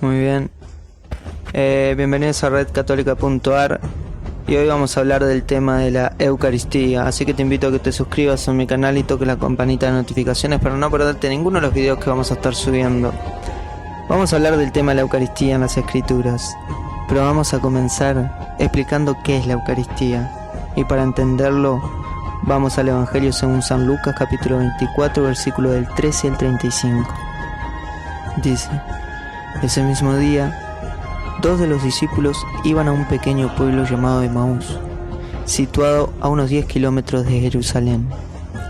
Muy bien. Bienvenidos a redcatólica.ar y hoy vamos a hablar del tema de la Eucaristía, así que te invito a que te suscribas a mi canal y toques la campanita de notificaciones para no perderte ninguno de los videos que vamos a estar subiendo. Vamos a hablar del tema de la Eucaristía en las Escrituras, pero vamos a comenzar explicando qué es la Eucaristía, y para entenderlo vamos al Evangelio según San Lucas capítulo 24 versículo del 13 al 35. Dice: ese mismo día, 2 de los discípulos iban a un pequeño pueblo llamado Emaús, situado a unos 10 kilómetros de Jerusalén.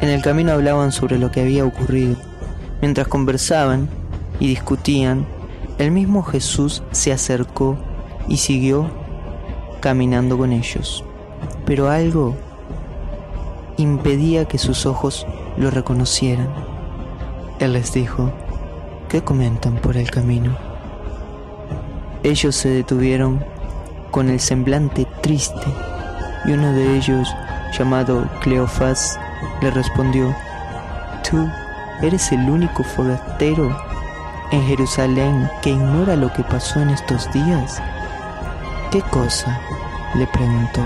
En el camino hablaban sobre lo que había ocurrido. Mientras conversaban y discutían, el mismo Jesús se acercó y siguió caminando con ellos. Pero algo impedía que sus ojos lo reconocieran. Él les dijo: ¿qué comentan por el camino? Ellos se detuvieron con el semblante triste, y uno de ellos, llamado Cleofás, le respondió: ¿tú eres el único forastero en Jerusalén que ignora lo que pasó en estos días? ¿Qué cosa?, le preguntó.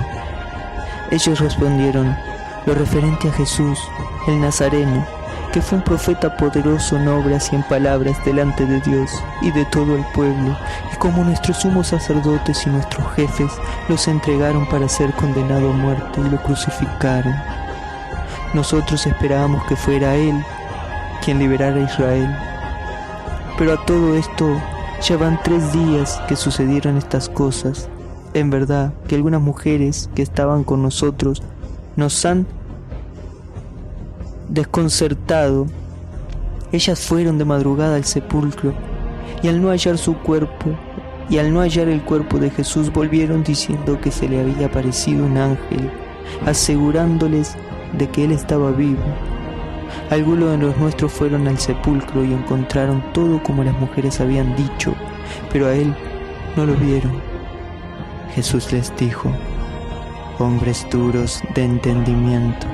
Ellos respondieron: lo referente a Jesús, el Nazareno, que fue un profeta poderoso en obras y en palabras delante de Dios y de todo el pueblo, y como nuestros sumos sacerdotes y nuestros jefes los entregaron para ser condenado a muerte y lo crucificaron. Nosotros esperábamos que fuera Él quien liberara a Israel. Pero a todo esto ya van 3 días que sucedieron estas cosas. En verdad que algunas mujeres que estaban con nosotros nos han desconcertado. Ellas fueron de madrugada al sepulcro y al no hallar el cuerpo de Jesús, volvieron diciendo que se le había aparecido un ángel, asegurándoles de que él estaba vivo. Algunos de los nuestros fueron al sepulcro y encontraron todo como las mujeres habían dicho, pero a él no lo vieron. Jesús les dijo: hombres duros de entendimiento,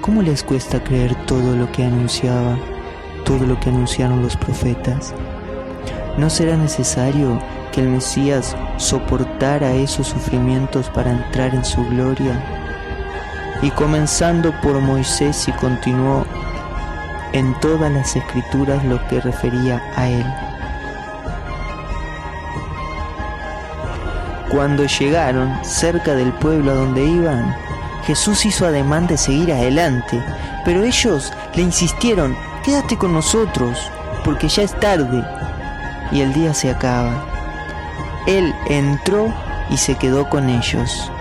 ¿cómo les cuesta creer todo lo que anunciaron los profetas? ¿No será necesario que el Mesías soportara esos sufrimientos para entrar en su gloria? Y comenzando por Moisés y continuó en todas las Escrituras lo que refería a él. Cuando llegaron cerca del pueblo a donde iban, Jesús hizo ademán de seguir adelante, pero ellos le insistieron: quédate con nosotros, porque ya es tarde y el día se acaba. Él entró y se quedó con ellos,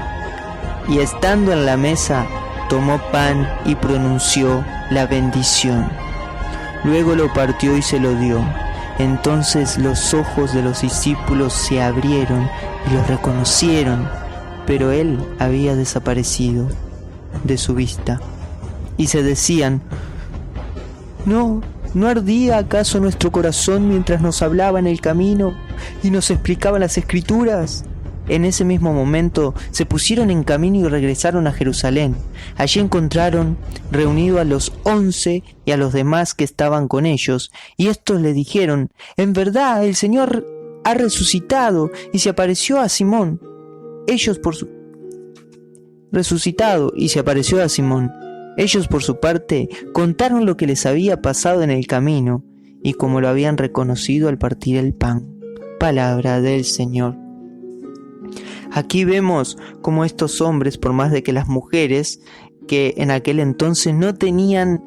y estando en la mesa, tomó pan y pronunció la bendición. Luego lo partió y se lo dio. Entonces los ojos de los discípulos se abrieron y lo reconocieron, pero él había desaparecido de su vista. Y se decían: ¿No ardía acaso nuestro corazón mientras nos hablaba en el camino y nos explicaba las Escrituras? En ese mismo momento se pusieron en camino y regresaron a Jerusalén. Allí encontraron reunidos a los 11 y a los demás que estaban con ellos, y estos le dijeron: en verdad el Señor ha resucitado y se apareció a Simón. Ellos por su parte contaron lo que les había pasado en el camino y cómo lo habían reconocido al partir el pan. Palabra del Señor. Aquí vemos cómo estos hombres, por más de que las mujeres, que en aquel entonces no tenían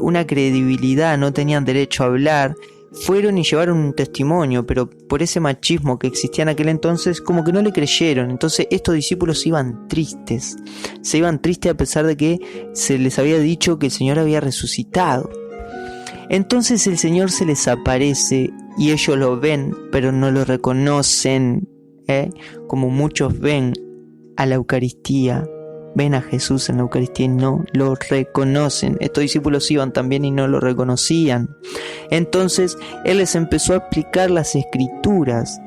una credibilidad, no tenían derecho a hablar, fueron y llevaron un testimonio, pero por ese machismo que existía en aquel entonces, como que no le creyeron. Entonces estos discípulos se iban tristes a pesar de que se les había dicho que el Señor había resucitado. Entonces el Señor se les aparece y ellos lo ven, pero no lo reconocen, como muchos ven a la Eucaristía, ven a Jesús en la Eucaristía y no lo reconocen. Estos discípulos iban también y no lo reconocían. Entonces Él les empezó a explicar las Escrituras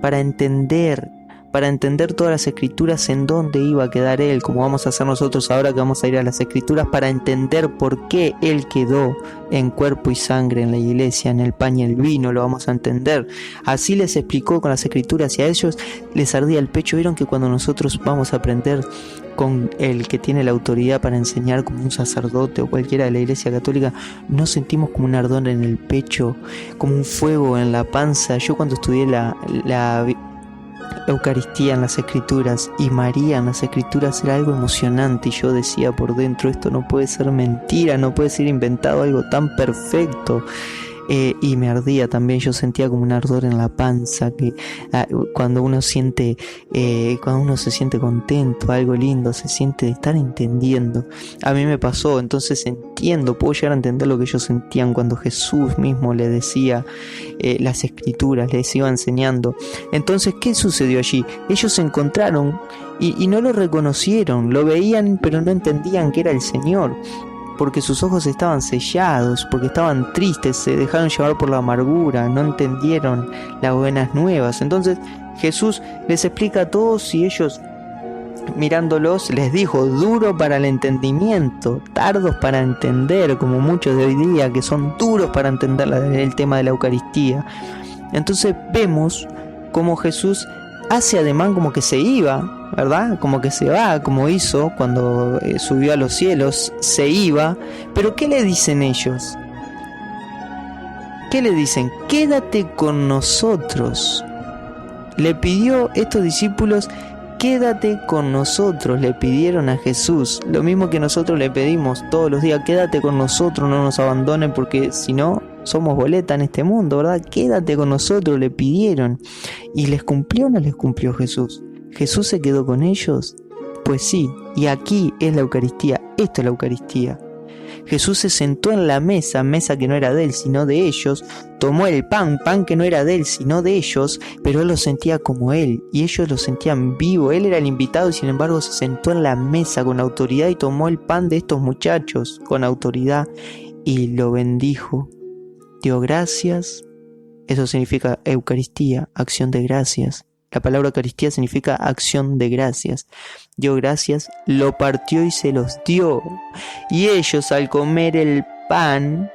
para entender, para entender todas las escrituras en dónde iba a quedar Él, como vamos a hacer nosotros ahora que vamos a ir a las escrituras, para entender por qué Él quedó en cuerpo y sangre en la iglesia, en el pan y el vino, lo vamos a entender. Así les explicó con las escrituras y a ellos les ardía el pecho. Vieron que cuando nosotros vamos a aprender con el que tiene la autoridad para enseñar, como un sacerdote o cualquiera de la iglesia católica, no sentimos como un ardor en el pecho, como un fuego en la panza. Yo cuando estudié la Eucaristía en las escrituras y María en las escrituras era algo emocionante, y yo decía por dentro, esto no puede ser mentira, no puede ser inventado algo tan perfecto. Y me ardía también, yo sentía como un ardor en la panza, que cuando uno siente, cuando uno se siente contento, algo lindo, se siente de estar entendiendo. A mí me pasó, entonces entiendo, puedo llegar a entender lo que ellos sentían cuando Jesús mismo le decía las escrituras, les iba enseñando. Entonces, ¿qué sucedió allí? Ellos se encontraron y no lo reconocieron, lo veían pero no entendían que era el Señor, porque sus ojos estaban sellados, porque estaban tristes, se dejaron llevar por la amargura, no entendieron las buenas nuevas. Entonces Jesús les explica a todos y ellos, mirándolos, les dijo: duro para el entendimiento, tardos para entender, como muchos de hoy día que son duros para entender el tema de la Eucaristía. Entonces vemos cómo Jesús hace ademán como que se iba, ¿verdad? Como que se va, como hizo cuando subió a los cielos, se iba. Pero ¿qué le dicen ellos? ¿Qué le dicen? Quédate con nosotros. Le pidió estos discípulos: quédate con nosotros, le pidieron a Jesús. Lo mismo que nosotros le pedimos todos los días: quédate con nosotros, no nos abandonen, porque si no, somos boleta en este mundo, ¿verdad? Quédate con nosotros, le pidieron. ¿Y les cumplió o no les cumplió Jesús? ¿Jesús se quedó con ellos? Pues sí, y aquí es la Eucaristía, esto es la Eucaristía. Jesús se sentó en la mesa que no era de él, sino de ellos, tomó el pan que no era de él, sino de ellos, pero él lo sentía como él, y ellos lo sentían vivo. Él era el invitado y sin embargo se sentó en la mesa con autoridad y tomó el pan de estos muchachos con autoridad y lo bendijo. Dio gracias, eso significa Eucaristía, acción de gracias. La palabra Eucaristía significa acción de gracias. Dio gracias, lo partió y se los dio. Y ellos, al comer el pan,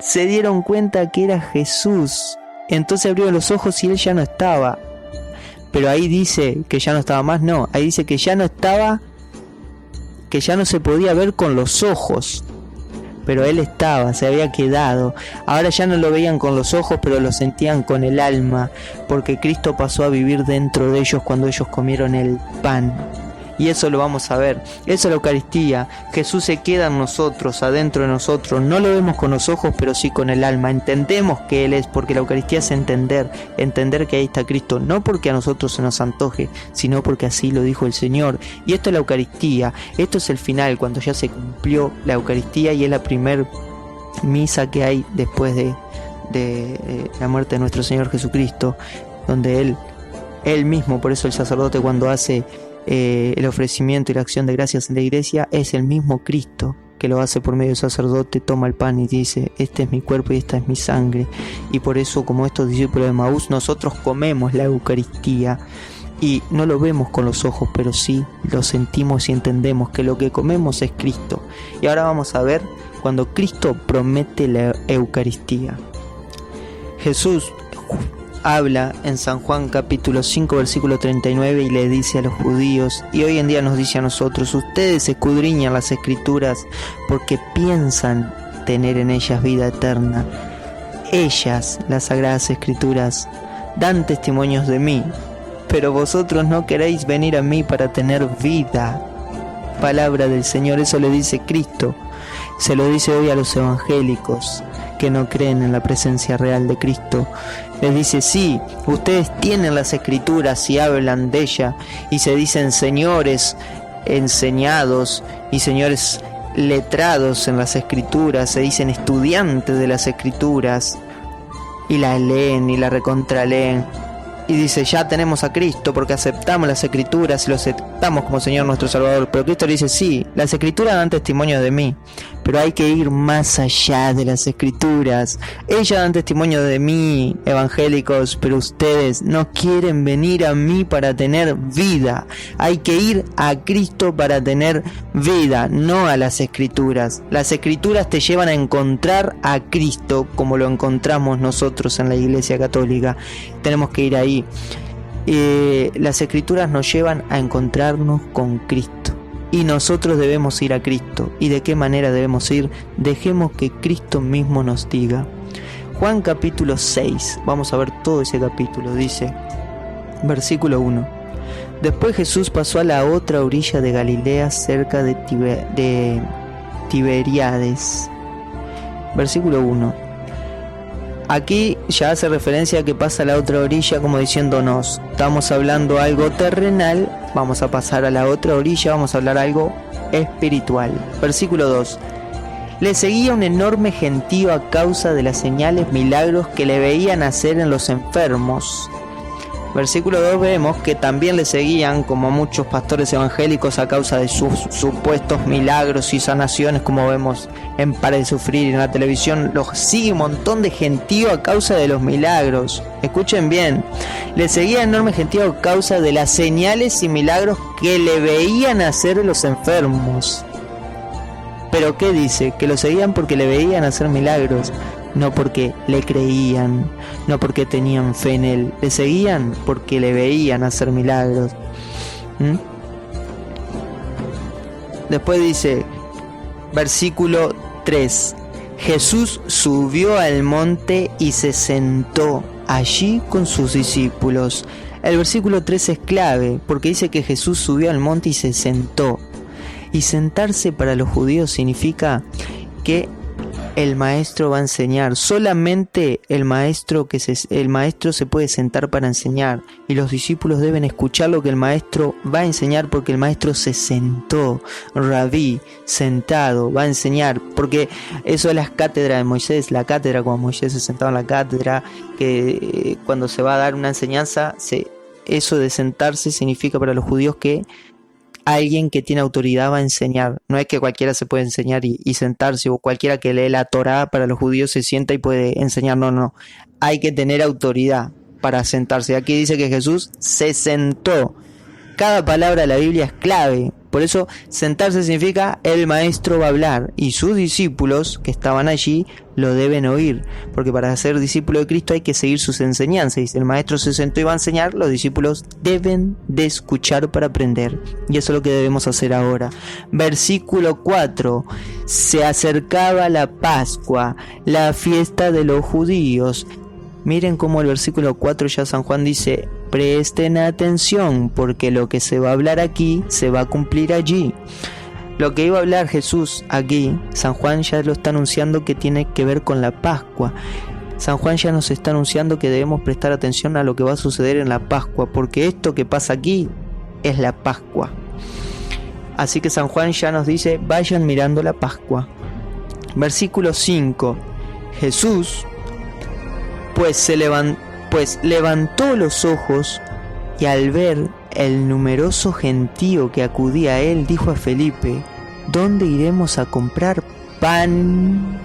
se dieron cuenta que era Jesús. Entonces abrieron los ojos y él ya no estaba. Pero ahí dice que ya no estaba más, no. Ahí dice que ya no estaba, que ya no se podía ver con los ojos. Pero él estaba, se había quedado. Ahora ya no lo veían con los ojos, pero lo sentían con el alma, porque Cristo pasó a vivir dentro de ellos cuando ellos comieron el pan. Y eso lo vamos a ver, eso es la Eucaristía. Jesús se queda en nosotros, adentro de nosotros. No lo vemos con los ojos, pero sí con el alma. Entendemos que Él es, porque la Eucaristía es entender que ahí está Cristo, no porque a nosotros se nos antoje, sino porque así lo dijo el Señor. Y esto es la Eucaristía, esto es el final, cuando ya se cumplió la Eucaristía, y es la primer misa que hay después de la muerte de nuestro Señor Jesucristo, donde Él mismo, por eso el sacerdote cuando hace el ofrecimiento y la acción de gracias en la iglesia, es el mismo Cristo que lo hace por medio del sacerdote. Toma el pan y dice: este es mi cuerpo y esta es mi sangre. Y por eso, como estos discípulos de Maús, nosotros comemos la Eucaristía y no lo vemos con los ojos, pero sí lo sentimos y entendemos que lo que comemos es Cristo. Y ahora vamos a ver cuando Cristo promete la Eucaristía. Jesús habla en San Juan capítulo 5 versículo 39 y le dice a los judíos, y hoy en día nos dice a nosotros: ustedes escudriñan las escrituras porque piensan tener en ellas vida eterna. Ellas, las sagradas escrituras, dan testimonios de mí, pero vosotros no queréis venir a mí para tener vida. Palabra del Señor. Eso le dice Cristo. Se lo dice hoy a los evangélicos que no creen en la presencia real de Cristo. Les dice: sí, ustedes tienen las escrituras y hablan de ella y se dicen señores enseñados y señores letrados en las escrituras, se dicen estudiantes de las escrituras y las leen y la recontraleen, y dice, ya tenemos a Cristo porque aceptamos las Escrituras y lo aceptamos como Señor nuestro Salvador. Pero Cristo le dice, sí, las Escrituras dan testimonio de mí, pero hay que ir más allá de las Escrituras. Ellas dan testimonio de mí, evangélicos, pero ustedes no quieren venir a mí para tener vida. Hay que ir a Cristo para tener vida, no a las Escrituras. Las Escrituras te llevan a encontrar a Cristo como lo encontramos nosotros en la Iglesia Católica. Tenemos que ir ahí. Las Escrituras nos llevan a encontrarnos con Cristo y nosotros debemos ir a Cristo. ¿Y de qué manera debemos ir? Dejemos que Cristo mismo nos diga. Juan capítulo 6, vamos a ver todo ese capítulo. Dice, versículo 1: Después Jesús pasó a la otra orilla de Galilea, cerca de Tiberíades. Versículo 1. Aquí ya hace referencia a que pasa a la otra orilla, como diciéndonos, estamos hablando algo terrenal, vamos a pasar a la otra orilla, vamos a hablar algo espiritual. Versículo 2. Le seguía un enorme gentío a causa de las señales, milagros que le veían hacer en los enfermos. Versículo 2 vemos que también le seguían, como muchos pastores evangélicos, a causa de sus supuestos milagros y sanaciones, como vemos en Para de Sufrir en la televisión. Los sigue un montón de gentío a causa de los milagros. Escuchen bien, le seguía enorme gentío a causa de las señales y milagros que le veían hacer en los enfermos. ¿Pero qué dice? Que lo seguían porque le veían hacer milagros, no porque le creían, no porque tenían fe en él. Le seguían porque le veían hacer milagros. Después dice, versículo 3: Jesús subió al monte y se sentó allí con sus discípulos. El versículo 3 es clave porque dice que Jesús subió al monte y se sentó. Y sentarse para los judíos significa que el maestro va a enseñar. Solamente el maestro se puede sentar para enseñar, y los discípulos deben escuchar lo que el maestro va a enseñar, porque el maestro se sentó. Rabí, sentado, va a enseñar, porque eso es la cátedra de Moisés. La cátedra, cuando Moisés se sentaba en la cátedra, que cuando se va a dar una enseñanza, eso de sentarse significa para los judíos que alguien que tiene autoridad va a enseñar. No es que cualquiera se puede enseñar y sentarse, o cualquiera que lee la Torá para los judíos se sienta y puede enseñar. No. Hay que tener autoridad para sentarse. Aquí dice que Jesús se sentó. Cada palabra de la Biblia es clave. Por eso sentarse significa el maestro va a hablar y sus discípulos que estaban allí lo deben oír, porque para ser discípulo de Cristo hay que seguir sus enseñanzas. Y si el maestro se sentó y va a enseñar, los discípulos deben de escuchar para aprender, y eso es lo que debemos hacer ahora. Versículo 4: Se acercaba la Pascua, la fiesta de los judíos. Miren cómo el versículo 4 ya San Juan dice: presten atención, porque lo que se va a hablar aquí se va a cumplir allí. Lo que iba a hablar Jesús aquí, San Juan ya lo está anunciando que tiene que ver con la Pascua. San Juan ya nos está anunciando que debemos prestar atención a lo que va a suceder en la Pascua, porque esto que pasa aquí es la Pascua. Así que San Juan ya nos dice: vayan mirando la Pascua. Versículo 5: Jesús pues levantó los ojos, y al ver el numeroso gentío que acudía a él, dijo a Felipe: ¿dónde iremos a comprar pan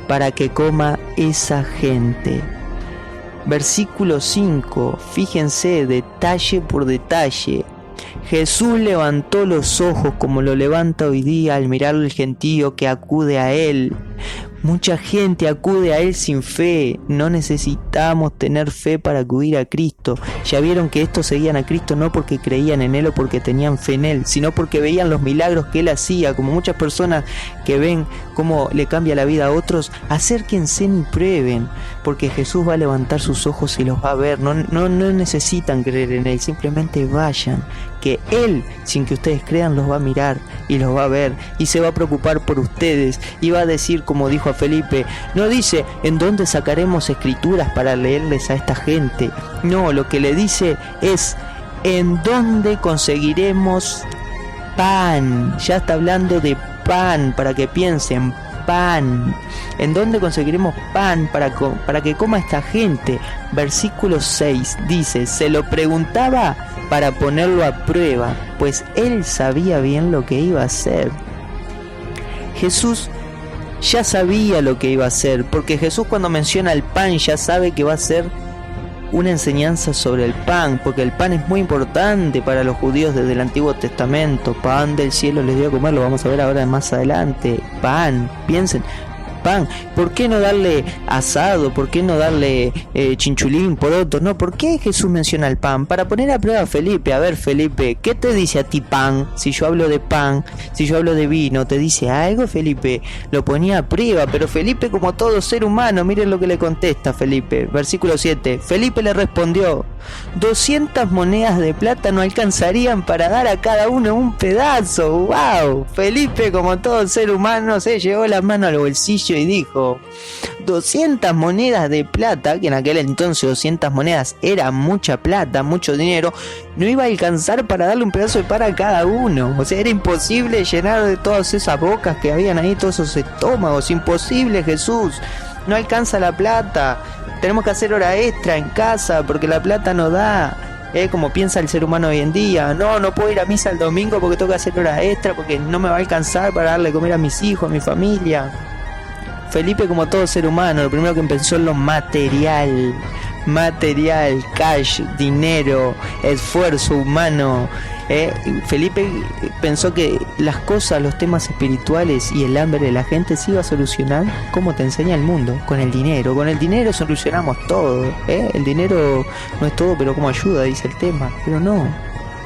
para que coma esa gente? Versículo 5, fíjense detalle por detalle. Jesús levantó los ojos como lo levanta hoy día al mirar el gentío que acude a él. Mucha gente acude a él sin fe. No necesitamos tener fe para acudir a Cristo. Ya vieron que estos seguían a Cristo no porque creían en él o porque tenían fe en él, sino porque veían los milagros que él hacía. Como muchas personas que ven cómo le cambia la vida a otros, acérquense y prueben, porque Jesús va a levantar sus ojos y los va a ver. No necesitan creer en él, simplemente vayan, que él, sin que ustedes crean, los va a mirar y los va a ver y se va a preocupar por ustedes, y va a decir, como dijo a Felipe, no dice ¿en dónde sacaremos escrituras para leerles a esta gente? No, lo que le dice es ¿en dónde conseguiremos pan? Ya está hablando de pan, para que piensen, pan. ¿En dónde conseguiremos pan para que coma esta gente? Versículo 6 dice, se lo preguntaba para ponerlo a prueba, pues él sabía bien lo que iba a hacer. Jesús ya sabía lo que iba a hacer, porque Jesús cuando menciona el pan ya sabe que va a ser una enseñanza sobre el pan, porque el pan es muy importante para los judíos desde el Antiguo Testamento. Pan del cielo les dio a comer, lo vamos a ver ahora más adelante. Pan, piensen, pan. ¿Por qué no darle asado? ¿Por qué no darle chinchulín, poroto? No, ¿por qué Jesús menciona el pan? Para poner a prueba a Felipe. A ver, Felipe, ¿qué te dice a ti pan? Si yo hablo de pan, si yo hablo de vino, ¿te dice algo, Felipe? Lo ponía a prueba, pero Felipe, como todo ser humano, miren lo que le contesta Felipe. Versículo 7. Felipe le respondió, 200 monedas de plata no alcanzarían para dar a cada uno un pedazo. ¡Wow! Felipe, como todo ser humano, se llevó la mano al bolsillo y dijo, 200 monedas de plata, que en aquel entonces 200 monedas era mucha plata, mucho dinero, no iba a alcanzar para darle un pedazo de pan a cada uno. O sea, era imposible llenar de todas esas bocas que habían ahí, todos esos estómagos. Imposible, Jesús, no alcanza la plata. Tenemos que hacer hora extra en casa porque la plata no da. Como piensa el ser humano hoy en día, no puedo ir a misa el domingo porque tengo que hacer hora extra, porque no me va a alcanzar para darle de comer a mis hijos, a mi familia. Felipe, como todo ser humano, lo primero que pensó en lo material, cash, dinero, esfuerzo humano. Felipe pensó que las cosas, los temas espirituales y el hambre de la gente se iba a solucionar como te enseña el mundo, con el dinero. Con el dinero solucionamos todo. El dinero no es todo, pero como ayuda, dice el tema. Pero no.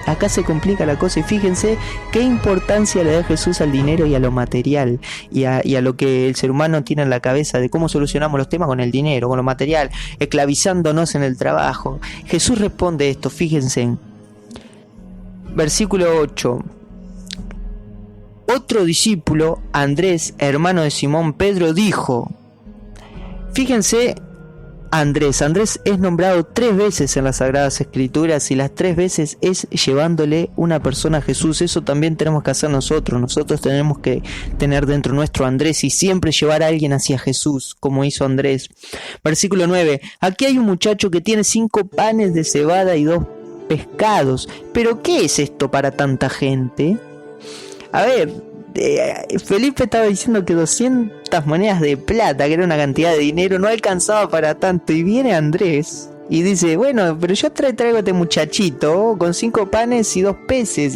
Acá se complica la cosa y fíjense qué importancia le da Jesús al dinero y a lo material y a lo que el ser humano tiene en la cabeza de cómo solucionamos los temas con el dinero, con lo material, esclavizándonos en el trabajo. Jesús responde esto, fíjense. Versículo 8. Otro discípulo, Andrés, hermano de Simón Pedro, dijo, fíjense, Andrés es nombrado 3 veces en las Sagradas Escrituras y las 3 veces es llevándole una persona a Jesús. Eso también tenemos que hacer nosotros. Nosotros tenemos que tener dentro nuestro Andrés y siempre llevar a alguien hacia Jesús, como hizo Andrés. Versículo 9. Aquí hay un muchacho que tiene 5 panes de cebada y 2 pescados. ¿Pero qué es esto para tanta gente? A ver, Felipe estaba diciendo que 200 monedas de plata, que era una cantidad de dinero, no alcanzaba para tanto. Y viene Andrés y dice, bueno, pero yo traigo a este muchachito con 5 panes y 2 peces.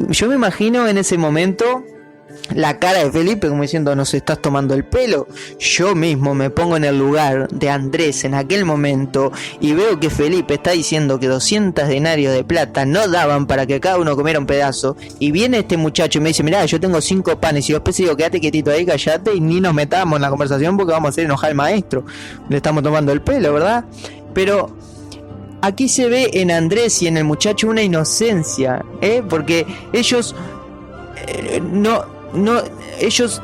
Yo me imagino en ese momento la cara de Felipe como diciendo, nos estás tomando el pelo. Yo mismo me pongo en el lugar de Andrés en aquel momento y veo que Felipe está diciendo que 200 denarios de plata no daban para que cada uno comiera un pedazo, y viene este muchacho y me dice, mirá, yo tengo 5 panes y 2 peces, y digo, quédate quietito ahí, callate y ni nos metamos en la conversación porque vamos a hacer enojar al maestro, le estamos tomando el pelo, ¿verdad? Pero aquí se ve en Andrés y en el muchacho una inocencia, porque ellos ellos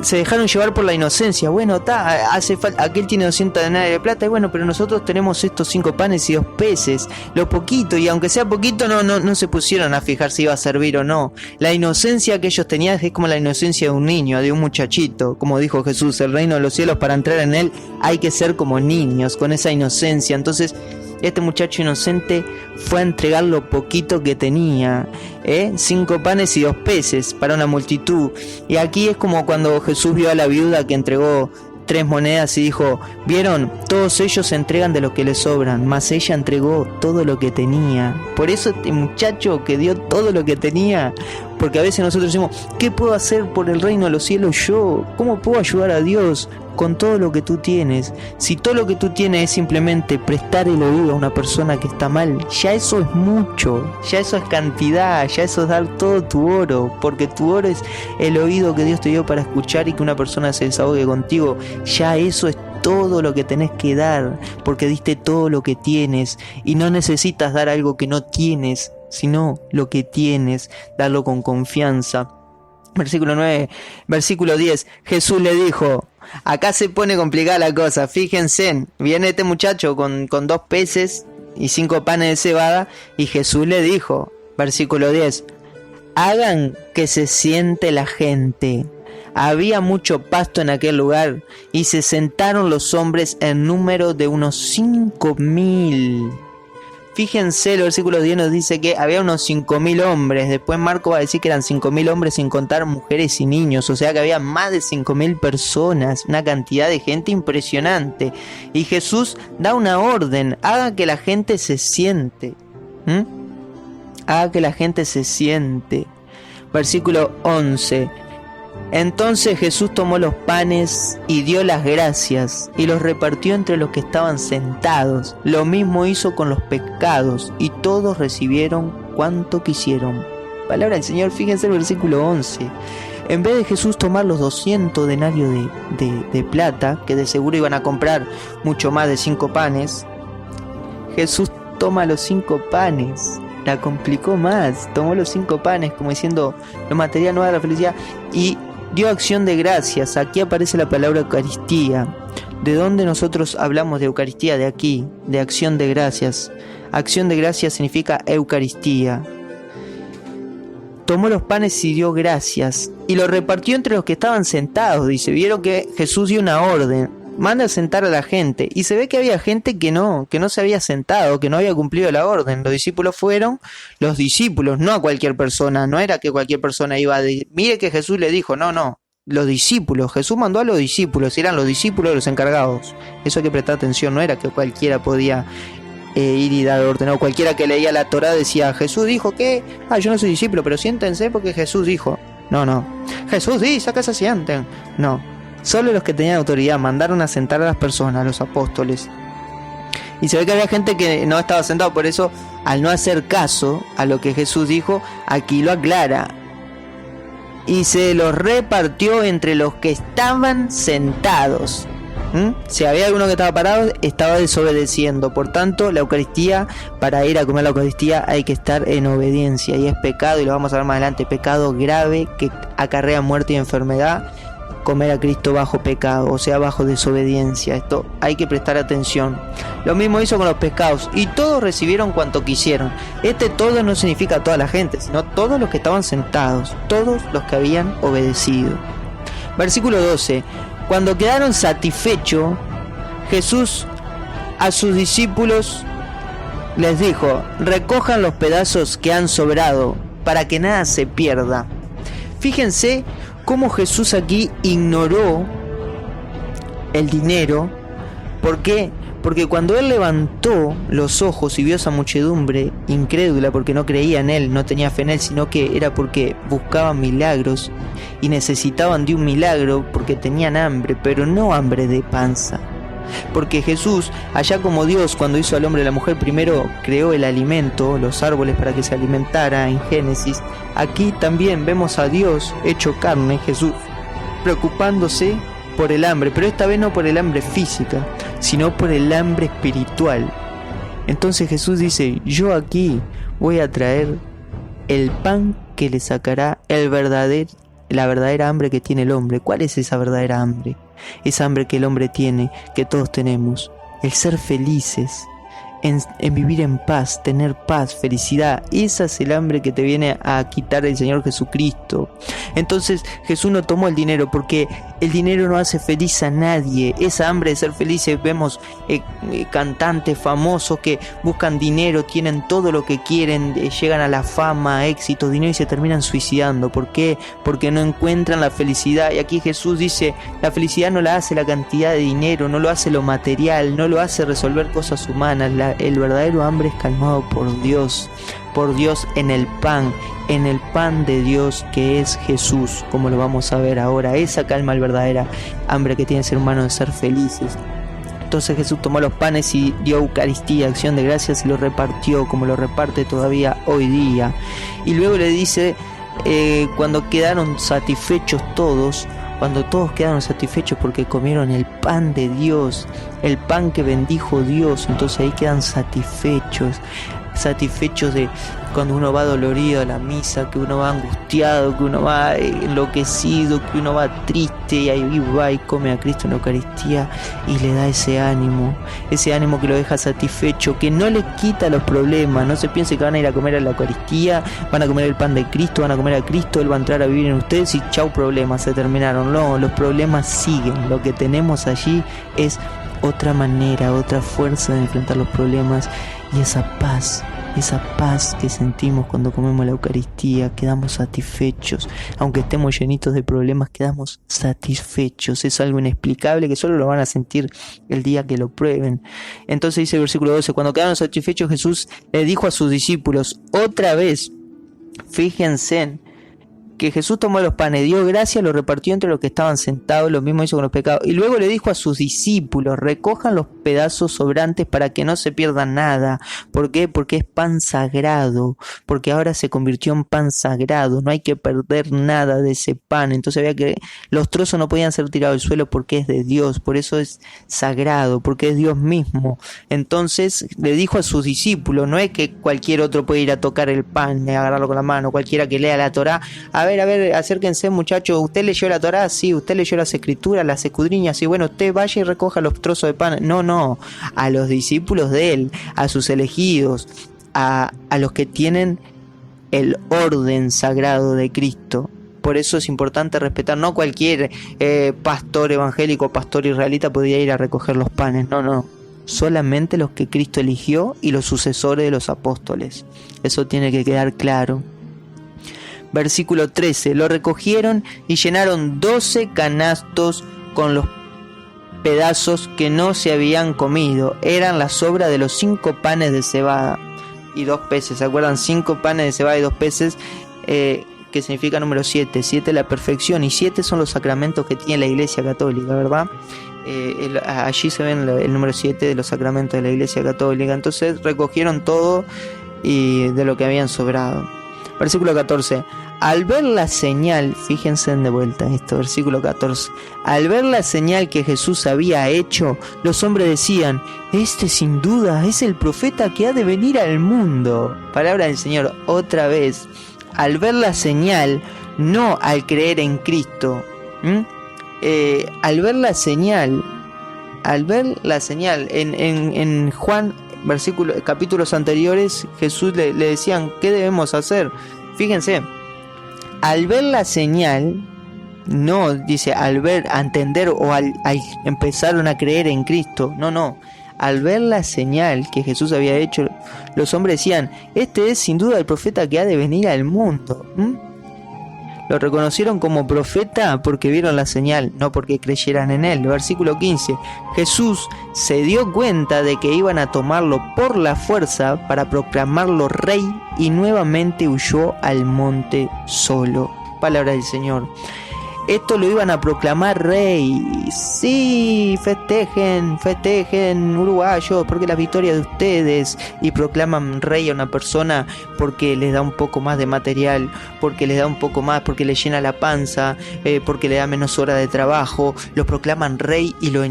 se dejaron llevar por la inocencia. Bueno, hace falta, aquel tiene 200 denarios de plata, y bueno, pero nosotros tenemos estos 5 panes y 2 peces, lo poquito, y aunque sea poquito, no se pusieron a fijar si iba a servir o no. La inocencia que ellos tenían es como la inocencia de un niño, de un muchachito, como dijo Jesús, el reino de los cielos, para entrar en él hay que ser como niños, con esa inocencia. Entonces este muchacho inocente fue a entregar lo poquito que tenía, 5 panes y 2 peces para una multitud. Y aquí es como cuando Jesús vio a la viuda que entregó 3 monedas y dijo, ¿vieron? Todos ellos se entregan de lo que les sobran, mas ella entregó todo lo que tenía. Por eso este muchacho que dio todo lo que tenía, porque a veces nosotros decimos, ¿qué puedo hacer por el reino de los cielos yo? ¿Cómo puedo ayudar a Dios? Con todo lo que tú tienes. Si todo lo que tú tienes es simplemente prestar el oído a una persona que está mal, ya eso es mucho, ya eso es cantidad, ya eso es dar todo tu oro, porque tu oro es el oído que Dios te dio para escuchar y que una persona se desahogue contigo. Ya eso es todo lo que tenés que dar, porque diste todo lo que tienes y no necesitas dar algo que no tienes, sino lo que tienes, darlo con confianza. Versículo 9, versículo 10, Jesús le dijo, acá se pone complicada la cosa, fíjense, viene este muchacho con 2 peces y 5 panes de cebada, y Jesús le dijo, versículo 10, hagan que se siente la gente. Había mucho pasto en aquel lugar y se sentaron los hombres en número de unos 5.000. Fíjense, el versículo 10 nos dice que había unos 5.000 hombres. Después Marco va a decir que eran 5.000 hombres sin contar mujeres y niños. O sea que había más de 5.000 personas. Una cantidad de gente impresionante. Y Jesús da una orden. Haga que la gente se siente. Haga que la gente se siente. Versículo 11. Entonces Jesús tomó los panes y dio las gracias y los repartió entre los que estaban sentados. Lo mismo hizo con los pescados y todos recibieron cuanto quisieron. Palabra del Señor. Fíjense el versículo 11. En vez de Jesús tomar los 200 denarios de plata, que de seguro iban a comprar mucho más de 5 panes, Jesús toma los 5 panes. La complicó más. Tomó los 5 panes como diciendo, lo material no da la felicidad, y dio acción de gracias. Aquí aparece la palabra Eucaristía. ¿De dónde nosotros hablamos de Eucaristía? De aquí, de acción de gracias. Acción de gracias significa Eucaristía. Tomó los panes y dio gracias y los repartió entre los que estaban sentados. Dice, vieron que Jesús dio una orden, manda a sentar a la gente, y se ve que había gente que no se había sentado, que no había cumplido la orden. Los discípulos fueron los discípulos, no a cualquier persona. No era que cualquier persona iba a decir, mire que Jesús le dijo, no, los discípulos. Jesús mandó a los discípulos, eran los discípulos los encargados. Eso hay que prestar atención, no era que cualquiera podía ir y dar orden, o cualquiera que leía la Torá decía, Jesús dijo que, yo no soy discípulo, pero siéntense porque Jesús dijo. No, Jesús dice que se sienten. No, solo los que tenían autoridad mandaron a sentar a las personas, a los apóstoles. Y se ve que había gente que no estaba sentado, por eso al no hacer caso a lo que Jesús dijo, aquí lo aclara. Y se los repartió entre los que estaban sentados. Si había alguno que estaba parado, estaba desobedeciendo. Por tanto, la Eucaristía, para ir a comer la Eucaristía hay que estar en obediencia. Y es pecado, y lo vamos a ver más adelante, pecado grave que acarrea muerte y enfermedad, comer a Cristo bajo pecado, o sea, bajo desobediencia. Esto hay que prestar atención. Lo mismo hizo con los pescados, y todos recibieron cuanto quisieron. Todo no significa toda la gente, sino todos los que estaban sentados, todos los que habían obedecido. Versículo 12. Cuando quedaron satisfechos, Jesús a sus discípulos les dijo, recojan los pedazos que han sobrado, para que nada se pierda. Fíjense cómo Jesús aquí ignoró el dinero. ¿Por qué? Porque cuando él levantó los ojos y vio esa muchedumbre incrédula, porque no creía en él, no tenía fe en él, sino que era porque buscaban milagros y necesitaban de un milagro porque tenían hambre, pero no hambre de panza. Porque Jesús, allá como Dios cuando hizo al hombre y a la mujer, primero creó el alimento, los árboles para que se alimentara en Génesis. Aquí también vemos a Dios hecho carne, Jesús, preocupándose por el hambre, pero esta vez no por el hambre física, sino por el hambre espiritual. Entonces Jesús dice, yo aquí voy a traer el pan que le sacará la verdadera hambre que tiene el hombre. ¿Cuál es esa verdadera hambre? Esa hambre que el hombre tiene, que todos tenemos, el ser felices, en vivir en paz, tener paz, felicidad. Esa es el hambre que te viene a quitar el Señor Jesucristo. Entonces Jesús no tomó el dinero, porque el dinero no hace feliz a nadie. Esa hambre de ser felices, vemos cantantes famosos que buscan dinero, tienen todo lo que quieren, llegan a la fama, éxito, dinero, y se terminan suicidando. ¿Por qué? Porque no encuentran la felicidad. Y aquí Jesús dice, la felicidad no la hace la cantidad de dinero, no lo hace lo material, no lo hace resolver cosas humanas. El verdadero hambre es calmado por Dios en el pan de Dios que es Jesús, como lo vamos a ver ahora. Esa calma el verdadera hambre que tiene el ser humano de ser felices. Entonces Jesús tomó los panes y dio Eucaristía, acción de gracias, y lo repartió como lo reparte todavía hoy día. Y luego le dice, cuando quedaron satisfechos todos, cuando todos quedaron satisfechos porque comieron el pan de Dios, el pan que bendijo Dios, entonces ahí quedan satisfechos cuando uno va dolorido a la misa, que uno va angustiado, que uno va enloquecido, que uno va triste, y ahí va y come a Cristo en la Eucaristía y le da ese ánimo que lo deja satisfecho, que no le quita los problemas. No se piense que van a ir a comer a la Eucaristía, van a comer el pan de Cristo, van a comer a Cristo, Él va a entrar a vivir en ustedes y chau problemas, se terminaron. No, los problemas siguen. Lo que tenemos allí es otra manera, otra fuerza de enfrentar los problemas, y esa paz que sentimos cuando comemos la Eucaristía, quedamos satisfechos. Aunque estemos llenitos de problemas, quedamos satisfechos. Es algo inexplicable que solo lo van a sentir el día que lo prueben. Entonces dice el versículo 12, cuando quedaron satisfechos, Jesús le dijo a sus discípulos, otra vez, fíjense que Jesús tomó los panes, dio gracias, los repartió entre los que estaban sentados, lo mismo hizo con los pecados, y luego le dijo a sus discípulos, recojan los pedazos sobrantes para que no se pierda nada. ¿Por qué? Porque es pan sagrado, porque ahora se convirtió en pan sagrado, no hay que perder nada de ese pan. Entonces había que, los trozos no podían ser tirados al suelo porque es de Dios, por eso es sagrado, porque es Dios mismo. Entonces le dijo a sus discípulos, no es que cualquier otro puede ir a tocar el pan y agarrarlo con la mano, cualquiera que lea la Torá, a ver, acérquense muchachos, ¿usted leyó la Torá? Sí. ¿Usted leyó las escrituras, las escudriñas? Sí. Bueno, usted vaya y recoja los trozos de pan. No, a los discípulos de Él, a sus elegidos, a los que tienen el orden sagrado de Cristo. Por eso es importante respetar, no cualquier pastor evangélico, pastor israelita podía ir a recoger los panes, no. Solamente los que Cristo eligió y los sucesores de los apóstoles. Eso tiene que quedar claro. Versículo 13, lo recogieron y llenaron 12 canastos con los pedazos que no se habían comido. Eran la sobra de los 5 panes de cebada y 2 peces. ¿Se acuerdan? 5 panes de cebada y 2 peces, que significa número 7. 7 la perfección, y 7 son los sacramentos que tiene la Iglesia Católica, ¿verdad? Allí se ven el número 7 de los sacramentos de la Iglesia Católica. Entonces recogieron todo y de lo que habían sobrado. Versículo 14. Al ver la señal, fíjense de vuelta en esto, versículo 14. Al ver la señal que Jesús había hecho, los hombres decían, este sin duda es el profeta que ha de venir al mundo. Palabra del Señor, otra vez. Al ver la señal, no al creer en Cristo. Al ver la señal, en Juan, capítulos anteriores, Jesús le decían, ¿qué debemos hacer? Fíjense, al ver la señal, no dice al ver, a entender o al empezaron a creer en Cristo, no. Al ver la señal que Jesús había hecho, los hombres decían, este es sin duda el profeta que ha de venir al mundo. Lo reconocieron como profeta porque vieron la señal, no porque creyeran en él. Versículo 15. Jesús se dio cuenta de que iban a tomarlo por la fuerza para proclamarlo rey y nuevamente huyó al monte solo. Palabra del Señor. Esto lo iban a proclamar rey. Sí, festejen uruguayos, porque la victoria de ustedes. Y proclaman rey a una persona porque les da un poco más de material, porque les da un poco más, porque les llena la panza, porque le da menos hora de trabajo. Lo proclaman rey y lo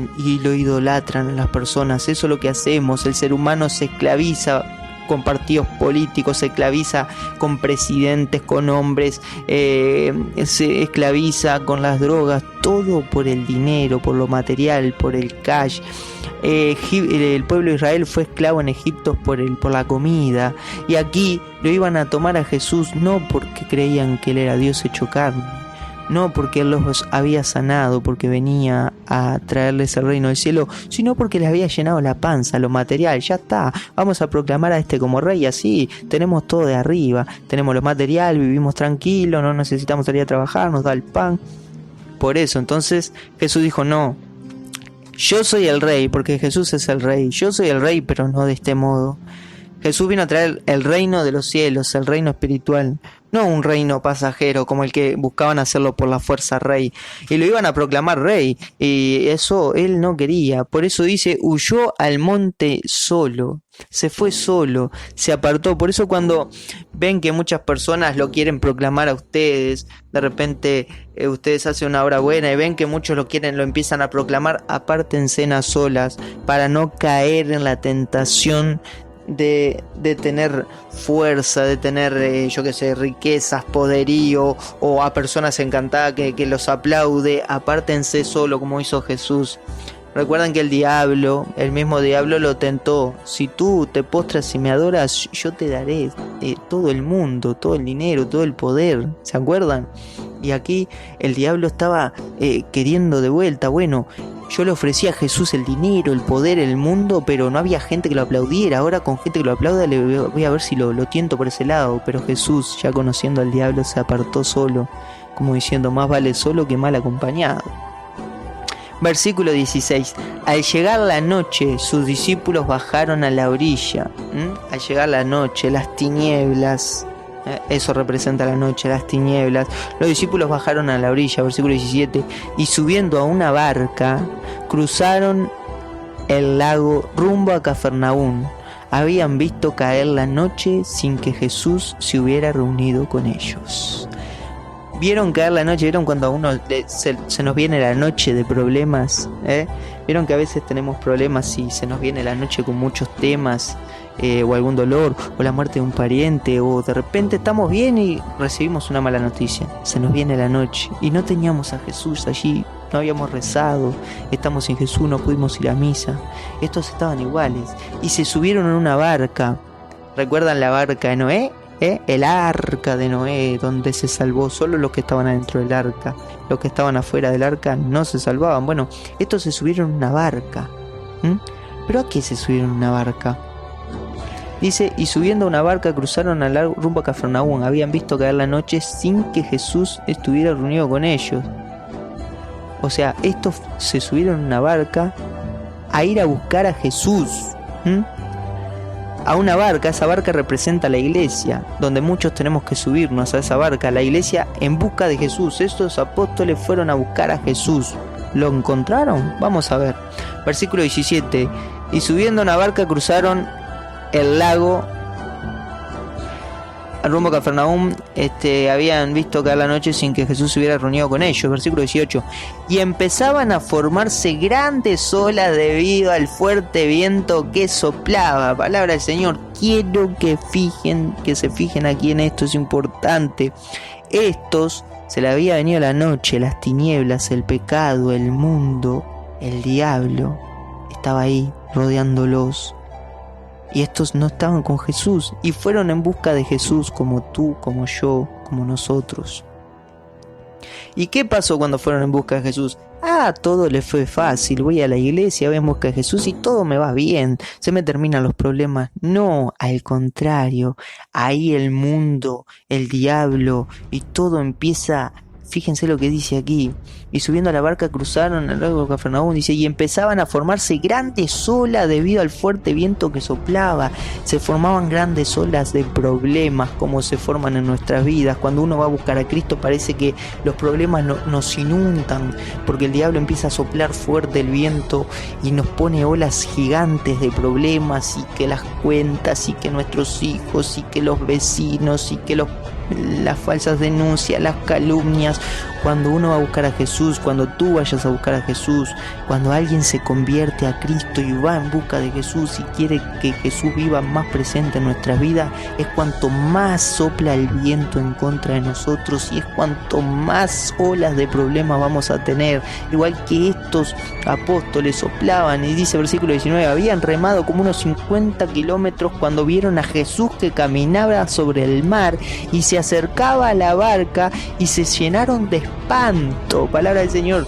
idolatran a las personas. Eso es lo que hacemos. El ser humano se esclaviza con partidos políticos, se esclaviza con presidentes, con hombres, se esclaviza con las drogas, todo por el dinero, por lo material, por el cash. El pueblo de Israel fue esclavo en Egipto por la comida, y aquí lo iban a tomar a Jesús no porque creían que Él era Dios hecho carne, no porque Él los había sanado, porque venía a traerles el reino del cielo, sino porque les había llenado la panza, lo material. Ya está, vamos a proclamar a este como rey, así tenemos todo de arriba, tenemos lo material, vivimos tranquilos, no necesitamos salir a trabajar, nos da el pan. Por eso, entonces Jesús dijo, no, yo soy el rey, porque Jesús es el rey, yo soy el rey, pero no de este modo. Jesús vino a traer el reino de los cielos, el reino espiritual, no un reino pasajero como el que buscaban hacerlo por la fuerza rey, y lo iban a proclamar rey, y eso Él no quería. Por eso dice, huyó al monte solo, se fue solo, se apartó. Por eso cuando ven que muchas personas lo quieren proclamar a ustedes, de repente ustedes hacen una obra buena y ven que muchos lo empiezan a proclamar, apártense a solas para no caer en la tentación de tener fuerza, de tener, riquezas, poderío, o a personas encantadas que los aplaude. Apártense solo, como hizo Jesús. Recuerdan que el mismo diablo lo tentó. Si tú te postras y me adoras, yo te daré todo el mundo, todo el dinero, todo el poder. ¿Se acuerdan? Y aquí el diablo estaba queriendo de vuelta. Bueno, yo le ofrecía a Jesús el dinero, el poder, el mundo, pero no había gente que lo aplaudiera. Ahora con gente que lo aplauda voy a ver si lo tiento por ese lado. Pero Jesús, ya conociendo al diablo, se apartó solo, como diciendo, más vale solo que mal acompañado. Versículo 16. Al llegar la noche, sus discípulos bajaron a la orilla. Al llegar la noche, las tinieblas, eso representa la noche, las tinieblas. Los discípulos bajaron a la orilla, versículo 17, y subiendo a una barca, cruzaron el lago rumbo a Cafarnaúm. Habían visto caer la noche sin que Jesús se hubiera reunido con ellos. ¿Vieron caer la noche? ¿Vieron cuando a uno se nos viene la noche de problemas? ¿Vieron que a veces tenemos problemas y se nos viene la noche con muchos temas? O algún dolor, o la muerte de un pariente, o de repente estamos bien y recibimos una mala noticia. Se nos viene la noche y no teníamos a Jesús allí, no habíamos rezado, estamos sin Jesús, no pudimos ir a misa. Estos estaban iguales y se subieron en una barca. ¿Recuerdan la barca de Noé? El arca de Noé, donde se salvó solo los que estaban adentro del arca. Los que estaban afuera del arca no se salvaban. Bueno, estos se subieron en una barca. ¿Pero a qué se subieron en una barca? Dice, y subiendo a una barca cruzaron al rumbo a Cafarnaúm. Habían visto caer la noche sin que Jesús estuviera reunido con ellos. O sea, estos se subieron en una barca a ir a buscar a Jesús. A una barca, esa barca representa la iglesia, donde muchos tenemos que subirnos a esa barca, la iglesia en busca de Jesús. Estos apóstoles fueron a buscar a Jesús. ¿Lo encontraron? Vamos a ver. Versículo 17. Y subiendo a una barca cruzaron el lago al rumbo a Cafarnaúm. Habían visto caer la noche sin que Jesús se hubiera reunido con ellos. Versículo 18. Y empezaban a formarse grandes olas debido al fuerte viento que soplaba. Palabra del Señor. Quiero que se fijen aquí en esto, es importante. Estos se le había venido la noche, las tinieblas, el pecado, el mundo, el diablo. Estaba ahí rodeándolos. Y estos no estaban con Jesús y fueron en busca de Jesús, como tú, como yo, como nosotros. ¿Y qué pasó cuando fueron en busca de Jesús? Todo les fue fácil, voy a la iglesia, voy en busca de Jesús y todo me va bien, se me terminan los problemas. No, al contrario, ahí el mundo, el diablo y todo empieza. Fíjense lo que dice aquí. Y subiendo a la barca cruzaron el lago de Cafarnaúm. Dice, y empezaban a formarse grandes olas debido al fuerte viento que soplaba. Se formaban grandes olas de problemas, como se forman en nuestras vidas. Cuando uno va a buscar a Cristo parece que los problemas nos inundan, porque el diablo empieza a soplar fuerte el viento y nos pone olas gigantes de problemas, y que las cuentas, y que nuestros hijos, y que los vecinos, y que las falsas denuncias, las calumnias. Cuando uno va a buscar a Jesús, cuando tú vayas a buscar a Jesús, cuando alguien se convierte a Cristo y va en busca de Jesús y quiere que Jesús viva más presente en nuestras vidas, es cuanto más sopla el viento en contra de nosotros y es cuanto más olas de problemas vamos a tener. Igual que estos apóstoles soplaban, y dice versículo 19, habían remado como unos 50 kilómetros cuando vieron a Jesús que caminaba sobre el mar y se acercaba a la barca, y se llenaron de espanto. Palabra del Señor.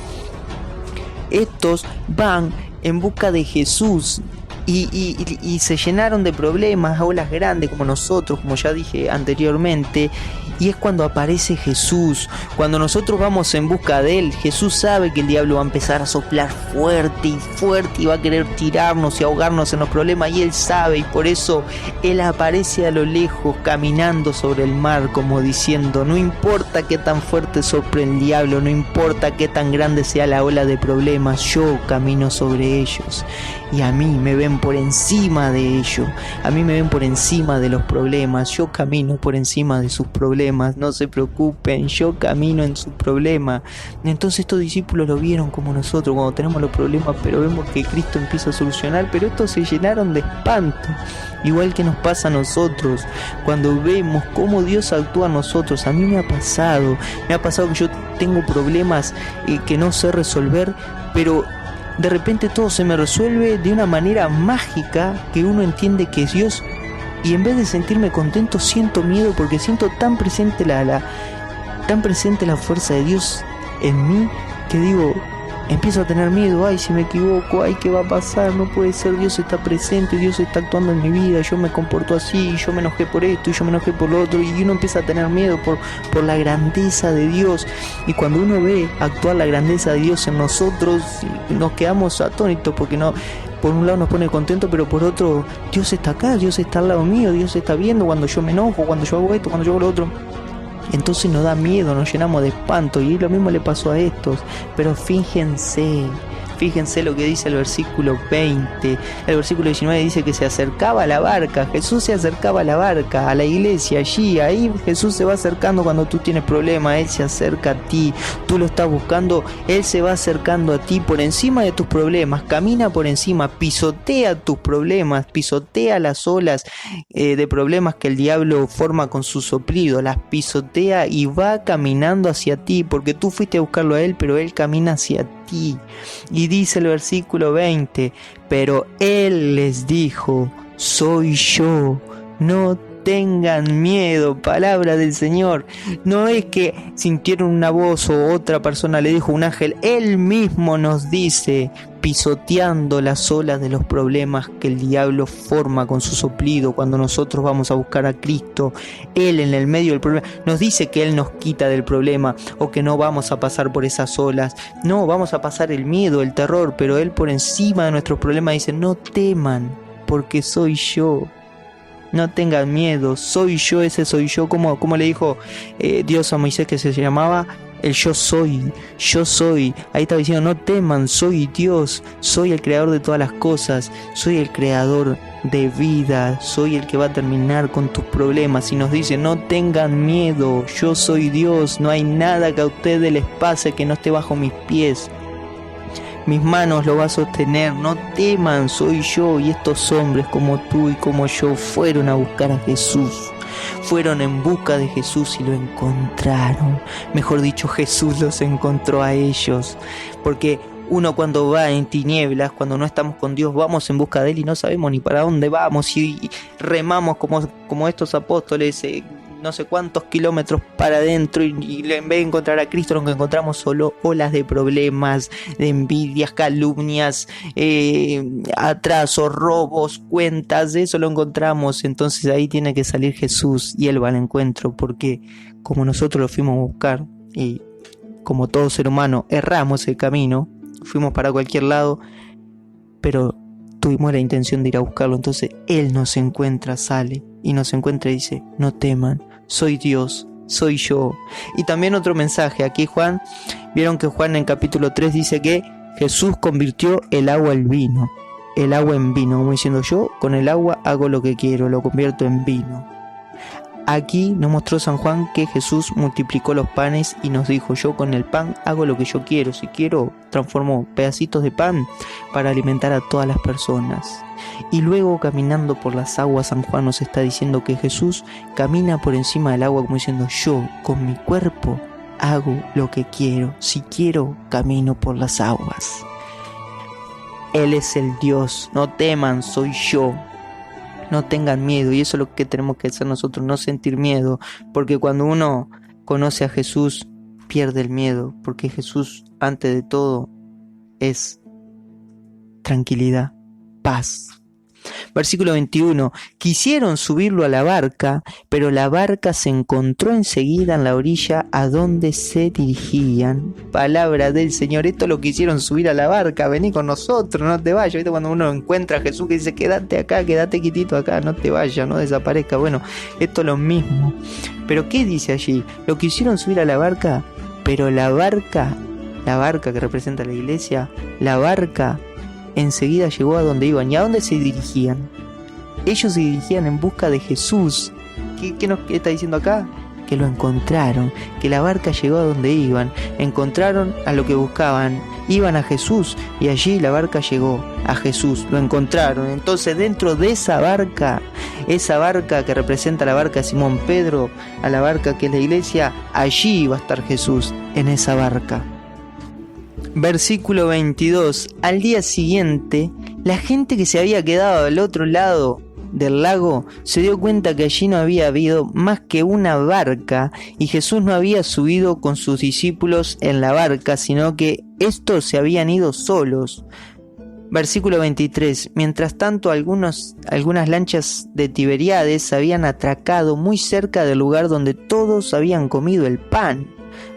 Estos van en busca de Jesús y se llenaron de problemas, olas grandes como nosotros, como ya dije anteriormente. Y es cuando aparece Jesús, cuando nosotros vamos en busca de Él. Jesús sabe que el diablo va a empezar a soplar fuerte y va a querer tirarnos y ahogarnos en los problemas, y Él sabe, y por eso Él aparece a lo lejos caminando sobre el mar, como diciendo, no importa qué tan fuerte sople el diablo, no importa qué tan grande sea la ola de problemas, yo camino sobre ellos y a mí me ven ven por encima de ello. A mí me ven por encima de los problemas. Yo camino por encima de sus problemas. No se preocupen, yo camino en sus problemas. Entonces estos discípulos lo vieron como nosotros cuando tenemos los problemas, pero vemos que Cristo empieza a solucionar, pero estos se llenaron de espanto. Igual que nos pasa a nosotros, cuando vemos cómo Dios actúa a nosotros. A mí me ha pasado que yo tengo problemas que no sé resolver, pero de repente todo se me resuelve de una manera mágica que uno entiende que es Dios, y en vez de sentirme contento siento miedo porque siento tan presente la fuerza de Dios en mí, que digo, empiezo a tener miedo. Ay, si me equivoco, ay, ¿qué va a pasar? No puede ser, Dios está presente, Dios está actuando en mi vida, yo me comporto así, yo me enojé por esto y yo me enojé por lo otro, y uno empieza a tener miedo por la grandeza de Dios. Y cuando uno ve actuar la grandeza de Dios en nosotros, nos quedamos atónitos, porque no, por un lado nos pone contento, pero por otro, Dios está acá, Dios está al lado mío, Dios está viendo cuando yo me enojo, cuando yo hago esto, cuando yo hago lo otro. Entonces nos da miedo, nos llenamos de espanto, y lo mismo le pasó a estos. Pero fíjense lo que dice el versículo 20. El versículo 19 dice que se acercaba a la barca. Jesús se acercaba a la barca, a la iglesia, allí. Ahí Jesús se va acercando cuando tú tienes problemas. Él se acerca a ti. Tú lo estás buscando. Él se va acercando a ti por encima de tus problemas. Camina por encima. Pisotea tus problemas. Pisotea las olas de problemas que el diablo forma con su soplido. Las pisotea y va caminando hacia ti. Porque tú fuiste a buscarlo a Él, pero Él camina hacia ti. Y dice el versículo 20, pero Él les dijo, soy yo, no tengan miedo. Palabra del Señor. No es que sintieron una voz o otra persona le dijo, un ángel. Él mismo nos dice, pisoteando las olas de los problemas que el diablo forma con su soplido cuando nosotros vamos a buscar a Cristo. Él en el medio del problema nos dice que Él nos quita del problema, o que no vamos a pasar por esas olas. No, vamos a pasar el miedo, el terror, pero Él por encima de nuestros problemas dice, no teman, porque soy yo. No tengan miedo, soy yo, ese soy yo. Como le dijo Dios a Moisés, que se llamaba el yo soy. Ahí está diciendo, no teman, soy Dios, soy el creador de todas las cosas, soy el creador de vida, soy el que va a terminar con tus problemas. Y nos dice, no tengan miedo, yo soy Dios, no hay nada que a ustedes les pase que no esté bajo mis pies. Mis manos lo va a sostener, no teman, soy yo. Y estos hombres como tú y como yo fueron a buscar a Jesús. Fueron en busca de Jesús y lo encontraron. Mejor dicho, Jesús los encontró a ellos. Porque uno cuando va en tinieblas, cuando no estamos con Dios, vamos en busca de Él y no sabemos ni para dónde vamos. Y remamos como estos apóstoles, no sé cuántos kilómetros para adentro, y en vez de encontrar a Cristo, lo que encontramos solo olas de problemas, de envidias, calumnias, atrasos, robos, cuentas. Eso lo encontramos. Entonces ahí tiene que salir Jesús y Él va al encuentro, porque como nosotros lo fuimos a buscar, y como todo ser humano erramos el camino, fuimos para cualquier lado, pero tuvimos la intención de ir a buscarlo. Entonces Él nos encuentra, sale y nos encuentra y dice, no teman, soy Dios, soy yo. Y también otro mensaje, aquí Juan, vieron que Juan en capítulo 3 dice que Jesús convirtió el agua en vino, como diciendo, yo con el agua hago lo que quiero, lo convierto en vino. Aquí nos mostró San Juan que Jesús multiplicó los panes y nos dijo, yo con el pan hago lo que yo quiero. Si quiero, transformo pedacitos de pan para alimentar a todas las personas. Y luego, caminando por las aguas, San Juan nos está diciendo que Jesús camina por encima del agua como diciendo, yo con mi cuerpo hago lo que quiero. Si quiero, camino por las aguas. Él es el Dios, no teman, soy yo. No tengan miedo, y eso es lo que tenemos que hacer nosotros, no sentir miedo, porque cuando uno conoce a Jesús pierde el miedo, porque Jesús antes de todo es tranquilidad, paz. Versículo 21, quisieron subirlo a la barca, pero la barca se encontró enseguida en la orilla a donde se dirigían. Palabra del Señor. Esto lo quisieron subir a la barca, vení con nosotros, no te vayas. ¿Viste? Cuando uno encuentra a Jesús que dice, quédate acá, quédate quietito acá, no te vayas, no desaparezca. Bueno, esto es lo mismo. Pero ¿qué dice allí? Lo quisieron subir a la barca, pero la barca que representa la iglesia, la barca enseguida llegó a donde iban. ¿Y a dónde se dirigían? Ellos se dirigían en busca de Jesús. ¿Qué está diciendo acá? Que lo encontraron, que la barca llegó a donde iban, encontraron a lo que buscaban, iban a Jesús y allí la barca llegó a Jesús, lo encontraron. Entonces dentro de esa barca que representa la barca de Simón Pedro, a la barca que es la iglesia, allí va a estar Jesús, en esa barca. Versículo 22. Al día siguiente, la gente que se había quedado al otro lado del lago se dio cuenta que allí no había habido más que una barca y Jesús no había subido con sus discípulos en la barca, sino que estos se habían ido solos. Versículo 23. Mientras tanto, algunas lanchas de Tiberíades habían atracado muy cerca del lugar donde todos habían comido el pan.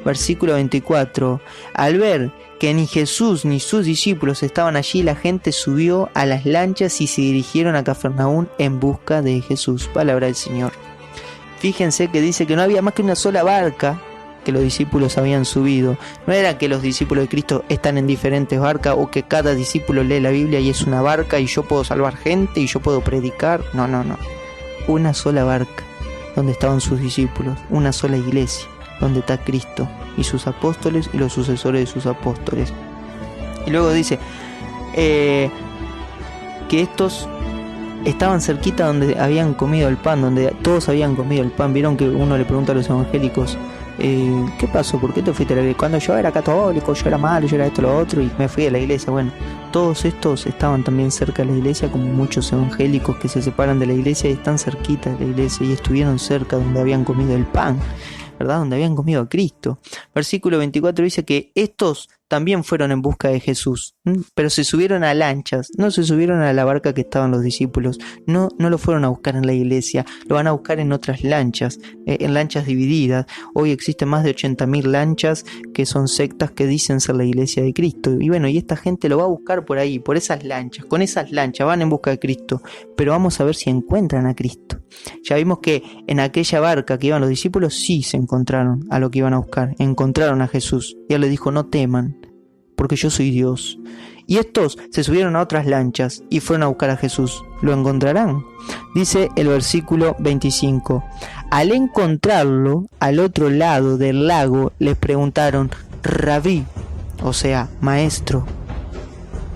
Versículo 24. Al ver que ni Jesús ni sus discípulos estaban allí, la gente subió a las lanchas y se dirigieron a Cafarnaún en busca de Jesús. Palabra del Señor. Fíjense que dice que no había más que una sola barca que los discípulos habían subido. No era que los discípulos de Cristo están en diferentes barcas o que cada discípulo lee la Biblia y es una barca y yo puedo salvar gente y yo puedo predicar. No. Una sola barca donde estaban sus discípulos. Una sola iglesia donde está Cristo y sus apóstoles y los sucesores de sus apóstoles. Y luego dice que estos estaban cerquita donde habían comido el pan, donde todos habían comido el pan. Vieron que uno le pregunta a los evangélicos, ¿qué pasó? ¿Por qué te fuiste a la iglesia? Cuando yo era católico, yo era malo, yo era esto, lo otro, y me fui a la iglesia. Bueno, todos estos estaban también cerca de la iglesia, como muchos evangélicos que se separan de la iglesia y están cerquita de la iglesia y estuvieron cerca donde habían comido el pan, ¿verdad? Donde habían comido a Cristo. Versículo 24 dice que estos también fueron en busca de Jesús, pero se subieron a lanchas, no se subieron a la barca que estaban los discípulos, no lo fueron a buscar en la iglesia, lo van a buscar en otras lanchas, en lanchas divididas. Hoy existen más de 80.000 lanchas que son sectas que dicen ser la iglesia de Cristo, y bueno, y esta gente lo va a buscar por ahí, por esas lanchas, con esas lanchas van en busca de Cristo, pero vamos a ver si encuentran a Cristo. Ya vimos que en aquella barca que iban los discípulos sí se encontraron a lo que iban a buscar, encontraron a Jesús, y él les dijo: no teman, porque yo soy Dios. Y estos se subieron a otras lanchas y fueron a buscar a Jesús. ¿Lo encontrarán? Dice el versículo 25. Al encontrarlo al otro lado del lago, les preguntaron: Rabí, o sea, maestro,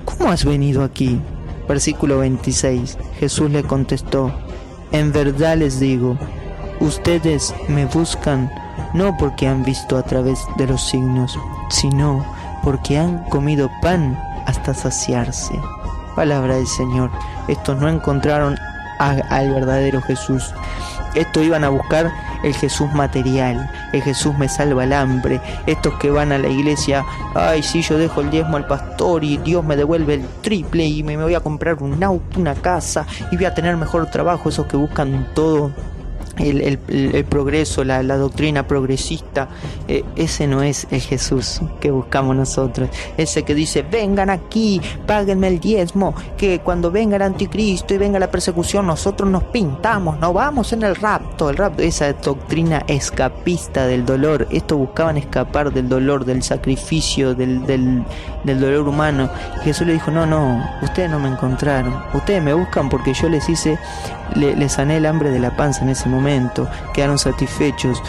¿cómo has venido aquí? Versículo 26. Jesús le contestó: en verdad les digo, ustedes me buscan no porque han visto a través de los signos, sino porque han comido pan hasta saciarse. Palabra del Señor. Estos no encontraron al verdadero Jesús. Estos iban a buscar el Jesús material, el Jesús me salva el hambre. Estos que van a la iglesia: ay, si yo dejo el diezmo al pastor y Dios me devuelve el triple y me voy a comprar un auto, una casa y voy a tener mejor trabajo. Esos que buscan todo el progreso, la doctrina progresista, ese no es el Jesús que buscamos nosotros. Ese que dice: vengan aquí, páguenme el diezmo, que cuando venga el anticristo y venga la persecución nosotros nos pintamos, no vamos en el rapto. Esa doctrina escapista del dolor. Estos buscaban escapar del dolor, del sacrificio, del dolor humano. Jesús le dijo: no, ustedes no me encontraron, ustedes me buscan porque yo les hice, les sané el hambre de la panza en ese momento, quedaron satisfechos.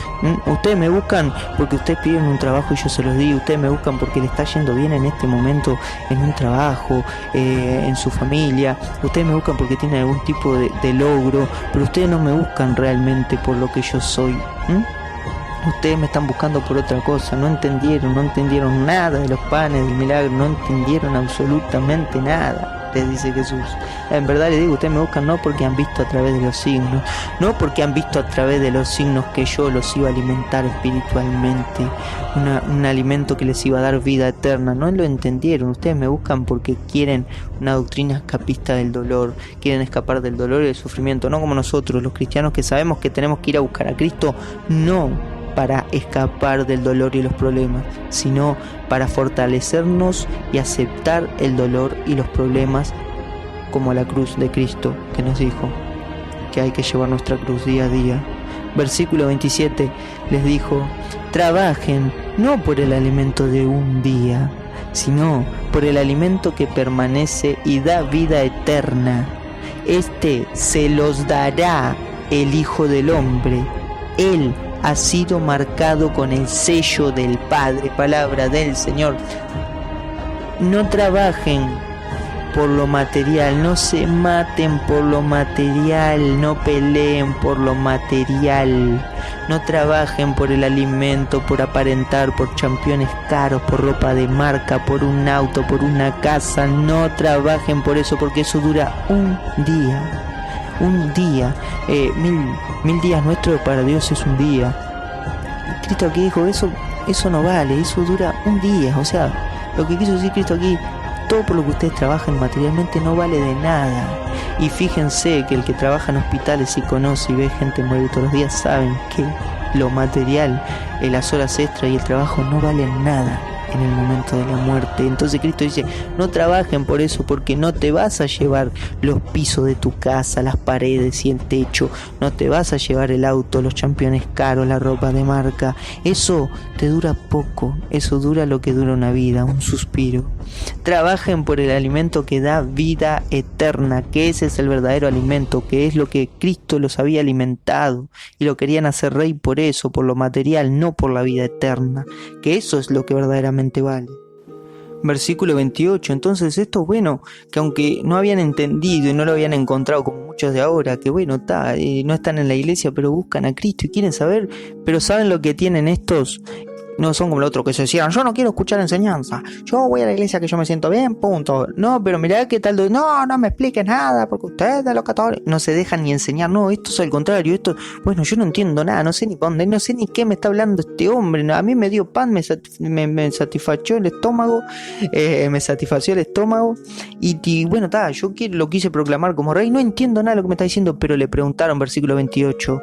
Ustedes me buscan porque ustedes piden un trabajo y yo se los di. Ustedes me buscan porque le está yendo bien en este momento en un trabajo, en su familia. Ustedes me buscan porque tienen algún tipo de logro, pero ustedes no me buscan realmente por lo que yo soy. Ustedes me están buscando por otra cosa. No entendieron nada de los panes, del milagro, no entendieron absolutamente nada. Les dice Jesús: en verdad les digo, ustedes me buscan no porque han visto a través de los signos, no porque han visto a través de los signos que yo los iba a alimentar espiritualmente, un alimento que les iba a dar vida eterna. No lo entendieron. Ustedes me buscan porque quieren una doctrina escapista del dolor, quieren escapar del dolor y del sufrimiento, no como nosotros los cristianos, que sabemos que tenemos que ir a buscar a Cristo, no para escapar del dolor y los problemas, sino para fortalecernos y aceptar el dolor y los problemas, como la cruz de Cristo, que nos dijo que hay que llevar nuestra cruz día a día. Versículo 27 les dijo: trabajen no por el alimento de un día, sino por el alimento que permanece y da vida eterna. Este se los dará el Hijo del Hombre. Él ha sido marcado con el sello del Padre. Palabra del Señor. No trabajen por lo material, no se maten por lo material, no peleen por lo material, no trabajen por el alimento, por aparentar, por championes caros, por ropa de marca, por un auto, por una casa. No trabajen por eso, porque eso dura un día. Mil días nuestros para Dios es un día. Cristo aquí dijo, eso no vale, eso dura un día. O sea, lo que quiso decir Cristo aquí, todo por lo que ustedes trabajen materialmente no vale de nada. Y fíjense que el que trabaja en hospitales y conoce y ve gente morir todos los días, saben que lo material, las horas extras y el trabajo no valen nada en el momento de la muerte. Entonces Cristo dice, no trabajen por eso, porque no te vas a llevar los pisos de tu casa, las paredes y el techo, no te vas a llevar el auto, los championes caros, la ropa de marca. Eso te dura poco, eso dura lo que dura una vida, un suspiro. Trabajen por el alimento que da vida eterna, que ese es el verdadero alimento, que es lo que Cristo los había alimentado y lo querían hacer rey por eso, por lo material, no por la vida eterna, que eso es lo que verdaderamente vale. Versículo 28, entonces esto es bueno, que aunque no habían entendido y no lo habían encontrado como muchos de ahora, que bueno, no están en la iglesia pero buscan a Cristo y quieren saber, pero saben lo que tienen estos. No son como los otros que se decían, yo no quiero escuchar enseñanza, yo voy a la iglesia que yo me siento bien, punto. No, pero mirá qué tal, no me expliques nada, porque ustedes de los católicos no se dejan ni enseñar. No, esto es al contrario, bueno, yo no entiendo nada, no sé ni para dónde, no sé ni qué me está hablando este hombre. A mí me dio pan, me satisfació el estómago, y bueno, yo lo quise proclamar como rey, no entiendo nada de lo que me está diciendo, pero le preguntaron, versículo 28,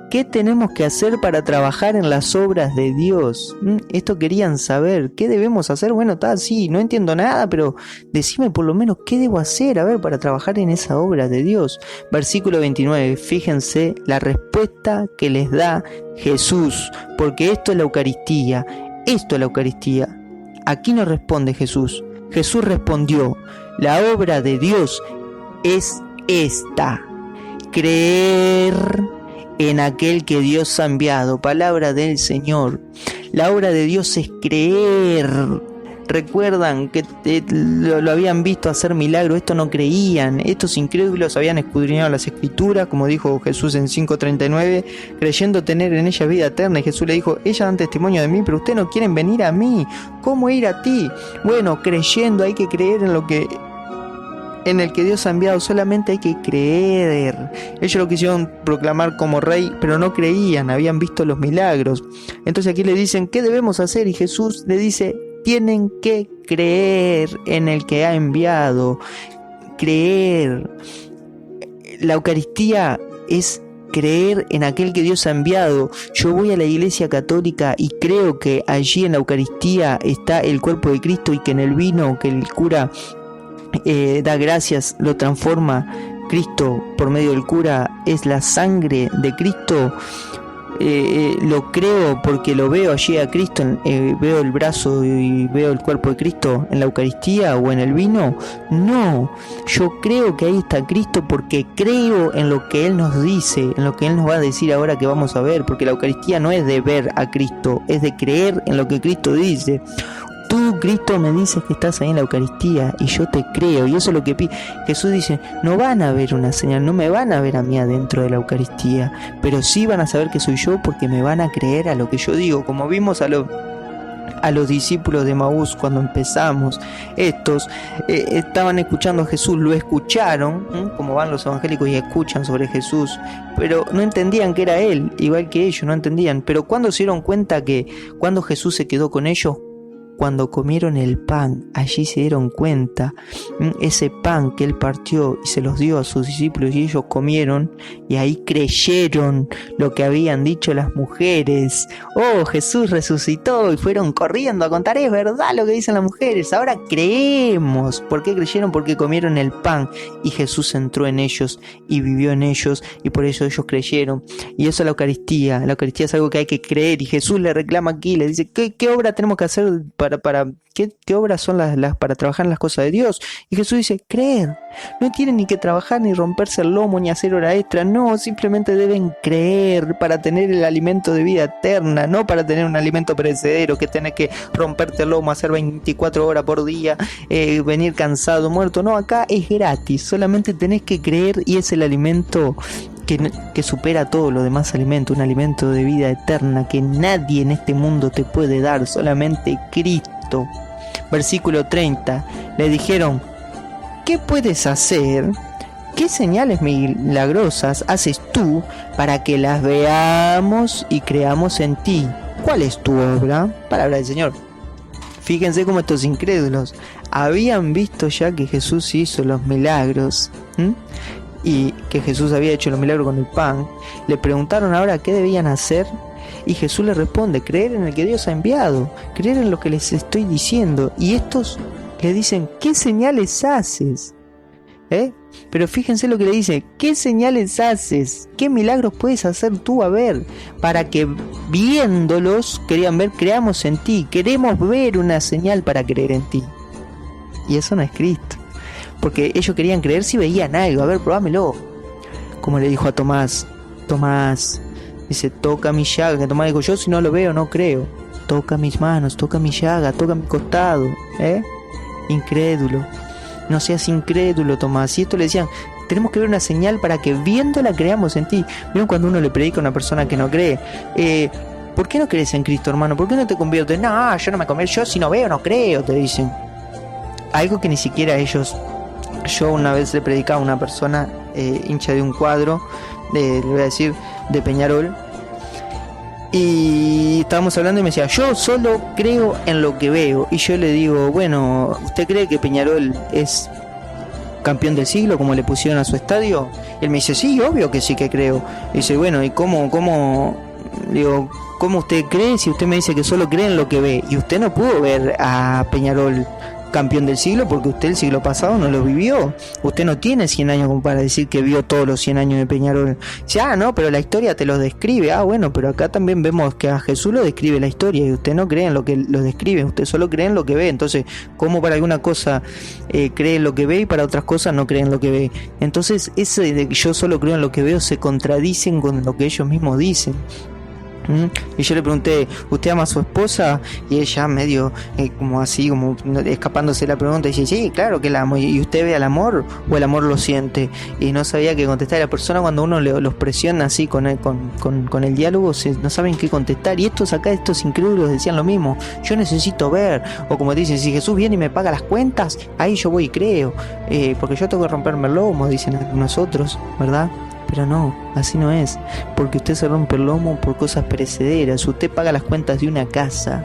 ¿qué tenemos que hacer para trabajar en las obras de Dios? Esto querían saber. ¿Qué debemos hacer? Bueno, sí, no entiendo nada, pero decime por lo menos qué debo hacer, para trabajar en esa obra de Dios. Versículo 29, fíjense la respuesta que les da Jesús, porque esto es la Eucaristía. Aquí nos responde Jesús. Jesús respondió, la obra de Dios es esta, creer en aquel que Dios ha enviado. Palabra del Señor. La obra de Dios es creer. Recuerdan que lo habían visto hacer milagros, esto no creían. Estos incrédulos habían escudriñado las Escrituras, como dijo Jesús en 5:39, creyendo tener en ella vida eterna. Y Jesús le dijo, ellas dan testimonio de mí, pero ustedes no quieren venir a mí. ¿Cómo ir a ti? Bueno, creyendo, hay que creer en el que Dios ha enviado, solamente hay que creer. Ellos lo quisieron proclamar como rey, pero no creían, habían visto los milagros. Entonces aquí le dicen, ¿qué debemos hacer? Y Jesús le dice, tienen que creer en el que ha enviado. Creer. La Eucaristía es creer en aquel que Dios ha enviado. Yo voy a la iglesia católica y creo que allí en la Eucaristía está el cuerpo de Cristo y que en el vino que el cura da gracias, lo transforma Cristo por medio del cura, es la sangre de Cristo. Lo creo porque lo veo allí a Cristo, veo el brazo y veo el cuerpo de Cristo en la Eucaristía o en el vino. No, yo creo que ahí está Cristo porque creo en lo que Él nos dice, en lo que Él nos va a decir ahora que vamos a ver, porque la Eucaristía no es de ver a Cristo, es de creer en lo que Cristo dice. Tú, Cristo, me dices que estás ahí en la Eucaristía y yo te creo, y eso es lo que pide. Jesús dice, no van a ver una señal, no me van a ver a mí adentro de la Eucaristía, pero sí van a saber que soy yo porque me van a creer a lo que yo digo, como vimos a los discípulos de Emaús cuando empezamos. Estos estaban escuchando a Jesús, lo escucharon, como van los evangélicos y escuchan sobre Jesús, pero no entendían que era Él, igual que ellos no entendían. Pero cuando se dieron cuenta que cuando Jesús se quedó con ellos, cuando comieron el pan, allí se dieron cuenta, ese pan que Él partió y se los dio a sus discípulos y ellos comieron, y ahí creyeron lo que habían dicho las mujeres. Oh, Jesús resucitó, y fueron corriendo a contar, es verdad lo que dicen las mujeres, ahora creemos. ¿Por qué creyeron? Porque comieron el pan y Jesús entró en ellos y vivió en ellos, y por eso ellos creyeron. Y eso es la Eucaristía. La Eucaristía es algo que hay que creer, y Jesús le reclama aquí, le dice, ¿qué obra tenemos que hacer ¿qué obras son las para trabajar en las cosas de Dios? Y Jesús dice, creer. No tienen ni que trabajar, ni romperse el lomo, ni hacer hora extra. No, simplemente deben creer para tener el alimento de vida eterna, no para tener un alimento perecedero, que tenés que romperte el lomo, hacer 24 horas por día, venir cansado, muerto. No, acá es gratis, solamente tenés que creer y es el alimento que supera todo lo demás alimento, un alimento de vida eterna que nadie en este mundo te puede dar, solamente Cristo. Versículo 30, le dijeron, ¿qué puedes hacer? ¿Qué señales milagrosas haces tú para que las veamos y creamos en ti? ¿Cuál es tu obra? Palabra del Señor. Fíjense cómo estos incrédulos habían visto ya que Jesús hizo los milagros, y que Jesús había hecho los milagros con el pan. Le preguntaron ahora qué debían hacer y Jesús les responde, creer en el que Dios ha enviado, creer en lo que les estoy diciendo. Y estos le dicen, ¿qué señales haces? Pero fíjense lo que le dice, ¿qué señales haces? ¿Qué milagros puedes hacer tú? A ver, para que viéndolos, querían ver, creamos en ti. Queremos ver una señal para creer en ti. Y eso no es Cristo, porque ellos querían creer si veían algo. A ver, probámelo. Como le dijo a Tomás, dice, toca mi llaga. Que Tomás dijo, yo si no lo veo no creo. Toca mis manos, toca mi llaga, toca mi costado. Incrédulo. No seas incrédulo, Tomás. Y esto le decían, tenemos que ver una señal para que viéndola creamos en ti. ¿Vieron cuando uno le predica a una persona que no cree? ¿Por qué no crees en Cristo, hermano? ¿Por qué no te conviertes? No, yo no me convierto. Yo si no veo no creo, te dicen. Algo que ni siquiera ellos... Yo una vez le predicaba a una persona hincha de un cuadro, le voy a decir, de Peñarol, y estábamos hablando y me decía, yo solo creo en lo que veo. Y yo le digo, bueno, ¿usted cree que Peñarol es campeón del siglo como le pusieron a su estadio? Y él me dice, sí, obvio que sí que creo. Y dice, bueno, ¿y cómo usted cree si usted me dice que solo cree en lo que ve? Y usted no pudo ver a Peñarol campeón del siglo porque usted el siglo pasado no lo vivió. Usted no tiene 100 años como para decir que vio todos los 100 años de Peñarol. Ya, no, pero la historia te los describe. Bueno, pero acá también vemos que a Jesús lo describe la historia y usted no cree en lo que lo describe, usted solo cree en lo que ve. Entonces, ¿cómo para alguna cosa cree en lo que ve y para otras cosas no cree en lo que ve? Entonces, ese de que yo solo creo en lo que veo se contradicen con lo que ellos mismos dicen. Y yo le pregunté, ¿usted ama a su esposa? Y ella medio como así, como escapándose de la pregunta, dice, sí, claro que la amo. ¿Y usted ve al amor o el amor lo siente? Y no sabía qué contestar. La persona cuando uno los presiona así con el diálogo, no saben qué contestar. Y estos incrédulos decían lo mismo, yo necesito ver. O como dicen, si Jesús viene y me paga las cuentas, ahí yo voy y creo, porque yo tengo que romperme el lomo, dicen algunos otros, ¿verdad? Pero no, así no es, porque usted se rompe el lomo por cosas perecederas. Usted paga las cuentas de una casa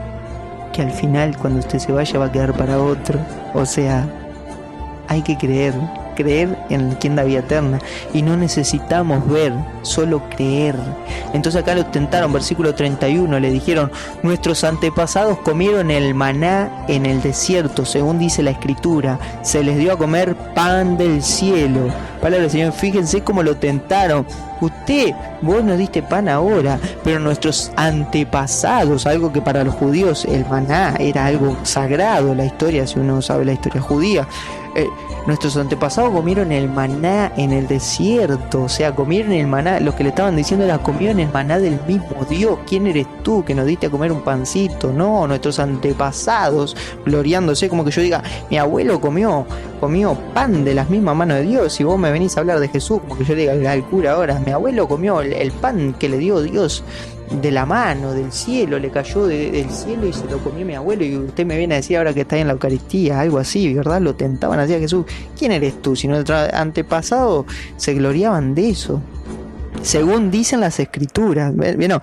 que al final cuando usted se vaya va a quedar para otro. O sea, hay que creer en quien da vida eterna, y no necesitamos ver, solo creer. Entonces acá lo tentaron, versículo 31, le dijeron, nuestros antepasados comieron el maná en el desierto, según dice la escritura, se les dio a comer pan del cielo. Palabra del Señor. Fíjense cómo lo tentaron. Vos nos diste pan ahora, pero nuestros antepasados, algo que para los judíos el maná era algo sagrado, la historia, si uno sabe la historia judía, nuestros antepasados comieron el maná en el desierto. O sea, comieron el maná, lo que le estaban diciendo era, comieron el maná del mismo Dios. ¿Quién eres tú que nos diste a comer un pancito? No, nuestros antepasados, gloriándose, como que yo diga, mi abuelo comió pan de las mismas manos de Dios, y vos me venís a hablar de Jesús, como que yo diga al cura ahora, mi abuelo comió el pan que le dio Dios de la mano, del cielo, le cayó del cielo y se lo comió mi abuelo, y usted me viene a decir ahora que está en la Eucaristía, algo así, ¿verdad? Lo tentaban así a Jesús. ¿Quién eres tú? Si nuestros antepasados se gloriaban de eso, según dicen las escrituras. Bueno,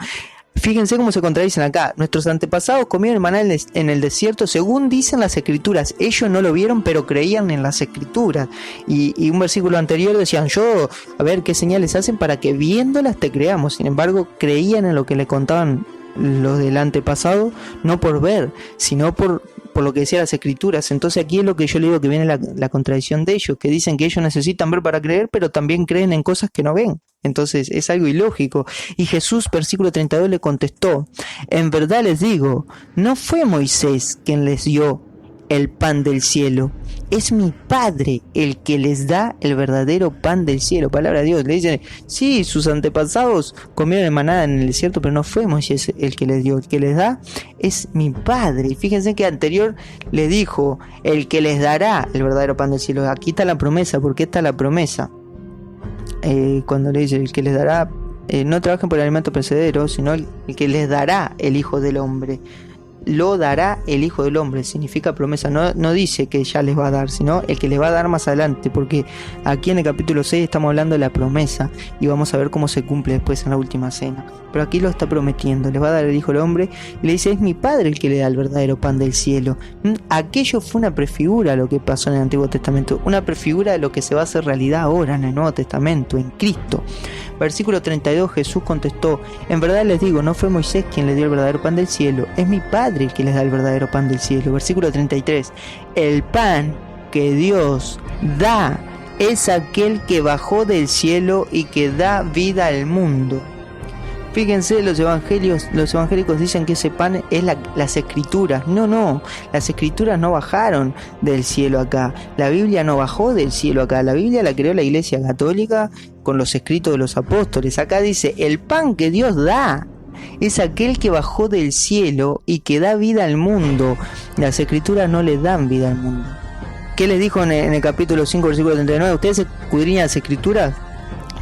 fíjense cómo se contradicen acá. Nuestros antepasados comieron el maná en el desierto, según dicen las escrituras. Ellos no lo vieron, pero creían en las escrituras. Y un versículo anterior decían, a ver qué señales hacen para que viéndolas te creamos. Sin embargo, creían en lo que le contaban los del antepasado, no por ver, sino por por lo que decían las escrituras. Entonces aquí es lo que yo le digo que viene la contradicción de ellos, que dicen que ellos necesitan ver para creer, pero también creen en cosas que no ven. Entonces es algo ilógico. Y Jesús, versículo 32, le contestó: en verdad les digo, no fue Moisés quien les dio el pan del cielo, es mi Padre el que les da el verdadero pan del cielo. Palabra de Dios. Le dicen, sí, sus antepasados comieron el maná en el desierto, pero no fue Moisés el que les dio, el que les da es mi Padre. Y fíjense que anterior le dijo, el que les dará el verdadero pan del cielo. Aquí está la promesa, porque esta es la promesa. Cuando le dice, el que les dará, no trabajen por el alimento perecedero, sino el que les dará el Hijo del Hombre. Lo dará el Hijo del Hombre, significa promesa, no dice que ya les va a dar, sino el que les va a dar más adelante, porque aquí en el capítulo 6 estamos hablando de la promesa y vamos a ver cómo se cumple después en la última cena. Pero aquí lo está prometiendo, les va a dar el Hijo del Hombre y le dice, es mi Padre el que le da el verdadero pan del cielo. Aquello fue una prefigura a lo que pasó en el Antiguo Testamento, una prefigura de lo que se va a hacer realidad ahora en el Nuevo Testamento, en Cristo. Versículo 32, Jesús contestó, en verdad les digo, no fue Moisés quien le dio el verdadero pan del cielo, es mi Padre el que les da el verdadero pan del cielo. Versículo 33, el pan que Dios da es aquel que bajó del cielo y que da vida al mundo. Fíjense, los evangélicos dicen que ese pan es las escrituras. No, las escrituras no bajaron del cielo acá. La Biblia no bajó del cielo acá. La Biblia la creó la Iglesia Católica con los escritos de los apóstoles. Acá dice, el pan que Dios da es aquel que bajó del cielo y que da vida al mundo. Las escrituras no le dan vida al mundo. ¿Qué les dijo en el capítulo 5, versículo 39? Ustedes escudriñan las escrituras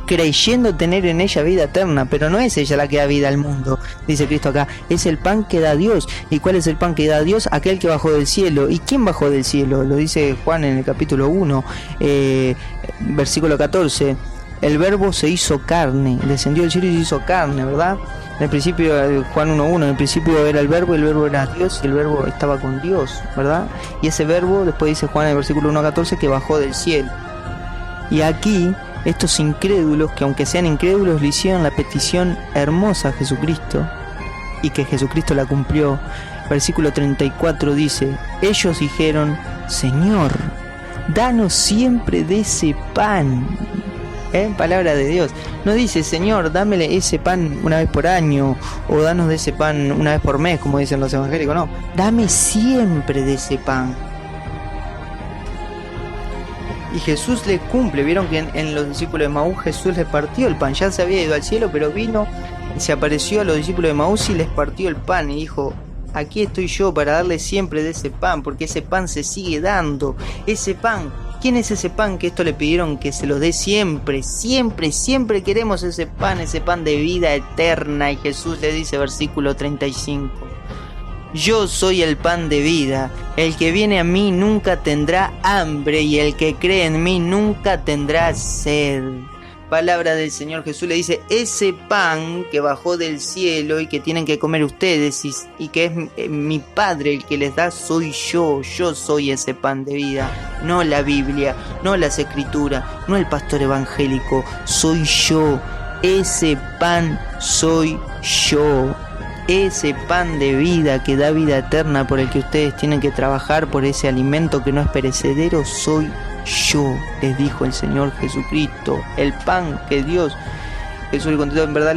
creyendo tener en ella vida eterna, pero no es ella la que da vida al mundo, dice Cristo acá, es el pan que da Dios. ¿Y cuál es el pan que da Dios? Aquel que bajó del cielo. ¿Y quién bajó del cielo? Lo dice Juan en el capítulo 1, versículo 14, el verbo se hizo carne, descendió del cielo y se hizo carne, ¿verdad? En el principio, Juan 1.1, en el principio era el verbo, y el verbo era Dios, y el verbo estaba con Dios, ¿verdad? Y ese verbo, después dice Juan en el versículo 1.14, que bajó del cielo. Y aquí, estos incrédulos, que aunque sean incrédulos, le hicieron la petición hermosa a Jesucristo, y que Jesucristo la cumplió. Versículo 34 dice, ellos dijeron, Señor, danos siempre de ese pan. Palabra de Dios. No dice, Señor, dámele ese pan una vez por año, o danos de ese pan una vez por mes, como dicen los evangélicos. No, dame siempre de ese pan. Y Jesús le cumple. Vieron que en los discípulos de Maús Jesús les partió el pan. Ya se había ido al cielo, pero vino y se apareció a los discípulos de Maús y les partió el pan y dijo, aquí estoy yo para darles siempre de ese pan, porque ese pan se sigue dando. Ese pan, ¿quién es ese pan que esto le pidieron que se lo dé siempre? Siempre queremos ese pan de vida eterna. Y Jesús le dice, versículo 35, yo soy el pan de vida, el que viene a mí nunca tendrá hambre y el que cree en mí nunca tendrá sed. Palabra del Señor. Jesús le dice, ese pan que bajó del cielo y que tienen que comer ustedes y que es mi Padre el que les da, soy yo soy ese pan de vida, no la Biblia, no las escrituras, no el pastor evangélico, soy yo, ese pan soy yo. Ese pan de vida que da vida eterna por el que ustedes tienen que trabajar, por ese alimento que no es perecedero, soy yo, les dijo el Señor Jesucristo, el pan que Dios. Jesús le contestó, en verdad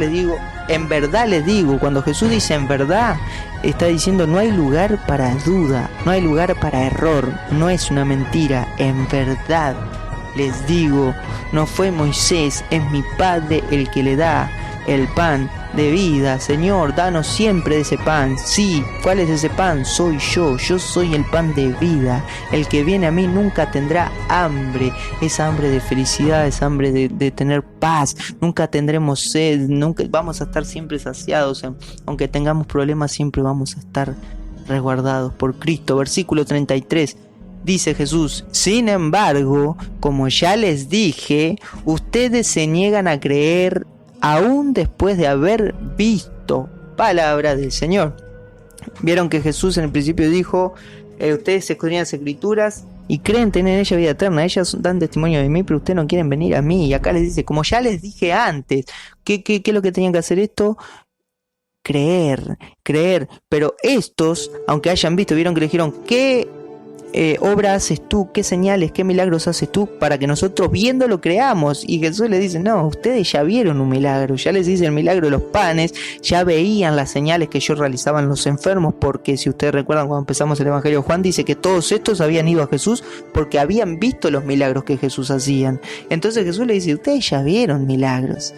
les digo, cuando Jesús dice en verdad, está diciendo no hay lugar para duda, no hay lugar para error, no es una mentira, en verdad les digo, no fue Moisés, es mi Padre el que le da el pan de vida. Señor, danos siempre de ese pan. Sí, ¿cuál es ese pan? Soy yo soy el pan de vida. El que viene a mí nunca tendrá hambre, esa hambre de felicidad, esa hambre de tener paz. Nunca tendremos sed, nunca vamos a estar siempre saciados. Aunque tengamos problemas, siempre vamos a estar resguardados por Cristo. Versículo 33. Dice Jesús, sin embargo, como ya les dije, ustedes se niegan a creer aún después de haber visto. Palabra del Señor. Vieron que Jesús en el principio dijo, ustedes escudriñan las escrituras y creen tener en ella vida eterna, ellas dan testimonio de mí, pero ustedes no quieren venir a mí. Y acá les dice, como ya les dije antes, ¿qué es lo que tenían que hacer esto? creer, pero estos, aunque hayan visto, vieron que le dijeron, ¿qué obra haces tú? ¿Qué señales, qué milagros haces tú para que nosotros viéndolo creamos? Y Jesús les dice, no, ustedes ya vieron un milagro, ya les hice el milagro de los panes, ya veían las señales que yo realizaba en los enfermos, porque si ustedes recuerdan cuando empezamos el Evangelio de Juan, dice que todos estos habían ido a Jesús porque habían visto los milagros que Jesús hacían. Entonces Jesús les dice, ustedes ya vieron milagros,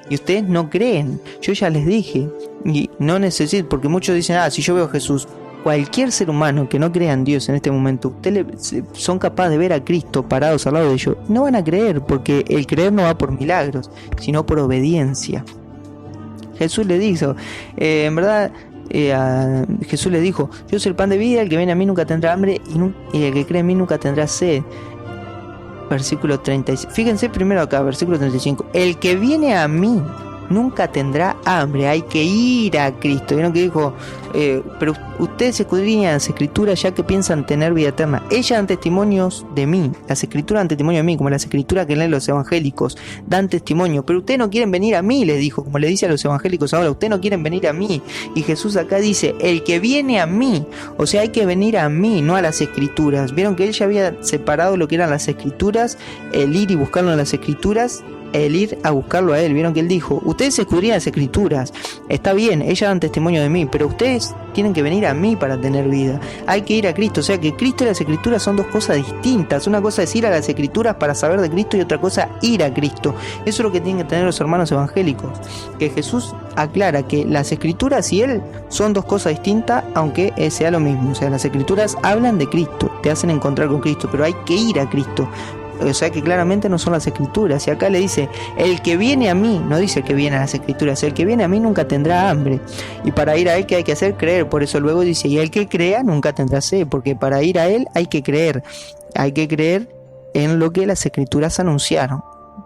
y ustedes no creen, yo ya les dije, y no necesito, porque muchos dicen, si yo veo a Jesús. Cualquier ser humano que no crea en Dios en este momento, son capaces de ver a Cristo parados al lado de ellos, no van a creer, porque el creer no va por milagros, sino por obediencia. Jesús le dijo, en verdad, Jesús le dijo, yo soy el pan de vida, el que viene a mí nunca tendrá hambre, y el que cree en mí nunca tendrá sed. Versículo 36, fíjense primero acá, versículo 35, el que viene a mí nunca tendrá hambre, hay que ir a Cristo. Vieron que dijo, pero ustedes escudriñan las escrituras ya que piensan tener vida eterna. Ellas dan testimonios de mí, las escrituras dan testimonio de mí, como las escrituras que leen los evangélicos dan testimonio, pero ustedes no quieren venir a mí, les dijo, como le dice a los evangélicos ahora, ustedes no quieren venir a mí. Y Jesús acá dice, el que viene a mí, o sea, hay que venir a mí, no a las escrituras. Vieron que él ya había separado lo que eran las escrituras, el ir y buscarlo en las escrituras, el ir a buscarlo a él. Vieron que él dijo, ustedes escudriñan las escrituras, está bien, ellas dan testimonio de mí, pero ustedes tienen que venir a mí para tener vida, hay que ir a Cristo. O sea que Cristo y las escrituras son dos cosas distintas. Una cosa es ir a las escrituras para saber de Cristo y otra cosa ir a Cristo. Eso es lo que tienen que tener los hermanos evangélicos, que Jesús aclara que las escrituras y él son dos cosas distintas, aunque sea lo mismo. O sea, las escrituras hablan de Cristo, te hacen encontrar con Cristo, pero hay que ir a Cristo. O sea que claramente no son las escrituras. Y acá le dice, el que viene a mí, no dice el que viene a las escrituras, el que viene a mí nunca tendrá hambre. Y para ir a él, ¿qué hay que hacer? Creer. Por eso luego dice, y el que crea nunca tendrá sed, porque para ir a él hay que creer. Hay que creer en lo que las escrituras anunciaron.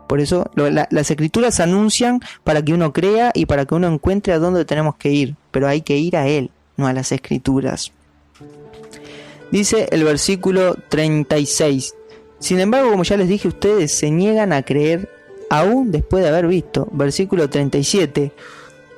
Por eso las escrituras anuncian para que uno crea y para que uno encuentre a dónde tenemos que ir. Pero hay que ir a él, no a las escrituras. Dice el versículo 36. Sin embargo, como ya les dije, ustedes se niegan a creer aún después de haber visto. Versículo 37.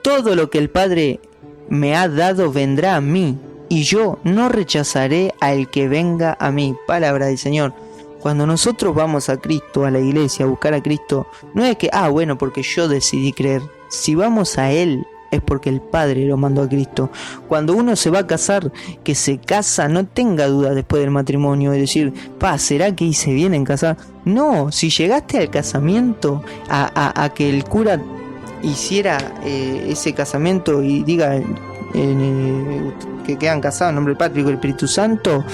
Todo lo que el Padre me ha dado vendrá a mí, y yo no rechazaré al que venga a mí. Palabra del Señor. Cuando nosotros vamos a Cristo, a la iglesia, a buscar a Cristo, no es que, bueno, porque yo decidí creer. Si vamos a Él, es porque el Padre lo mandó a Cristo. Cuando uno se va a casar, que se casa, no tenga duda después del matrimonio de decir, ¿será que hice bien en casar? No, si llegaste al casamiento, a que el cura hiciera ese casamiento y diga que quedan casados en nombre del Padre, Hijo y del Espíritu Santo,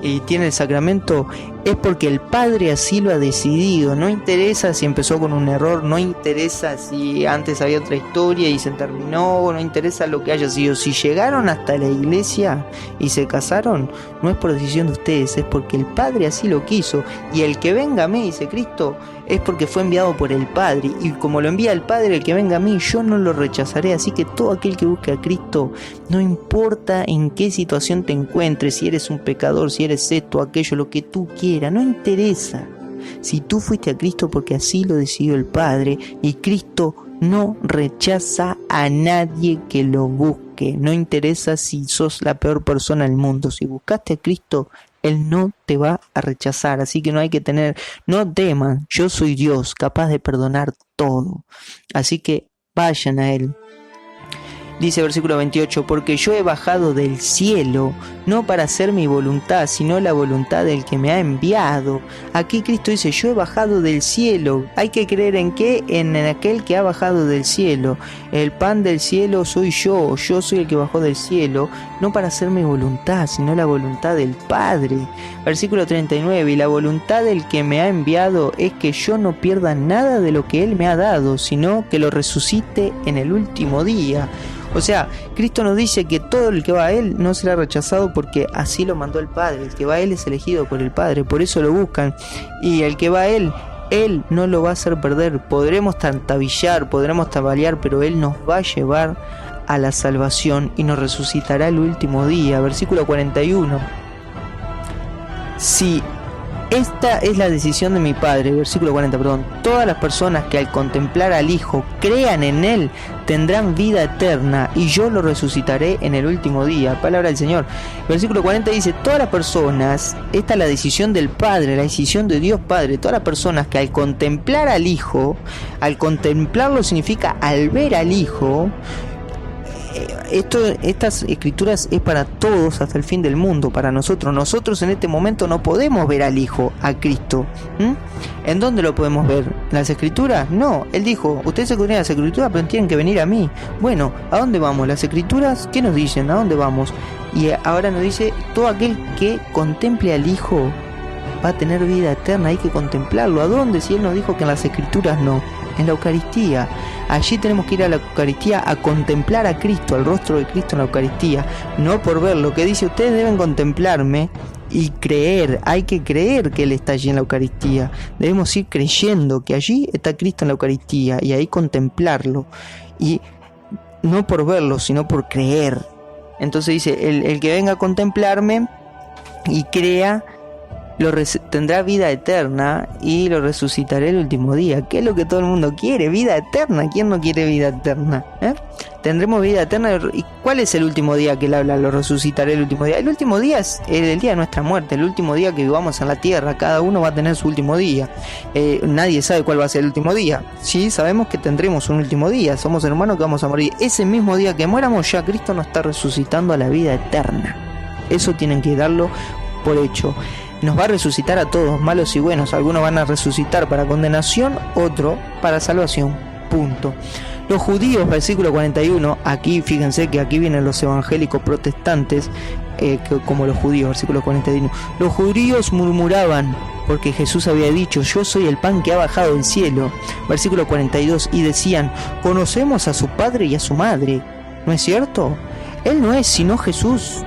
y tiene el sacramento, es porque el Padre así lo ha decidido. No interesa si empezó con un error, no interesa si antes había otra historia y se terminó, no interesa lo que haya sido. Si llegaron hasta la iglesia y se casaron, no es por decisión de ustedes, es porque el Padre así lo quiso. Y el que venga a mí, dice Cristo, es porque fue enviado por el Padre, y como lo envía el Padre, el que venga a mí, yo no lo rechazaré. Así que todo aquel que busque a Cristo, no importa en qué situación te encuentres, si eres un pecador, si eres esto, aquello, lo que tú quieras, no interesa. Si tú fuiste a Cristo porque así lo decidió el Padre, y Cristo no rechaza a nadie que lo busque. No interesa si sos la peor persona del mundo, si buscaste a Cristo, Él no te va a rechazar. Así que no teman, yo soy Dios, capaz de perdonar todo. Así que vayan a Él. Dice versículo 28, porque yo he bajado del cielo, no para hacer mi voluntad, sino la voluntad del que me ha enviado. Aquí Cristo dice, yo he bajado del cielo. Hay que creer en qué, en aquel que ha bajado del cielo. El pan del cielo soy yo soy el que bajó del cielo, no para hacer mi voluntad, sino la voluntad del Padre. Versículo 39, y la voluntad del que me ha enviado es que yo no pierda nada de lo que Él me ha dado, sino que lo resucite en el último día. O sea, Cristo nos dice que todo el que va a Él no será rechazado porque así lo mandó el Padre. El que va a Él es elegido por el Padre, por eso lo buscan. Y el que va a Él no lo va a hacer perder. Podremos tantabillar, podremos tambalear, pero Él nos va a llevar a la salvación y nos resucitará el último día. Versículo 41. Si esta es la decisión de mi Padre, versículo 40, perdón. Todas las personas que al contemplar al Hijo crean en Él tendrán vida eterna y yo lo resucitaré en el último día. Palabra del Señor. Versículo 40 dice, todas las personas, esta es la decisión del Padre, la decisión de Dios Padre, todas las personas que al contemplar al Hijo, al contemplarlo significa al ver al Hijo. Estas escrituras es para todos hasta el fin del mundo, para nosotros. Nosotros en este momento no podemos ver al Hijo, a Cristo. ¿En dónde lo podemos ver? ¿En las escrituras? No, Él dijo, ustedes se escudriñan las escrituras, pero tienen que venir a mí. Bueno, ¿a dónde vamos? Las escrituras, ¿qué nos dicen? ¿A dónde vamos? Y ahora nos dice, todo aquel que contemple al Hijo va a tener vida eterna, hay que contemplarlo. ¿A dónde? Si Él nos dijo que en las escrituras no. En la Eucaristía. Allí tenemos que ir a la Eucaristía a contemplar a Cristo, al rostro de Cristo en la Eucaristía, no por ver. Lo que dice, ustedes deben contemplarme y creer. Hay que creer que Él está allí en la Eucaristía. Debemos ir creyendo que allí está Cristo en la Eucaristía y ahí contemplarlo. Y no por verlo, sino por creer. Entonces dice, el que venga a contemplarme y crea, tendrá vida eterna y lo resucitaré el último día. ¿Qué es lo que todo el mundo quiere? Vida eterna. ¿Quién no quiere vida eterna? Tendremos vida eterna. ¿Y cuál es el último día que él habla? Lo resucitaré el último día. El último día es el día de nuestra muerte, el último día que vivamos en la tierra. Cada uno va a tener su último día. Nadie sabe cuál va a ser el último día. Sí, sabemos que tendremos un último día. Somos hermanos que vamos a morir. Ese mismo día que muéramos, ya Cristo nos está resucitando a la vida eterna. Eso tienen que darlo por hecho. Nos va a resucitar a todos, malos y buenos. Algunos van a resucitar para condenación, otro para salvación. Punto. Los judíos, versículo 41, aquí fíjense que aquí vienen los evangélicos protestantes, como los judíos, versículo 41. Los judíos murmuraban porque Jesús había dicho, yo soy el pan que ha bajado del cielo. Versículo 42, y decían, conocemos a su padre y a su madre. ¿No es cierto? Él no es sino Jesús,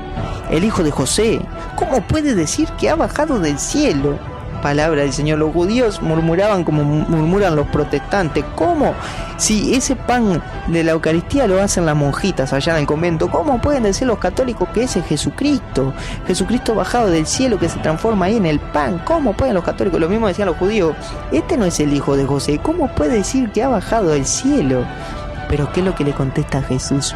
el hijo de José. ¿Cómo puede decir que ha bajado del cielo? Palabra del Señor. Los judíos murmuraban como murmuran los protestantes. ¿Cómo? Si ese pan de la Eucaristía lo hacen las monjitas allá en el convento, ¿cómo pueden decir los católicos que ese es Jesucristo? Jesucristo bajado del cielo que se transforma ahí en el pan. ¿Cómo pueden los católicos? Lo mismo decían los judíos. Este no es el hijo de José. ¿Cómo puede decir que ha bajado del cielo? Pero ¿qué es lo que le contesta a Jesús?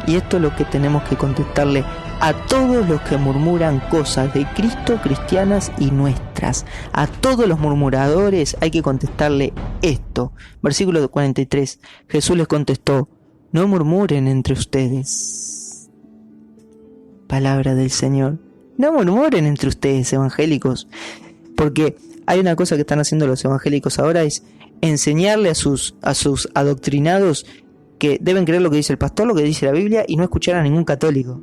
Y esto es lo que tenemos que contestarle a todos los que murmuran cosas de Cristo, cristianas y nuestras. A todos los murmuradores hay que contestarle esto. Versículo 43. Jesús les contestó, no murmuren entre ustedes. Palabra del Señor. No murmuren entre ustedes, evangélicos. Porque hay una cosa que están haciendo los evangélicos ahora, es enseñarle a sus adoctrinados que deben creer lo que dice el pastor, lo que dice la Biblia y no escuchar a ningún católico.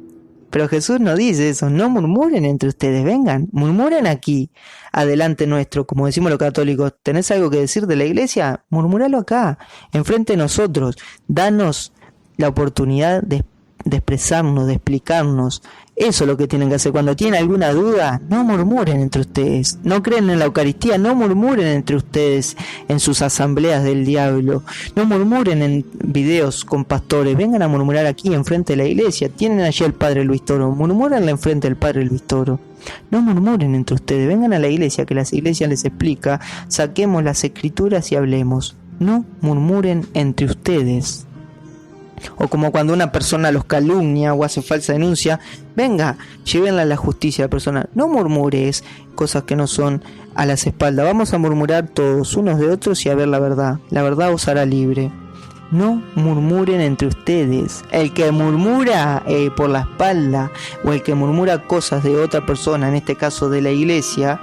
Pero Jesús no dice eso, no murmuren entre ustedes, vengan, murmuren aquí, adelante nuestro, como decimos los católicos, ¿tenés algo que decir de la iglesia? Murmuralo acá, enfrente de nosotros, danos la oportunidad de expresarnos, de explicarnos. Eso es lo que tienen que hacer. Cuando tienen alguna duda, no murmuren entre ustedes. No creen en la Eucaristía, no murmuren entre ustedes en sus asambleas del diablo. No murmuren en videos con pastores. Vengan a murmurar aquí enfrente de la iglesia. Tienen allí al Padre Luis Toro. Murmúrenle enfrente del Padre Luis Toro. No murmuren entre ustedes. Vengan a la iglesia, que las iglesias les explica. Saquemos las escrituras y hablemos. No murmuren entre ustedes. O como cuando una persona los calumnia o hace falsa denuncia, venga, llévenla a la justicia a la persona. No murmures cosas que no son a las espaldas. Vamos a murmurar todos unos de otros y a ver la verdad. La verdad os hará libre. No murmuren entre ustedes. El que murmura por la espalda o el que murmura cosas de otra persona, en este caso de la iglesia,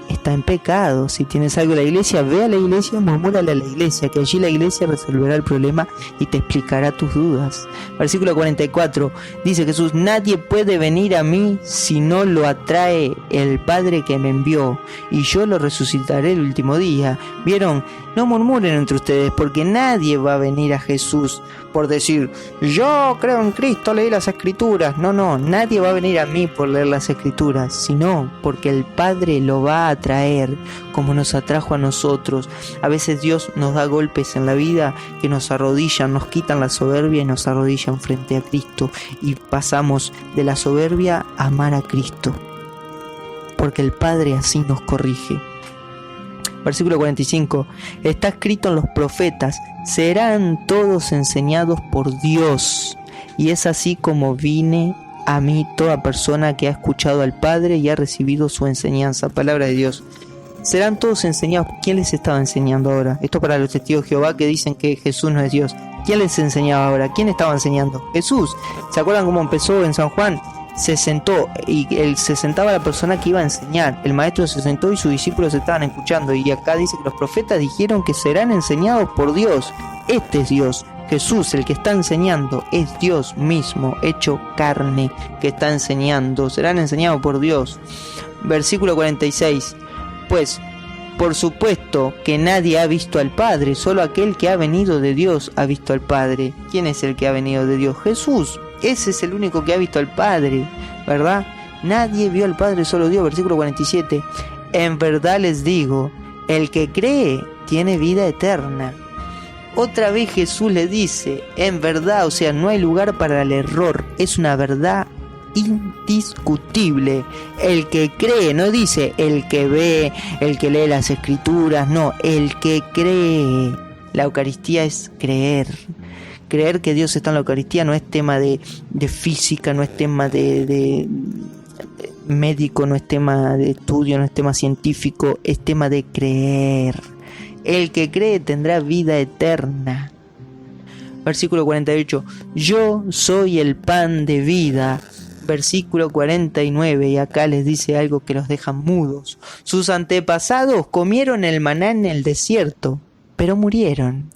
está en pecado. Si tienes algo en la iglesia, ve a la iglesia, murmúrale a la iglesia, que allí la iglesia resolverá el problema y te explicará tus dudas. Versículo 44, dice Jesús, nadie puede venir a mí si no lo atrae el Padre que me envió, y yo lo resucitaré el último día. ¿Vieron? No murmuren entre ustedes, porque nadie va a venir a Jesús por decir, yo creo en Cristo, leí las escrituras. No, nadie va a venir a mí por leer las escrituras, sino porque el Padre lo va a traer, como nos atrajo a nosotros. A veces Dios nos da golpes en la vida que nos arrodillan, nos quitan la soberbia y nos arrodillan frente a Cristo, y pasamos de la soberbia a amar a Cristo. porque el Padre así nos corrige. Versículo 45. Está escrito en los profetas: serán todos enseñados por Dios. Y es así como vine a mí toda persona que ha escuchado al Padre y ha recibido su enseñanza. Palabra de Dios. Serán todos enseñados. ¿Quién les estaba enseñando ahora? Esto para los testigos de Jehová que dicen que Jesús no es Dios. ¿Quién les enseñaba ahora? ¿Quién estaba enseñando? Jesús. ¿Se acuerdan cómo empezó en San Juan? Se sentó y se sentaba la persona que iba a enseñar. El maestro se sentó y sus discípulos estaban escuchando. Y acá dice que los profetas dijeron que serán enseñados por Dios. Este es Dios. Jesús, el que está enseñando, es Dios mismo, hecho carne, que está enseñando. Serán enseñados por Dios. Versículo 46. Pues, por supuesto que nadie ha visto al Padre, solo aquel que ha venido de Dios ha visto al Padre. ¿Quién es el que ha venido de Dios? Jesús. Ese es el único que ha visto al Padre, ¿verdad? Nadie vio al Padre, solo Dios. Versículo 47. En verdad les digo, el que cree tiene vida eterna. Otra vez Jesús le dice, en verdad, o sea, no hay lugar para el error. Es una verdad indiscutible. El que cree, no dice el que ve, el que lee las escrituras, no, el que cree. La Eucaristía es creer. Creer que Dios está en la Eucaristía no es tema de física, no es tema de médico, no es tema de estudio, no es tema científico, es tema de creer. El que cree tendrá vida eterna. Versículo 48. Yo soy el pan de vida. Versículo 49. Y acá les dice algo que los deja mudos. Sus antepasados comieron el maná en el desierto, pero murieron.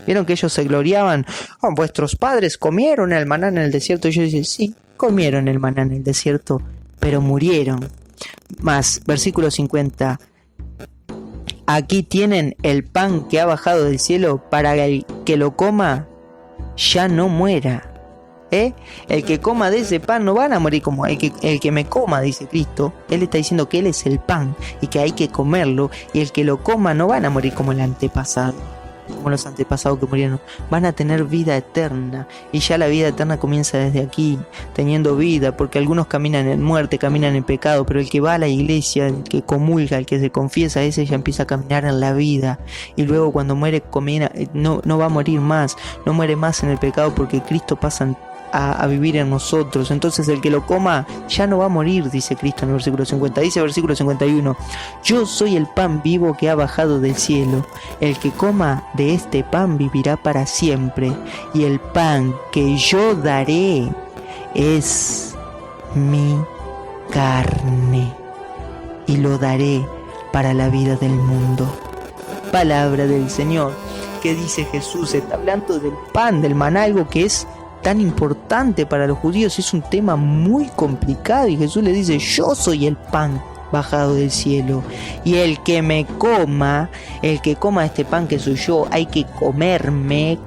¿Vieron que ellos se gloriaban? Oh, vuestros padres comieron el maná en el desierto. Y ellos dicen, sí, comieron el maná en el desierto, pero murieron. Más, versículo 50. Aquí tienen el pan que ha bajado del cielo para el que lo coma ya no muera. El que coma de ese pan no van a morir como el que me coma, dice Cristo. Él está diciendo que Él es el pan y que hay que comerlo. Y el que lo coma no van a morir como el antepasado, como los antepasados que murieron. Van a tener vida eterna. Y ya la vida eterna comienza desde aquí, teniendo vida, porque algunos caminan en muerte, caminan en pecado, pero el que va a la iglesia, el que comulga, el que se confiesa, ese ya empieza a caminar en la vida. Y luego cuando muere, no va a morir más, no muere más en el pecado, porque Cristo pasa a vivir en nosotros. Entonces el que lo coma ya no va a morir, dice Cristo en el versículo 50. Dice el versículo 51, yo soy el pan vivo que ha bajado del cielo. El que coma de este pan vivirá para siempre. Y el pan que yo daré es mi carne. Y lo daré para la vida del mundo. Palabra del Señor. ¿Qué dice Jesús? Está hablando del pan, del maná, algo que es tan importante para los judíos. Es un tema muy complicado y Jesús le dice, yo soy el pan bajado del cielo, y el que me coma, el que coma este pan que soy yo, hay que comerme,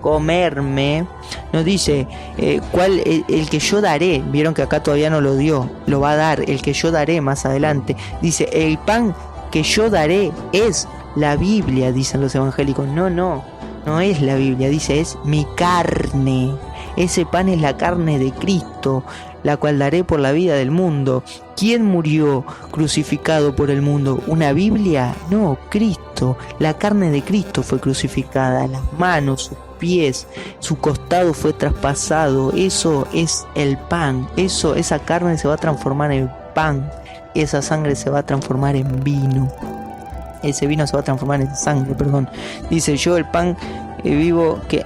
no dice cuál, el que yo daré. Vieron que acá todavía no lo dio, lo va a dar, el que yo daré más adelante. Dice, el pan que yo daré es la Biblia, dicen los evangélicos. No es la Biblia, dice, es mi carne. Ese pan es la carne de Cristo, la cual daré por la vida del mundo. ¿Quién murió crucificado por el mundo? ¿Una Biblia? No, Cristo. La carne de Cristo fue crucificada, las manos, sus pies, su costado fue traspasado. Eso es el pan. Esa carne se va a transformar en pan. Esa sangre se va a transformar en vino. Ese vino se va a transformar en sangre, perdón. Dice, yo el pan vivo que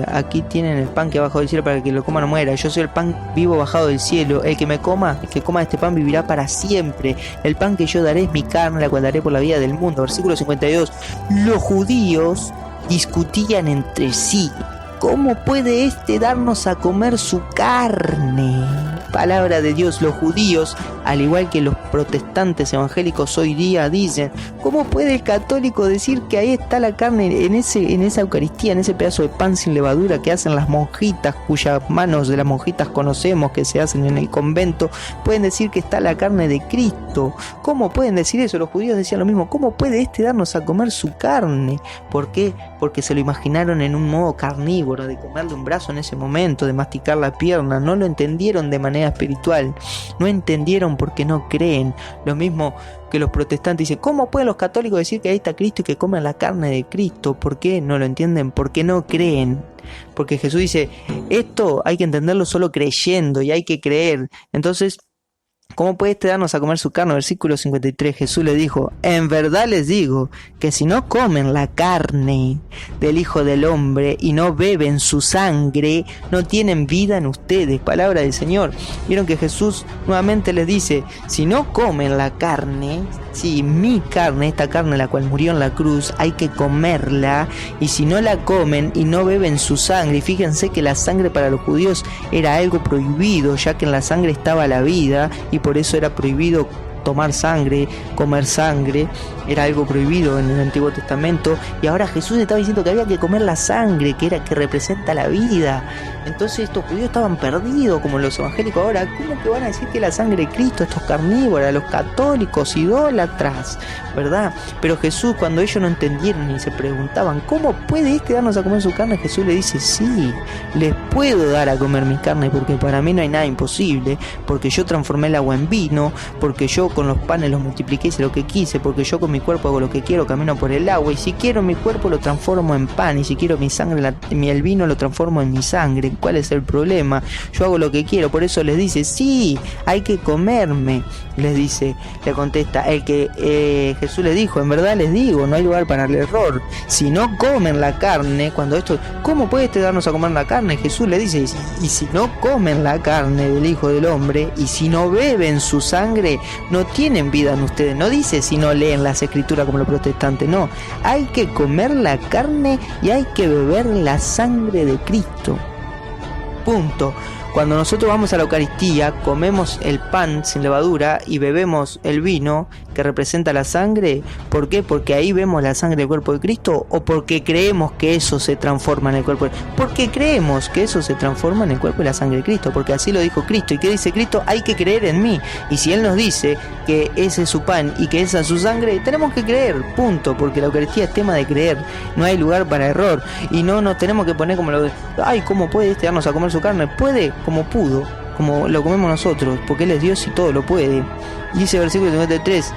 aquí tienen el pan que ha bajado del cielo para que lo coma no muera. Yo soy el pan vivo bajado del cielo. El que coma este pan vivirá para siempre. El pan que yo daré es mi carne, la cual daré por la vida del mundo. Versículo 52. Los judíos discutían entre sí, ¿cómo puede darnos a comer su carne? Palabra de Dios. Los judíos, al igual que los protestantes evangélicos hoy día, dicen, ¿cómo puede el católico decir que ahí está la carne en esa Eucaristía, en ese pedazo de pan sin levadura que hacen las monjitas, cuyas manos de las monjitas conocemos que se hacen en el convento? Pueden decir que está la carne de Cristo. ¿Cómo pueden decir eso? Los judíos decían lo mismo. ¿Cómo puede darnos a comer su carne? ¿Por qué? Porque se lo imaginaron en un modo carnívoro, de comerle un brazo en ese momento, de masticar la pierna. No lo entendieron de manera espiritual, no entendieron razón, porque no creen. Lo mismo que los protestantes dicen, ¿cómo pueden los católicos decir que ahí está Cristo y que comen la carne de Cristo? ¿Por qué no lo entienden? Porque no creen. Porque Jesús dice, esto hay que entenderlo solo creyendo y hay que creer. Entonces, ¿cómo puede darnos a comer su carne? Versículo 53, Jesús le dijo, en verdad les digo que si no comen la carne del Hijo del Hombre y no beben su sangre, no tienen vida en ustedes. Palabra del Señor. Vieron que Jesús nuevamente les dice, si no comen la carne, sí, mi carne, esta carne la cual murió en la cruz, hay que comerla, y si no la comen y no beben su sangre, y fíjense que la sangre para los judíos era algo prohibido, ya que en la sangre estaba la vida, y por eso era prohibido tomar sangre, comer sangre, era algo prohibido en el Antiguo Testamento, y ahora Jesús estaba diciendo que había que comer la sangre, que representa la vida. Entonces estos judíos estaban perdidos, como los evangélicos ahora. ¿Cómo que van a decir que la sangre de Cristo, estos carnívoros, los católicos, idólatras, verdad? Pero Jesús, cuando ellos no entendieron y se preguntaban, ¿cómo puede darnos a comer su carne? Jesús le dice, sí, les puedo dar a comer mi carne, porque para mí no hay nada imposible, porque yo transformé el agua en vino, porque yo con los panes los multipliqué, hice lo que quise, porque yo con mi cuerpo hago lo que quiero, camino por el agua, y si quiero mi cuerpo lo transformo en pan, y si quiero mi sangre, el vino lo transformo en mi sangre. ¿Cuál es el problema? Yo hago lo que quiero. Por eso les dice, sí, hay que comerme, les dice, le contesta el que Jesús le dijo, en verdad les digo, no hay lugar para el error. Si no comen la carne, cuando esto, ¿cómo puede darnos a comer la carne? Jesús le dice, y si no comen la carne del Hijo del Hombre, y si no beben su sangre, no tienen vida en ustedes. No dice si no leen las escrituras como los protestantes, no. Hay que comer la carne y hay que beber la sangre de Cristo. Punto. Cuando nosotros vamos a la Eucaristía, comemos el pan sin levadura y bebemos el vino que representa la sangre. ¿Por qué? Porque ahí vemos la sangre del cuerpo de Cristo, o porque creemos que eso se transforma en el cuerpo. Porque creemos que eso se transforma en el cuerpo y la sangre de Cristo, porque así lo dijo Cristo. ¿Y qué dice Cristo? Hay que creer en mí. Y si Él nos dice que ese es su pan y que esa es su sangre, tenemos que creer, punto, porque la Eucaristía es tema de creer, no hay lugar para error. Y no nos tenemos que poner como lo de, ay, ¿cómo puede darnos a comer su carne? Puede, como pudo, como lo comemos nosotros, porque Él es Dios y todo lo puede. Dice versículo 53,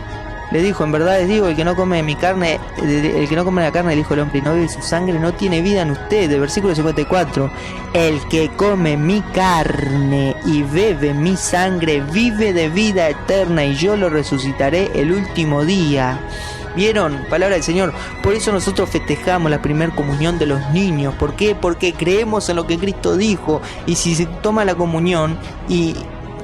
le dijo, en verdad les digo, el que no come mi carne, el que no come la carne del Hijo del Hombre y no bebe su sangre, no tiene vida en ustedes. Versículo 54, el que come mi carne y bebe mi sangre vive de vida eterna, y yo lo resucitaré el último día. ¿Vieron? Palabra del Señor. Por eso nosotros festejamos la primera comunión de los niños. ¿Por qué? Porque creemos en lo que Cristo dijo. Y si se toma la comunión y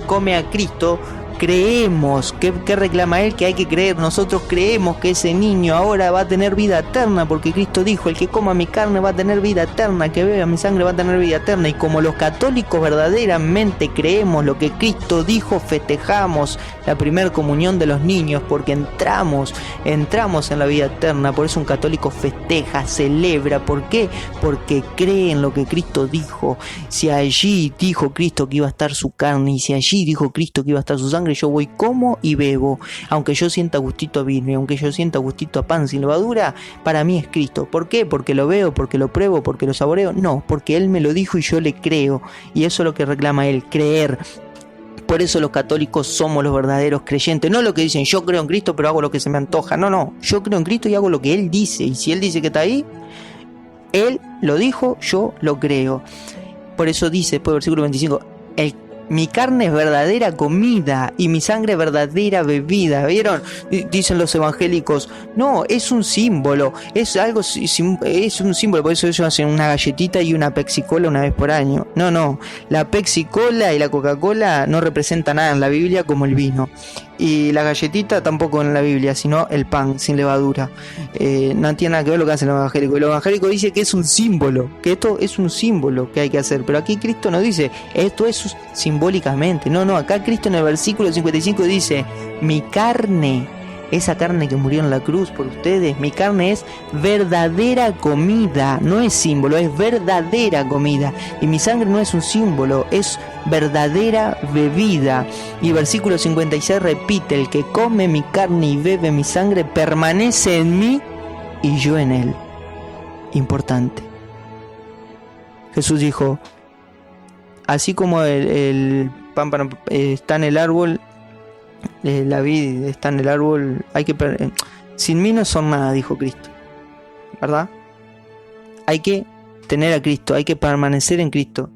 come a Cristo, creemos. ¿Qué reclama Él? Que hay que creer. Nosotros creemos que ese niño ahora va a tener vida eterna, porque Cristo dijo, el que coma mi carne va a tener vida eterna, el que beba mi sangre va a tener vida eterna. Y como los católicos verdaderamente creemos lo que Cristo dijo, festejamos la primera comunión de los niños, porque entramos en la vida eterna. Por eso un católico festeja, celebra. ¿Por qué? Porque cree en lo que Cristo dijo. Si allí dijo Cristo que iba a estar su carne, y si allí dijo Cristo que iba a estar su sangre, yo voy, como y bebo. Aunque yo sienta gustito a vino y aunque yo sienta gustito a pan sin levadura, para mí es Cristo. ¿Por qué? Porque lo veo, porque lo pruebo, porque lo saboreo. No, porque Él me lo dijo y yo le creo. Y eso es lo que reclama Él, creer. Por eso los católicos somos los verdaderos creyentes. No lo que dicen, yo creo en Cristo pero hago lo que se me antoja. No, yo creo en Cristo y hago lo que Él dice. Y si Él dice que está ahí, Él lo dijo, yo lo creo. Por eso dice después del versículo 25, mi carne es verdadera comida y mi sangre verdadera bebida. ¿Vieron? Dicen los evangélicos, no, es un símbolo, es un símbolo, por eso ellos hacen una galletita y una Pepsi Cola una vez por año. No, la Pepsi Cola y la Coca-Cola no representan nada en la Biblia como el vino. Y la galletita tampoco en la Biblia, sino el pan sin levadura. No tiene nada que ver lo que hacen los evangélicos. Y los evangélicos dicen que es un símbolo, que esto es un símbolo que hay que hacer. Pero aquí Cristo nos dice, esto es simbólicamente. No, acá Cristo en el versículo 55 dice, mi carne, esa carne que murió en la cruz por ustedes, mi carne es verdadera comida, no es símbolo, es verdadera comida. Y mi sangre no es un símbolo, es verdadera bebida. Y versículo 56 repite, el que come mi carne y bebe mi sangre permanece en mí y yo en él. Importante. Jesús dijo, así como el pámpano está en el árbol la vid está en el árbol, sin mí no son nada, dijo Cristo, ¿verdad? Hay que tener a Cristo, hay que permanecer en Cristo.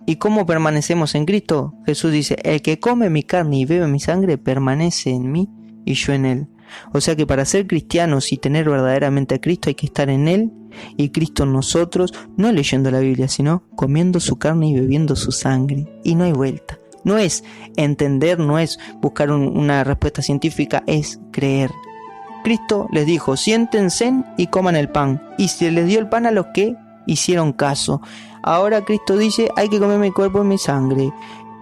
¿Y cómo permanecemos en Cristo? Jesús dice, el que come mi carne y bebe mi sangre permanece en mí y yo en él. O sea que para ser cristianos y tener verdaderamente a Cristo hay que estar en él y Cristo en nosotros, no leyendo la Biblia, sino comiendo su carne y bebiendo su sangre. Y no hay vuelta. No es entender, no es buscar una respuesta científica, es creer. Cristo les dijo, siéntense y coman el pan. Y se les dio el pan a los que hicieron caso. Ahora Cristo dice, hay que comer mi cuerpo y mi sangre.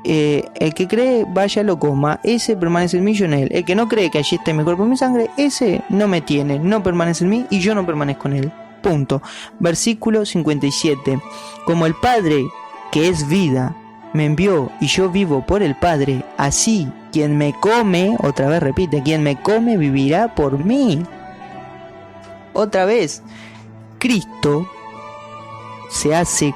El que cree, vaya lo coma, ese permanece en mí, yo en él. El que no cree que allí esté mi cuerpo y mi sangre, ese no me tiene, no permanece en mí y yo no permanezco en él. Punto. Versículo 57. Como el Padre, que es vida, me envió y yo vivo por el Padre, así quien me come, otra vez repite, quien me come vivirá por mí. Otra vez, Cristo se hace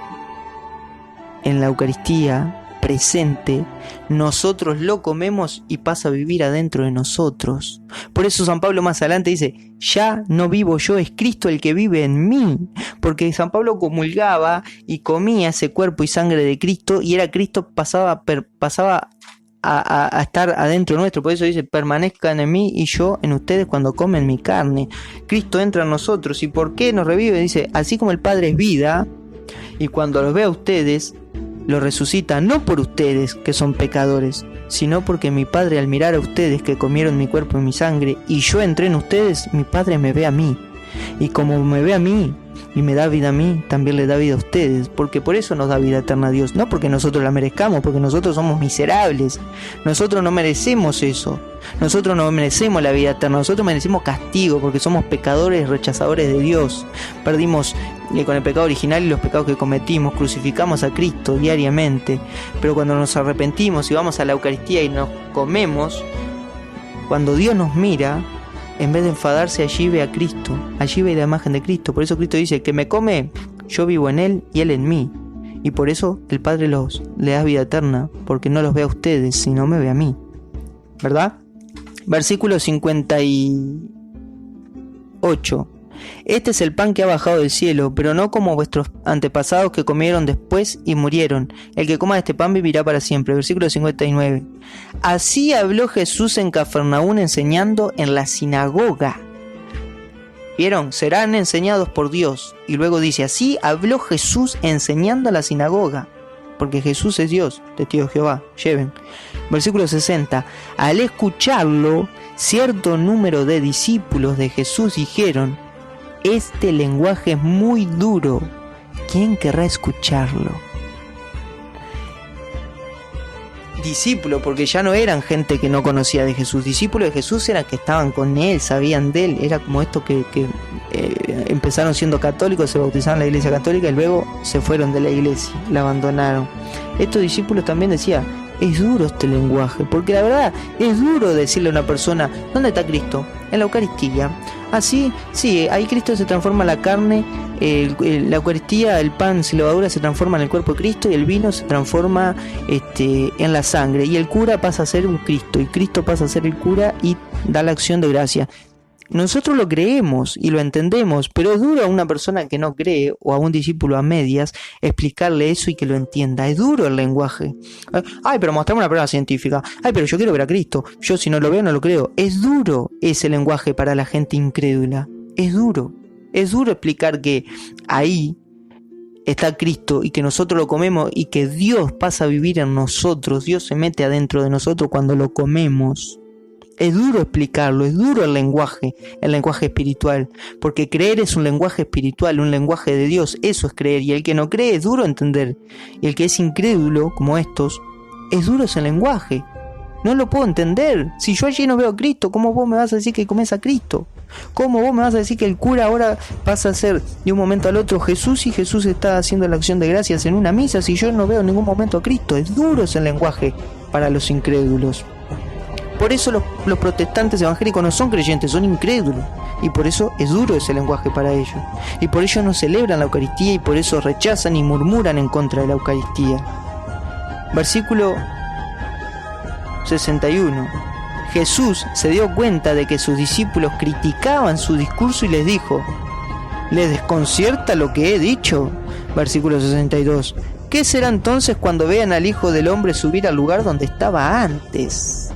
en la Eucaristía presente, nosotros lo comemos y pasa a vivir adentro de nosotros. Por eso San Pablo más adelante dice, ya no vivo yo, es Cristo el que vive en mí, porque San Pablo comulgaba y comía ese cuerpo y sangre de Cristo y era Cristo pasaba a estar adentro nuestro. Por eso dice, permanezcan en mí y yo en ustedes cuando comen mi carne. Cristo entra en nosotros. ¿Y por qué nos revive? Dice, así como el Padre es vida y cuando los ve a ustedes lo resucita, no por ustedes que son pecadores, sino porque mi Padre, al mirar a ustedes que comieron mi cuerpo y mi sangre y yo entré en ustedes, mi Padre me ve a mí, y como me ve a mí y me da vida a mí, también le da vida a ustedes, porque por eso nos da vida eterna a Dios, no porque nosotros la merezcamos, porque nosotros somos miserables, nosotros no merecemos eso, nosotros no merecemos la vida eterna, nosotros merecemos castigo, porque somos pecadores rechazadores de Dios, perdimos con el pecado original y los pecados que cometimos, crucificamos a Cristo diariamente, pero cuando nos arrepentimos y vamos a la Eucaristía y nos comemos, cuando Dios nos mira, en vez de enfadarse, allí ve a Cristo, allí ve la imagen de Cristo. Por eso Cristo dice, que me come, yo vivo en él y él en mí. Y por eso el Padre le da vida eterna, porque no los ve a ustedes, sino me ve a mí. ¿Verdad? Versículo 58. Este es el pan que ha bajado del cielo, pero no como vuestros antepasados que comieron después y murieron. El que coma este pan vivirá para siempre. Versículo 59. Así habló Jesús en Cafarnaún enseñando en la sinagoga. ¿Vieron? Serán enseñados por Dios. Y luego dice, así habló Jesús enseñando en la sinagoga. Porque Jesús es Dios, testigo de Jehová. Lleven. Versículo 60. Al escucharlo, cierto número de discípulos de Jesús dijeron, este lenguaje es muy duro, ¿quién querrá escucharlo? Discípulo, porque ya no eran gente que no conocía de Jesús. Discípulos de Jesús eran que estaban con él, sabían de él. Era como esto que empezaron siendo católicos, se bautizaron en la iglesia católica y luego se fueron de la iglesia, la abandonaron. Estos discípulos también decían, es duro este lenguaje, porque la verdad es duro decirle a una persona, ¿dónde está Cristo? En la Eucaristía. Así, sí, ahí Cristo se transforma en la carne, la Eucaristía, el pan sin levadura se transforma en el cuerpo de Cristo y el vino se transforma en la sangre. Y el cura pasa a ser un Cristo y Cristo pasa a ser el cura y da la acción de gracia. Nosotros lo creemos y lo entendemos, pero es duro a una persona que no cree o a un discípulo a medias explicarle eso y que lo entienda. Es duro el lenguaje. Ay, pero mostrame una prueba científica. Ay, pero yo quiero ver a Cristo. Yo si no lo veo no lo creo. Es duro ese lenguaje para la gente incrédula. Es duro. Es duro explicar que ahí está Cristo y que nosotros lo comemos y que Dios pasa a vivir en nosotros. Dios se mete adentro de nosotros cuando lo comemos. Es duro explicarlo, es duro el lenguaje espiritual, porque creer es un lenguaje espiritual, un lenguaje de Dios, eso es creer, y el que no cree es duro entender, y el que es incrédulo, como estos, es duro ese lenguaje, no lo puedo entender, si yo allí no veo a Cristo, ¿cómo vos me vas a decir que comes a Cristo? ¿Cómo vos me vas a decir que el cura ahora pasa a ser de un momento al otro Jesús y Jesús está haciendo la acción de gracias en una misa si yo no veo en ningún momento a Cristo? Es duro ese lenguaje para los incrédulos. Por eso los protestantes evangélicos no son creyentes, son incrédulos. Y por eso es duro ese lenguaje para ellos. Y por ello no celebran la Eucaristía y por eso rechazan y murmuran en contra de la Eucaristía. Versículo 61. Jesús se dio cuenta de que sus discípulos criticaban su discurso y les dijo: ¿les desconcierta lo que he dicho? Versículo 62. ¿Qué será entonces cuando vean al Hijo del Hombre subir al lugar donde estaba antes?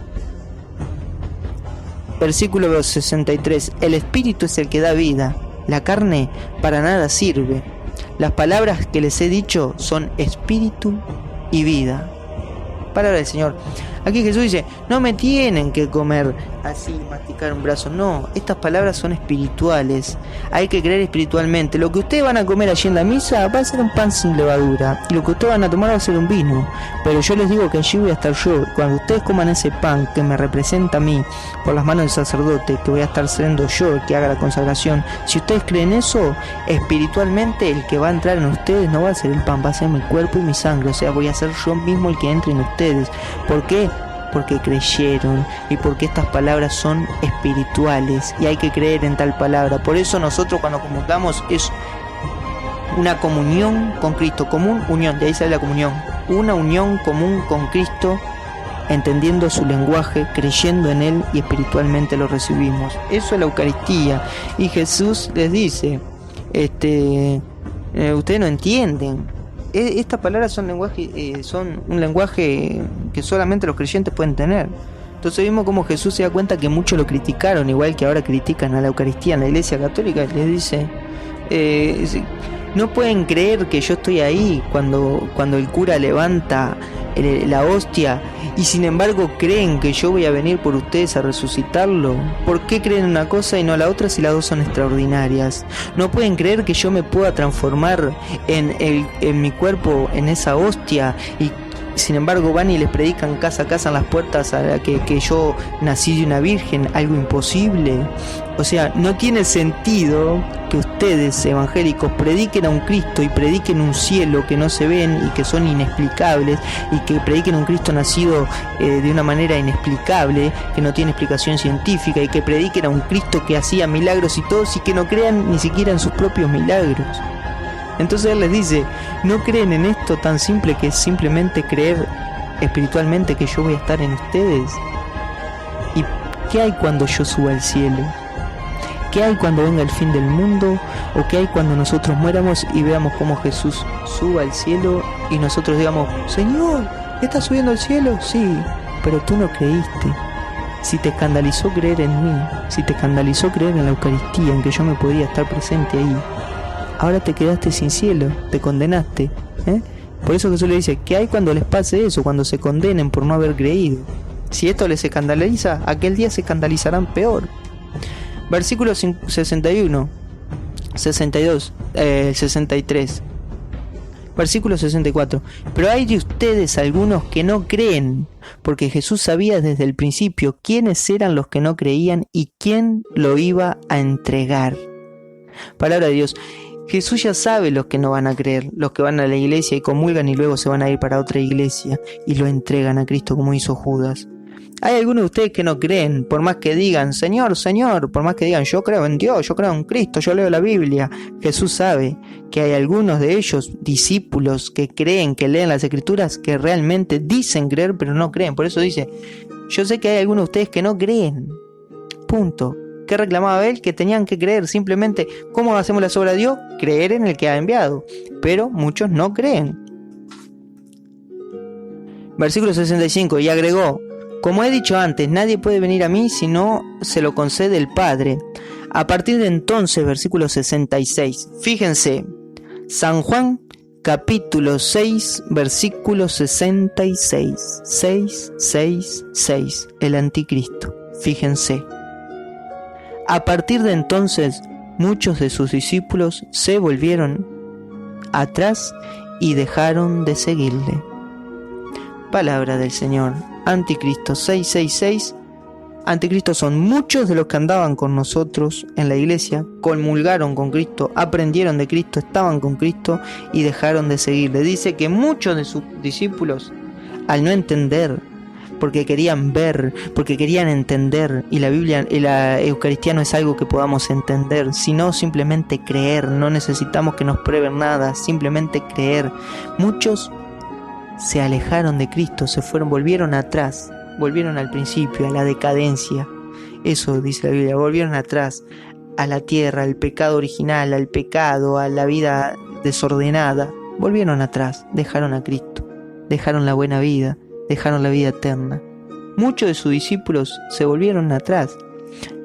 Versículo 63. El Espíritu es el que da vida, la carne para nada sirve. Las palabras que les he dicho son espíritu y vida. Palabra del Señor. Aquí Jesús dice: no me tienen que comer así, masticar un brazo. No, estas palabras son espirituales. Hay que creer espiritualmente. Lo que ustedes van a comer allí en la misa va a ser un pan sin levadura, y lo que ustedes van a tomar va a ser un vino. Pero yo les digo que allí voy a estar yo. Cuando ustedes coman ese pan que me representa a mí por las manos del sacerdote, que voy a estar siendo yo el que haga la consagración, si ustedes creen eso, espiritualmente el que va a entrar en ustedes no va a ser el pan, va a ser mi cuerpo y mi sangre. O sea, voy a ser yo mismo el que entre en ustedes. ¿Por qué? Porque creyeron, y porque estas palabras son espirituales y hay que creer en tal palabra. Por eso nosotros cuando comulgamos es una comunión con Cristo, común unión, de ahí sale la comunión, una unión común con Cristo, entendiendo su lenguaje, creyendo en Él y espiritualmente lo recibimos. Eso es la Eucaristía. Y Jesús les dice, ustedes no entienden. Estas palabras son un lenguaje que solamente los creyentes pueden tener. Entonces vimos como Jesús se da cuenta que muchos lo criticaron, igual que ahora critican a la Eucaristía en la Iglesia Católica. Les dice, no pueden creer que yo estoy ahí cuando el cura levanta la hostia, y sin embargo creen que yo voy a venir por ustedes a resucitarlo. ¿Por qué creen una cosa y no la otra si las dos son extraordinarias? No pueden creer que yo me pueda transformar en mi cuerpo en esa hostia, y sin embargo van y les predican casa a casa en las puertas a que yo nací de una virgen, algo imposible. O sea, no tiene sentido que ustedes, evangélicos, prediquen a un Cristo y prediquen un cielo que no se ven y que son inexplicables, y que prediquen un Cristo nacido de una manera inexplicable, que no tiene explicación científica, y que prediquen a un Cristo que hacía milagros y todos, y que no crean ni siquiera en sus propios milagros. Entonces Él les dice, no creen en esto tan simple que es simplemente creer espiritualmente que yo voy a estar en ustedes. ¿Y qué hay cuando yo suba al cielo? ¿Qué hay cuando venga el fin del mundo? ¿O qué hay cuando nosotros muéramos y veamos cómo Jesús suba al cielo y nosotros digamos, Señor, ¿estás subiendo al cielo? Sí, pero tú no creíste. Si te escandalizó creer en mí, si te escandalizó creer en la Eucaristía, en que yo me podía estar presente ahí, ahora te quedaste sin cielo, te condenaste. Por eso Jesús le dice, ¿qué hay cuando les pase eso? Cuando se condenen por no haber creído. Si esto les escandaliza, aquel día se escandalizarán peor. Versículo 61, 62, 63. Versículo 64. Pero hay de ustedes algunos que no creen, porque Jesús sabía desde el principio quiénes eran los que no creían y quién lo iba a entregar. Palabra de Dios. Jesús ya sabe los que no van a creer, los que van a la iglesia y comulgan y luego se van a ir para otra iglesia y lo entregan a Cristo como hizo Judas. Hay algunos de ustedes que no creen, por más que digan, Señor, Señor, por más que digan, yo creo en Dios, yo creo en Cristo, yo leo la Biblia. Jesús sabe que hay algunos de ellos, discípulos, que creen, que leen las Escrituras, que realmente dicen creer, pero no creen. Por eso dice, yo sé que hay algunos de ustedes que no creen. Punto. ¿Qué reclamaba él? Que tenían que creer. Simplemente, ¿cómo hacemos la obra de Dios? Creer en el que ha enviado. Pero muchos no creen. Versículo 65, y agregó, como he dicho antes, nadie puede venir a mí si no se lo concede el Padre. A partir de entonces, versículo 66, fíjense, San Juan, capítulo 6, versículo 66, 6, el anticristo, fíjense. A partir de entonces, muchos de sus discípulos se volvieron atrás y dejaron de seguirle. Palabra del Señor. Anticristo 666. Anticristo son muchos de los que andaban con nosotros en la iglesia, comulgaron con Cristo, aprendieron de Cristo, estaban con Cristo y dejaron de seguirle. Dice que muchos de sus discípulos, al no entender, porque querían ver, porque querían entender, y la Biblia y la Eucaristía no es algo que podamos entender, sino simplemente creer. No necesitamos que nos prueben nada, simplemente creer. Muchos se alejaron de Cristo, se fueron, volvieron atrás, volvieron al principio, a la decadencia. Eso dice la Biblia, volvieron atrás, a la tierra, al pecado original, al pecado, a la vida desordenada. Volvieron atrás, dejaron a Cristo, dejaron la buena vida, dejaron la vida eterna. Muchos de sus discípulos se volvieron atrás.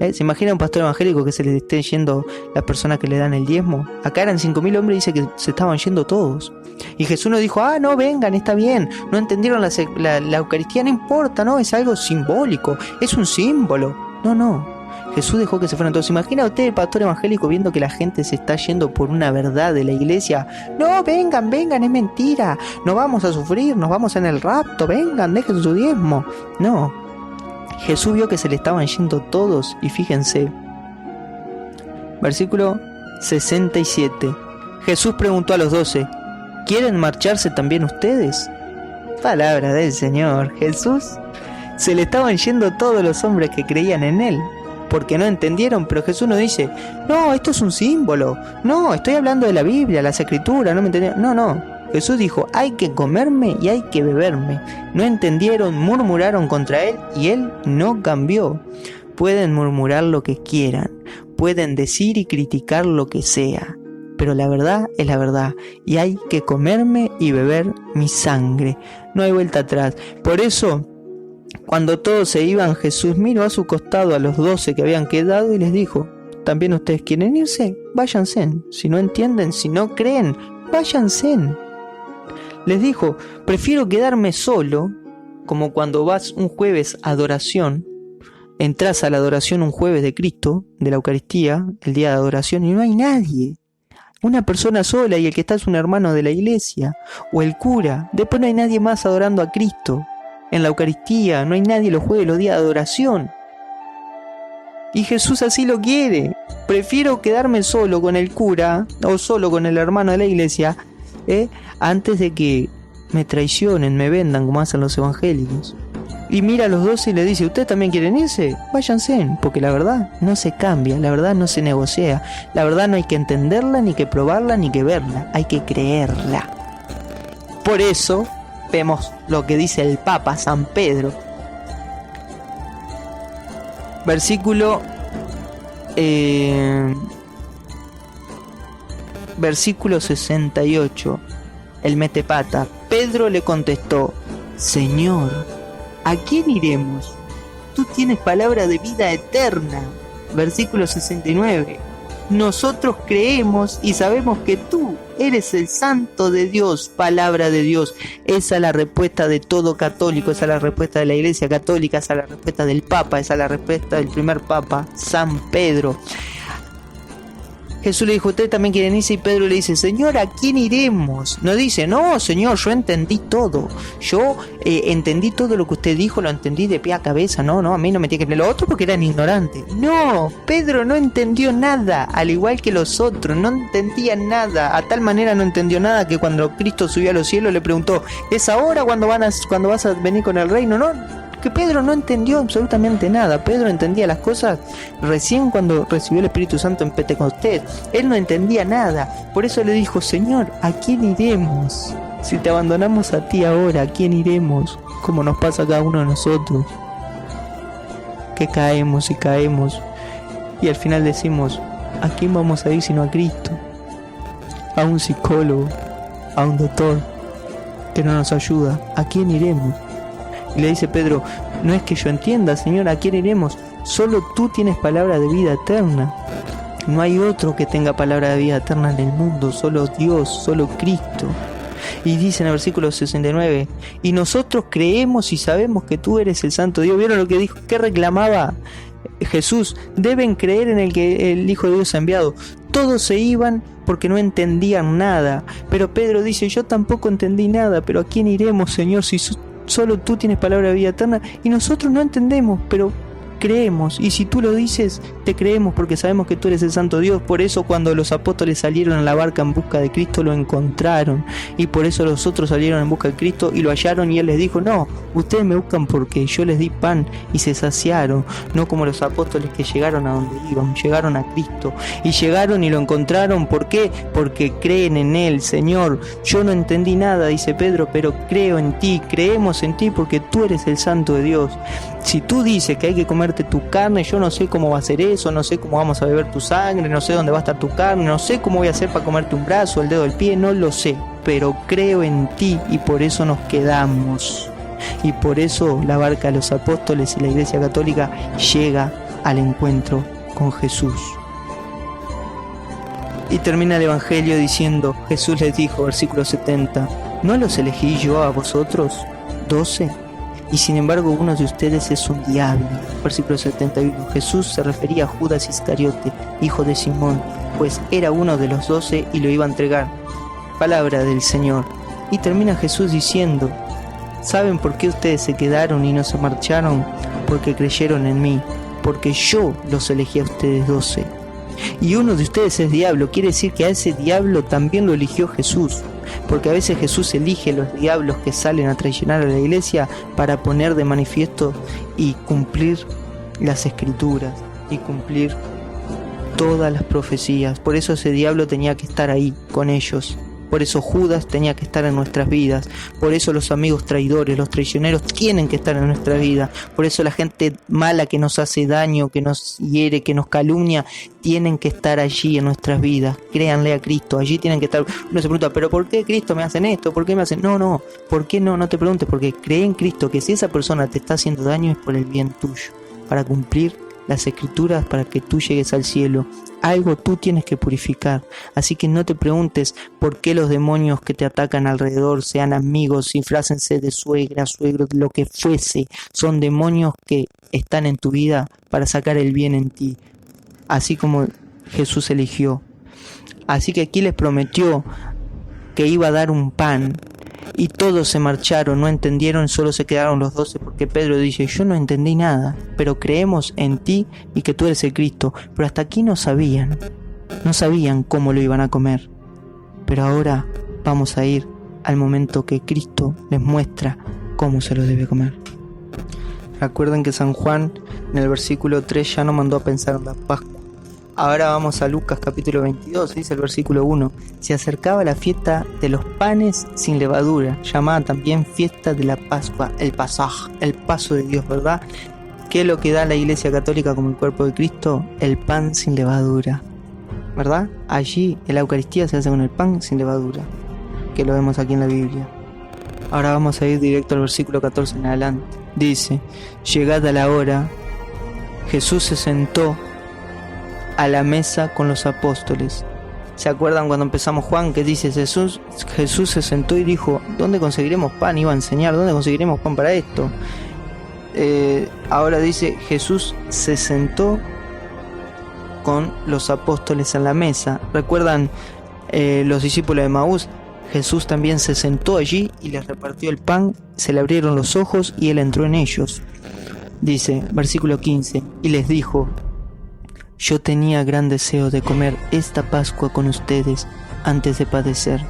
¿Se imagina un pastor evangélico que se les esté yendo las personas que le dan el diezmo? Acá eran 5.000 hombres y dice que se estaban yendo todos. Y Jesús nos dijo, no, vengan, está bien. No entendieron la Eucaristía, no importa, no, es algo simbólico, es un símbolo. No, Jesús dejó que se fueran todos. Imagina usted el pastor evangélico viendo que la gente se está yendo por una verdad de la iglesia. No, vengan, es mentira. No vamos a sufrir, nos vamos en el rapto, vengan, dejen su diezmo. No. Jesús vio que se le estaban yendo todos y fíjense, versículo 67. Jesús preguntó a los 12, ¿quieren marcharse también ustedes? Palabra del Señor. Jesús se le estaban yendo todos los hombres que creían en él, porque no entendieron, pero Jesús nos dice, no, esto es un símbolo, no, estoy hablando de la Biblia, las Escrituras, no me entendieron, no. Jesús dijo, hay que comerme y hay que beberme. No entendieron, murmuraron contra él y él no cambió. Pueden murmurar lo que quieran, pueden decir y criticar lo que sea, pero la verdad es la verdad y hay que comerme y beber mi sangre. No hay vuelta atrás. Por eso, cuando todos se iban, Jesús miró a su costado a los 12 que habían quedado y les dijo, ¿también ustedes quieren irse? Váyanse. Si no entienden, si no creen, váyanse. Les dijo, prefiero quedarme solo, como cuando vas un jueves a adoración, entras a la adoración un jueves de Cristo, de la Eucaristía, el día de adoración, y no hay nadie. Una persona sola y el que está es un hermano de la iglesia, o el cura. Después no hay nadie más adorando a Cristo. En la Eucaristía no hay nadie los jueves, los días de adoración. Y Jesús así lo quiere. Prefiero quedarme solo con el cura, o solo con el hermano de la iglesia, antes de que me traicionen, me vendan como hacen los evangélicos. Y mira a los 12 y le dice, ¿ustedes también quieren irse? Váyanse, porque la verdad no se cambia, la verdad no se negocia, la verdad no hay que entenderla, ni que probarla, ni que verla, hay que creerla. Por eso vemos lo que dice el Papa San Pedro. Versículo 68. El metepata. Pedro le contestó, Señor, ¿a quién iremos? Tú tienes palabra de vida eterna. Versículo 69. Nosotros creemos y sabemos que tú eres el Santo de Dios, palabra de Dios. Esa es la respuesta de todo católico, esa es la respuesta de la Iglesia Católica, esa es la respuesta del Papa, esa es la respuesta del primer Papa, San Pedro. Jesús le dijo, ¿ustedes también quieren irse? Y Pedro le dice, Señor, ¿a quién iremos? No dice, no, Señor, yo entendí todo. Yo entendí todo lo que usted dijo, lo entendí de pie a cabeza. No, a mí no me tiene que leer lo otro porque eran ignorantes. No, Pedro no entendió nada, al igual que los otros, no entendía nada. A tal manera no entendió nada que cuando Cristo subió a los cielos le preguntó, ¿es ahora cuando vas a venir con el reino? No, que Pedro no entendió absolutamente nada. Pedro entendía las cosas recién cuando recibió el Espíritu Santo en Pentecostés. Él no entendía nada. Por eso le dijo, Señor, ¿a quién iremos? Si te abandonamos a ti ahora, ¿a quién iremos? Como nos pasa a cada uno de nosotros, que caemos y al final decimos, ¿a quién vamos a ir sino a Cristo? A un psicólogo, a un doctor que no nos ayuda. ¿A quién iremos? Y le dice Pedro, no es que yo entienda, Señor, ¿a quién iremos? Solo tú tienes palabra de vida eterna. No hay otro que tenga palabra de vida eterna en el mundo, solo Dios, solo Cristo. Y dice en el versículo 69, y nosotros creemos y sabemos que tú eres el Santo Dios. ¿Vieron lo que dijo? ¿Qué reclamaba Jesús? Deben creer en el que el Hijo de Dios ha enviado. Todos se iban porque no entendían nada. Pero Pedro dice, yo tampoco entendí nada, pero ¿a quién iremos, Señor, si solo tú tienes palabra de vida eterna? Y nosotros no entendemos, pero creemos, y si tú lo dices, te creemos porque sabemos que tú eres el Santo Dios. Por eso cuando los apóstoles salieron en la barca en busca de Cristo, lo encontraron, y por eso los otros salieron en busca de Cristo y lo hallaron, y Él les dijo: no, ustedes me buscan porque yo les di pan y se saciaron, no como los apóstoles que llegaron a donde iban, llegaron a Cristo, y llegaron y lo encontraron. ¿Por qué? Porque creen en Él. Señor, yo no entendí nada, dice Pedro, pero creo en ti, creemos en ti porque tú eres el Santo de Dios. Si tú dices que hay que comerte tu carne, yo no sé cómo va a ser eso, no sé cómo vamos a beber tu sangre, no sé dónde va a estar tu carne, no sé cómo voy a hacer para comerte un brazo, el dedo del pie, no lo sé, pero creo en ti y por eso nos quedamos. Y por eso la barca de los apóstoles y la Iglesia Católica llega al encuentro con Jesús. Y termina el Evangelio diciendo: Jesús les dijo, versículo 70, ¿no los elegí yo a vosotros, 12? Y sin embargo uno de ustedes es un diablo. Versículo 71. Jesús se refería a Judas Iscariote, hijo de Simón, pues era uno de los 12 y lo iba a entregar. Palabra del Señor. Y termina Jesús diciendo: ¿saben por qué ustedes se quedaron y no se marcharon? Porque creyeron en mí, porque yo los elegí a ustedes 12. Y uno de ustedes es diablo, quiere decir que a ese diablo también lo eligió Jesús, porque a veces Jesús elige los diablos que salen a traicionar a la iglesia para poner de manifiesto y cumplir las escrituras y cumplir todas las profecías. Por eso ese diablo tenía que estar ahí con ellos. Por eso Judas tenía que estar en nuestras vidas. Por eso los amigos traidores, los traicioneros tienen que estar en nuestra vida. Por eso la gente mala que nos hace daño, que nos hiere, que nos calumnia, tienen que estar allí en nuestras vidas. Créanle a Cristo, allí tienen que estar. Uno se pregunta: ¿pero por qué Cristo me hacen esto? ¿Por qué me hacen? No, ¿por qué no? No te preguntes, porque cree en Cristo, que si esa persona te está haciendo daño es por el bien tuyo, para cumplir las escrituras, para que tú llegues al cielo. Algo tú tienes que purificar, así que no te preguntes por qué los demonios que te atacan alrededor, sean amigos, infrácense de suegra, suegro, lo que fuese, son demonios que están en tu vida para sacar el bien en ti, así como Jesús eligió. Así que aquí les prometió que iba a dar un pan, y todos se marcharon, no entendieron, solo se quedaron los 12, porque Pedro dice: yo no entendí nada, pero creemos en ti y que tú eres el Cristo. Pero hasta aquí no sabían cómo lo iban a comer. Pero ahora vamos a ir al momento que Cristo les muestra cómo se lo debe comer. Recuerden que San Juan en el versículo 3 ya no mandó a pensar en la Pascua. Ahora vamos a Lucas capítulo 22, dice el versículo 1. Se acercaba la fiesta de los panes sin levadura, llamada también fiesta de la Pascua, el Pasaj, el paso de Dios, ¿verdad? ¿Qué es lo que da la Iglesia Católica como el cuerpo de Cristo? El pan sin levadura, ¿verdad? Allí en la Eucaristía se hace con el pan sin levadura, que lo vemos aquí en la Biblia. Ahora vamos a ir directo al versículo 14 en adelante. Dice: llegada la hora, Jesús se sentó a la mesa con los apóstoles. ¿Se acuerdan cuando empezamos Juan que dice Jesús se sentó y dijo: ¿dónde conseguiremos pan? Iba a enseñar, ¿dónde conseguiremos pan para esto? Ahora dice: Jesús se sentó con los apóstoles en la mesa. ¿Recuerdan los discípulos de Emaús? Jesús también se sentó allí y les repartió el pan, se le abrieron los ojos y él entró en ellos. Dice, versículo 15, y les dijo: yo tenía gran deseo de comer esta Pascua con ustedes antes de padecer.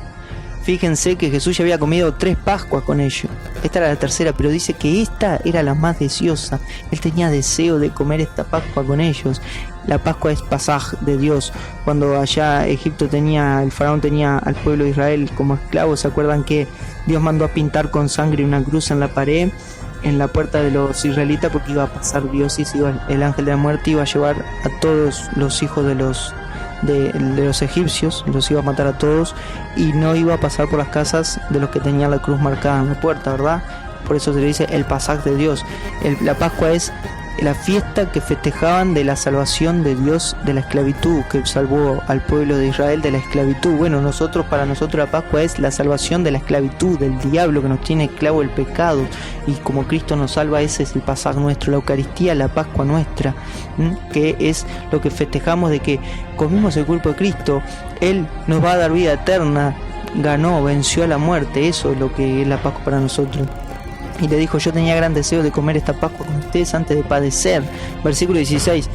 Fíjense que Jesús ya había comido 3 Pascuas con ellos. Esta era la tercera, pero dice que esta era la más deseosa. Él tenía deseo de comer esta Pascua con ellos. La Pascua es Pasaj de Dios. Cuando allá Egipto el faraón tenía al pueblo de Israel como esclavos, ¿se acuerdan que Dios mandó a pintar con sangre una cruz en la pared, en la puerta de los israelitas, porque iba a pasar Dios y el ángel de la muerte iba a llevar a todos los hijos de los egipcios, los iba a matar a todos y no iba a pasar por las casas de los que tenían la cruz marcada en la puerta, ¿verdad? Por eso se le dice el Pasaj de Dios. La Pascua es la fiesta que festejaban de la salvación de Dios de la esclavitud, que salvó al pueblo de Israel de la esclavitud. Bueno, para nosotros la Pascua es la salvación de la esclavitud, del diablo que nos tiene esclavo el pecado, y como Cristo nos salva, ese es el Pasaj nuestro, la Eucaristía, la Pascua nuestra, que es lo que festejamos, de que comimos el cuerpo de Cristo. Él nos va a dar vida eterna, venció a la muerte. Eso es lo que es la Pascua para nosotros. Y le dijo: yo tenía gran deseo de comer esta Pascua con ustedes antes de padecer. Versículo 16.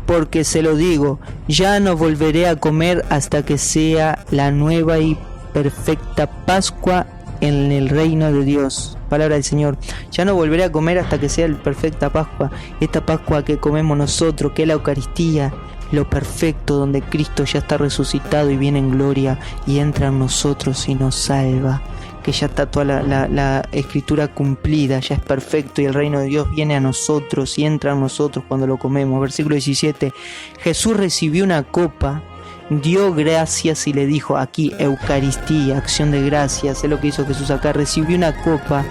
Porque se lo digo, ya no volveré a comer hasta que sea la nueva y perfecta Pascua en el reino de Dios. Palabra del Señor. Ya no volveré a comer hasta que sea la perfecta Pascua. Esta Pascua que comemos nosotros, que es la Eucaristía, lo perfecto, donde Cristo ya está resucitado y viene en gloria y entra en nosotros y nos salva. Que ya está toda la escritura cumplida, ya es perfecto y el reino de Dios viene a nosotros y entra a nosotros cuando lo comemos. Versículo 17. Jesús recibió una copa, dio gracias y le dijo, aquí Eucaristía, acción de gracias, es lo que hizo Jesús acá. Recibió una copa,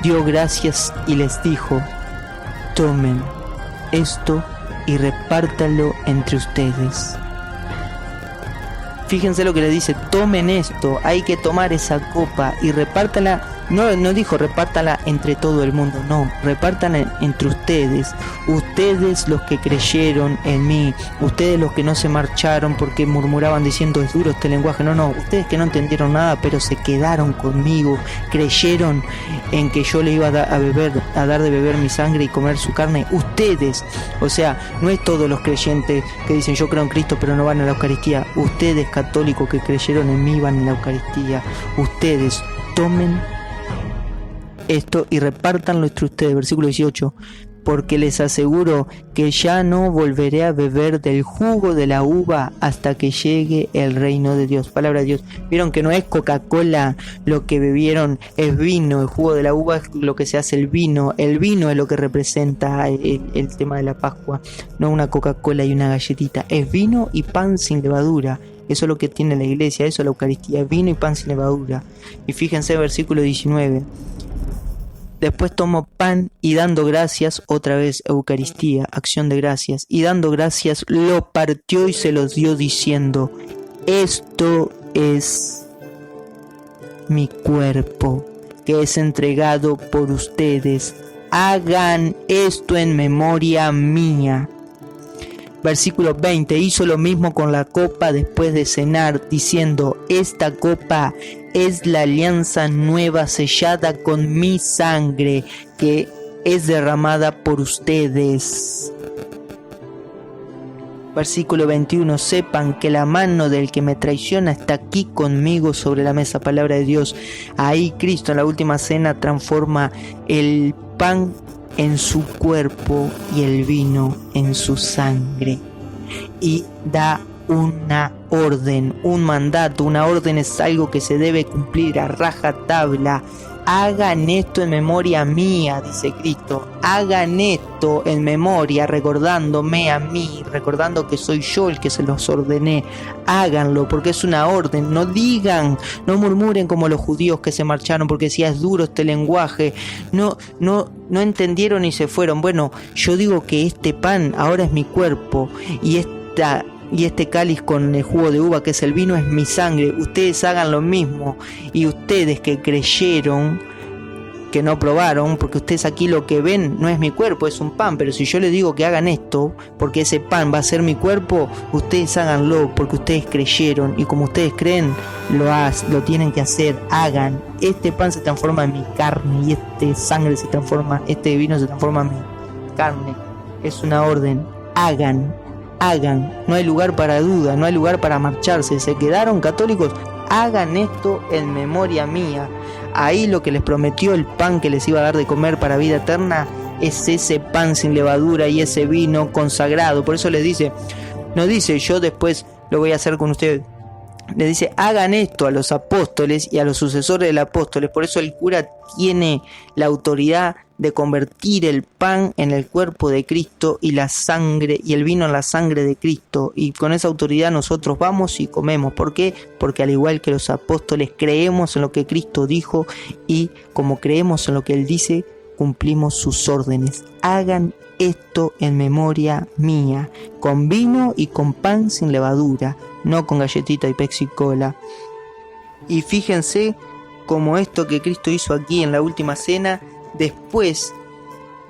dio gracias y les dijo: tomen esto y repártanlo entre ustedes. Fíjense lo que le dice: tomen esto, hay que tomar esa copa y repártala. No dijo repártala entre todo el mundo, no, repártala entre ustedes. Ustedes los que creyeron en mí, ustedes los que no se marcharon porque murmuraban diciendo es duro este lenguaje. No, ustedes que no entendieron nada pero se quedaron conmigo, creyeron en que yo le iba a dar de beber mi sangre y comer su carne. Ustedes, o sea, no es todos los creyentes que dicen yo creo en Cristo pero no van a la Eucaristía. Ustedes católicos que creyeron en mí van a la Eucaristía. Ustedes tomen esto y repártanlo entre ustedes. Versículo 18. Porque les aseguro que ya no volveré a beber del jugo de la uva hasta que llegue el reino de Dios. Palabra de Dios. Vieron que no es Coca-Cola lo que bebieron, es vino. El jugo de la uva es lo que se hace el vino. El vino es lo que representa el tema de la Pascua. No una Coca-Cola y una galletita. Es vino y pan sin levadura. Eso es lo que tiene la iglesia, eso es la Eucaristía, vino y pan sin levadura. Y fíjense versículo 19. Después tomó pan y dando gracias, otra vez Eucaristía, acción de gracias, y dando gracias lo partió y se los dio diciendo: esto es mi cuerpo que es entregado por ustedes, hagan esto en memoria mía. Versículo 20, hizo lo mismo con la copa después de cenar, diciendo: esta copa es la alianza nueva sellada con mi sangre, que es derramada por ustedes. Versículo 21, sepan que la mano del que me traiciona está aquí conmigo sobre la mesa. Palabra de Dios. Ahí Cristo en la última cena transforma el pan en su cuerpo y el vino en su sangre, y da una orden, un mandato. Una orden es algo que se debe cumplir a rajatabla. Hagan esto en memoria mía, dice Cristo. Hagan esto en memoria, recordándome a mí, recordando que soy yo el que se los ordené. Háganlo porque es una orden. No digan, no murmuren como los judíos que se marcharon porque decía es duro este lenguaje. No entendieron y se fueron. Bueno, yo digo que este pan ahora es mi cuerpo y este cáliz con el jugo de uva que es el vino es mi sangre. Ustedes hagan lo mismo. Y ustedes que creyeron, que no probaron, porque ustedes aquí lo que ven no es mi cuerpo, es un pan, pero si yo les digo que hagan esto porque ese pan va a ser mi cuerpo, ustedes háganlo porque ustedes creyeron, y como ustedes creen lo tienen que hacer. Hagan, este pan se transforma en mi carne y este vino se transforma en mi carne. Es una orden. Hagan, no hay lugar para duda, no hay lugar para marcharse. ¿Se quedaron católicos? Hagan esto en memoria mía. Ahí lo que les prometió, el pan que les iba a dar de comer para vida eterna, es ese pan sin levadura y ese vino consagrado. Por eso les dice, no dice yo después lo voy a hacer con ustedes. Le dice hagan esto a los apóstoles y a los sucesores de los apóstoles. Por eso el cura tiene la autoridad de convertir el pan en el cuerpo de Cristo y la sangre y el vino en la sangre de Cristo, y con esa autoridad nosotros vamos y comemos. ¿Por qué? Porque al igual que los apóstoles creemos en lo que Cristo dijo, y como creemos en lo que Él dice, cumplimos sus órdenes. Hagan esto en memoria mía, con vino y con pan sin levadura, no con galletita y Pepsi Cola. Y fíjense como esto que Cristo hizo aquí en la última cena, después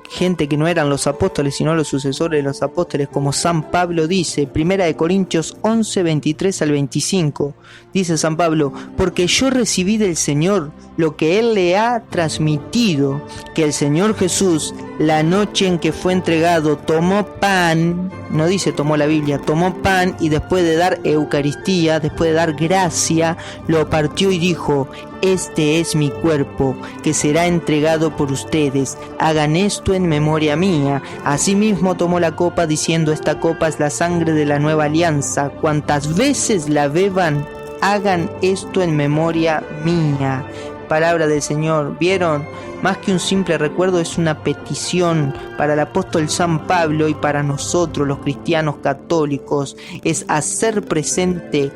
gente que no eran los apóstoles, sino los sucesores de los apóstoles, como San Pablo dice, 1 Corintios 11, 23 al 25, dice San Pablo: porque yo recibí del Señor lo que Él le ha transmitido, que el Señor Jesús, la noche en que fue entregado, tomó pan, no dice tomó la Biblia, tomó pan y después de dar Eucaristía, después de dar gracia, lo partió y dijo: este es mi cuerpo, que será entregado por ustedes, hagan esto en memoria mía. Asimismo tomó la copa diciendo: esta copa es la sangre de la nueva alianza, cuantas veces la beban, hagan esto en memoria mía. Palabra del Señor. ¿Vieron? Más que un simple recuerdo, es una petición para el apóstol San Pablo y para nosotros los cristianos católicos. Es hacer presente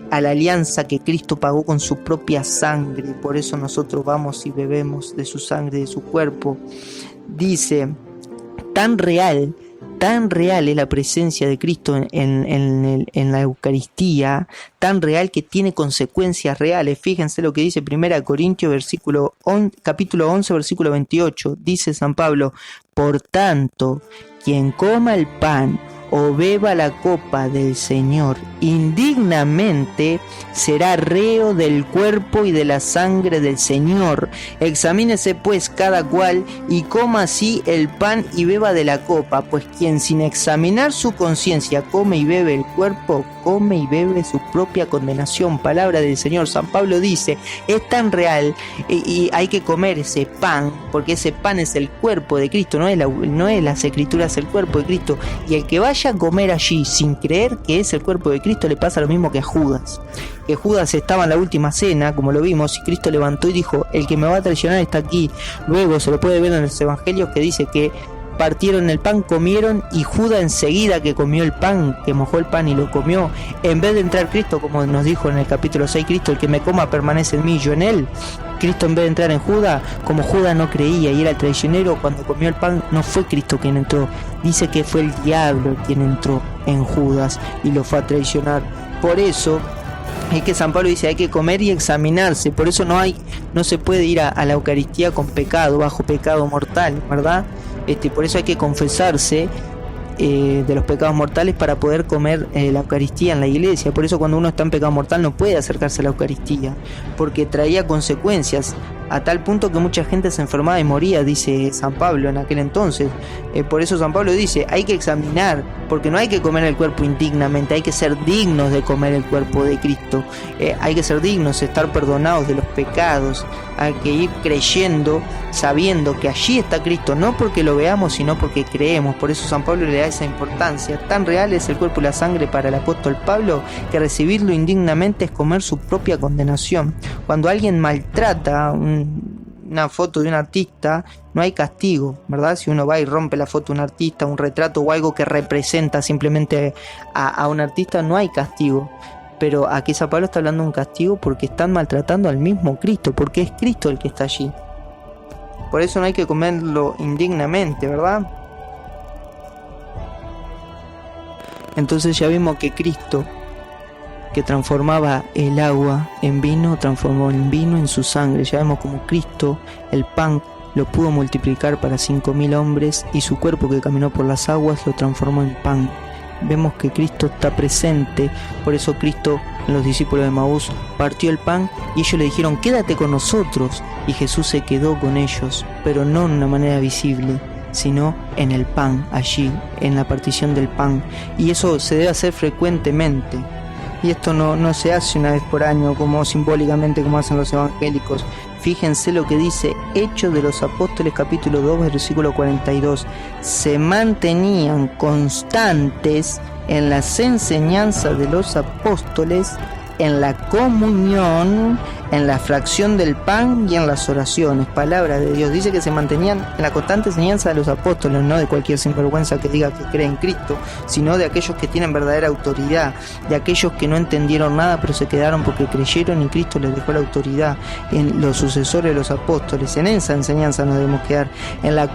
a la alianza que Cristo pagó con su propia sangre. Por eso nosotros vamos y bebemos de su sangre, de su cuerpo. Dice: tan real es la presencia de Cristo en la Eucaristía, tan real que tiene consecuencias reales. Fíjense lo que dice 1 Corintios capítulo 11, versículo 28. Dice San Pablo: por tanto, quien coma el pan o beba la copa del Señor indignamente, será reo del cuerpo y de la sangre del Señor. Examínese pues cada cual y coma así el pan y beba de la copa, pues quien sin examinar su conciencia come y bebe el cuerpo, come y bebe su propia condenación. Palabra del Señor. San Pablo dice: es tan real y hay que comer ese pan, porque ese pan es el cuerpo de Cristo, no es las escrituras, el cuerpo de Cristo. Y el que vaya a comer allí sin creer que es el cuerpo de Cristo, le pasa lo mismo que a Judas. Que Judas estaba en la última cena, como lo vimos, y Cristo levantó y dijo: el que me va a traicionar está aquí. Luego se lo puede ver en los evangelios que dice que partieron el pan, comieron, y Judas enseguida que comió el pan, que mojó el pan y lo comió, en vez de entrar Cristo, como nos dijo en el capítulo 6 Cristo: el que me coma permanece en mí, yo en él. Cristo, en vez de entrar en Judas, como Judas no creía y era el traicionero, cuando comió el pan, no fue Cristo quien entró. Dice que fue el diablo quien entró en Judas y lo fue a traicionar. Por eso es que San Pablo dice: hay que comer y examinarse. Por eso no se puede ir a la Eucaristía con pecado, bajo pecado mortal, ¿verdad? Por eso hay que confesarse de los pecados mortales para poder comer la Eucaristía en la iglesia. Por eso cuando uno está en pecado mortal no puede acercarse a la Eucaristía, porque traía consecuencias, a tal punto que mucha gente se enfermaba y moría, dice San Pablo en aquel entonces. Por eso San Pablo dice: hay que examinar, porque no hay que comer el cuerpo indignamente, hay que ser dignos de comer el cuerpo de Cristo. Hay que ser dignos, estar perdonados de los pecados. Hay que ir creyendo, sabiendo que allí está Cristo, no porque lo veamos, sino porque creemos. Por eso San Pablo le da esa importancia. Tan real es el cuerpo y la sangre para el apóstol Pablo, que recibirlo indignamente es comer su propia condenación. Cuando alguien maltrata una foto de un artista, no hay castigo, ¿verdad? Si uno va y rompe la foto de un artista, un retrato o algo que representa simplemente a un artista, no hay castigo. Pero aquí San Pablo está hablando de un castigo porque están maltratando al mismo Cristo, porque es Cristo el que está allí. Por eso no hay que comerlo indignamente, ¿verdad? Entonces ya vimos que Cristo, que transformaba el agua en vino, transformó el vino en su sangre. Ya vemos como Cristo, el pan, lo pudo multiplicar para 5.000 hombres, y su cuerpo, que caminó por las aguas, lo transformó en pan. Vemos que Cristo está presente. Por eso Cristo, los discípulos de Emaús, partió el pan y ellos le dijeron: quédate con nosotros. Y Jesús se quedó con ellos, pero no en una manera visible, sino en el pan, allí, en la partición del pan. Y eso se debe hacer frecuentemente. Y esto no se hace una vez por año, como simbólicamente como hacen los evangélicos. Fíjense lo que dice Hechos de los Apóstoles capítulo 2 versículo 42. Se mantenían constantes en las enseñanzas de los apóstoles, en la comunión, en la fracción del pan y en las oraciones. Palabra de Dios. Dice que se mantenían en la constante enseñanza de los apóstoles, no de cualquier sinvergüenza que diga que cree en Cristo, sino de aquellos que tienen verdadera autoridad, de aquellos que no entendieron nada pero se quedaron porque creyeron y Cristo les dejó la autoridad, en los sucesores de los apóstoles. En esa enseñanza nos debemos quedar, en la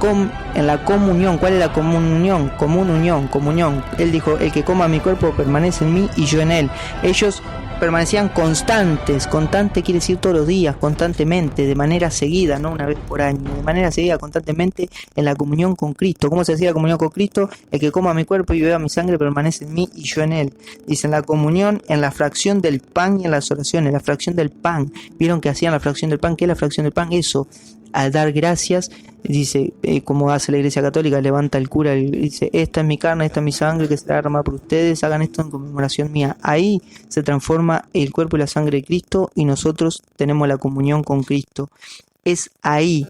comunión. ¿Cuál es la comunión? Comunión. Él dijo: el que coma mi cuerpo permanece en mí y yo en él. Ellos permanecían constantes. Constante quiere decir todos los días, constantemente, de manera seguida, no una vez por año, de manera seguida, constantemente en la comunión con Cristo. ¿Cómo se hacía la comunión con Cristo? El que coma mi cuerpo y beba mi sangre permanece en mí y yo en él. Dicen la comunión en la fracción del pan y en las oraciones. La fracción del pan. ¿Vieron que hacían la fracción del pan? ¿Qué es la fracción del pan? Eso, al dar gracias, dice, como hace la Iglesia Católica, levanta el cura y dice, esta es mi carne, esta es mi sangre que será derramada por ustedes, hagan esto en conmemoración mía. Ahí se transforma el cuerpo y la sangre de Cristo y nosotros tenemos la comunión con Cristo. Es ahí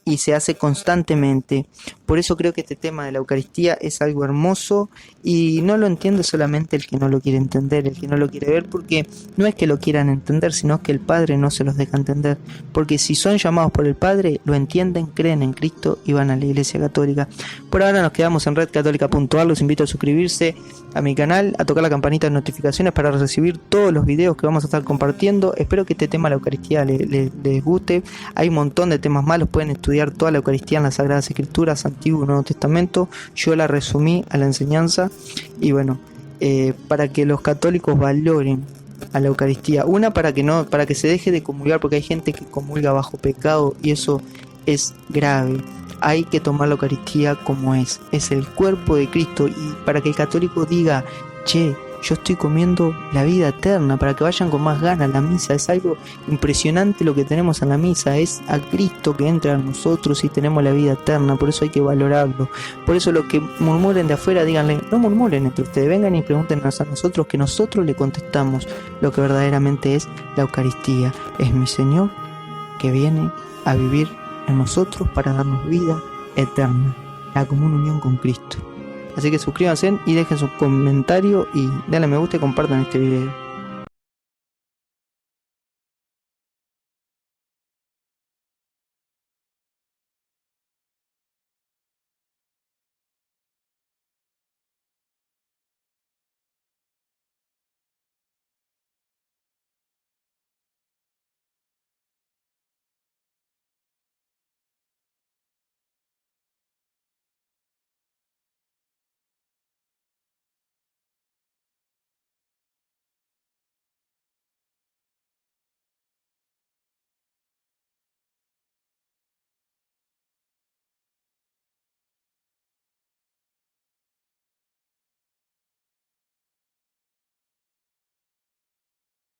y se hace constantemente. Por eso creo que este tema de la Eucaristía es algo hermoso y no lo entiende solamente el que no lo quiere entender, el que no lo quiere ver, porque no es que lo quieran entender, sino que el Padre no se los deja entender, porque si son llamados por el Padre, lo entienden, creen en Cristo y van a la Iglesia Católica. Por ahora nos quedamos en redcatólica.ar, los invito a suscribirse a mi canal, a tocar la campanita de notificaciones para recibir todos los videos que vamos a estar compartiendo. Espero que este tema de la Eucaristía les guste. Hay un montón de temas más, los pueden estudiar toda la Eucaristía en las Sagradas Escrituras, Antiguo y Nuevo Testamento. Yo la resumí a la enseñanza y bueno, para que los católicos valoren a la Eucaristía. Una, para que se deje de comulgar, porque hay gente que comulga bajo pecado y eso es grave. Hay que tomar la Eucaristía como es el cuerpo de Cristo, y para que el católico diga, che, yo estoy comiendo la vida eterna, para que vayan con más ganas a la misa. Es algo impresionante lo que tenemos en la misa, es a Cristo que entra a nosotros y tenemos la vida eterna, por eso hay que valorarlo. Por eso los que murmuren de afuera, díganle, no murmuren entre ustedes, vengan y pregúntenos a nosotros, que nosotros le contestamos lo que verdaderamente es la Eucaristía. Es mi Señor que viene a vivir en nosotros para darnos vida eterna, la común unión con Cristo. Así que suscríbanse y dejen su comentario y denle me gusta y compartan este video.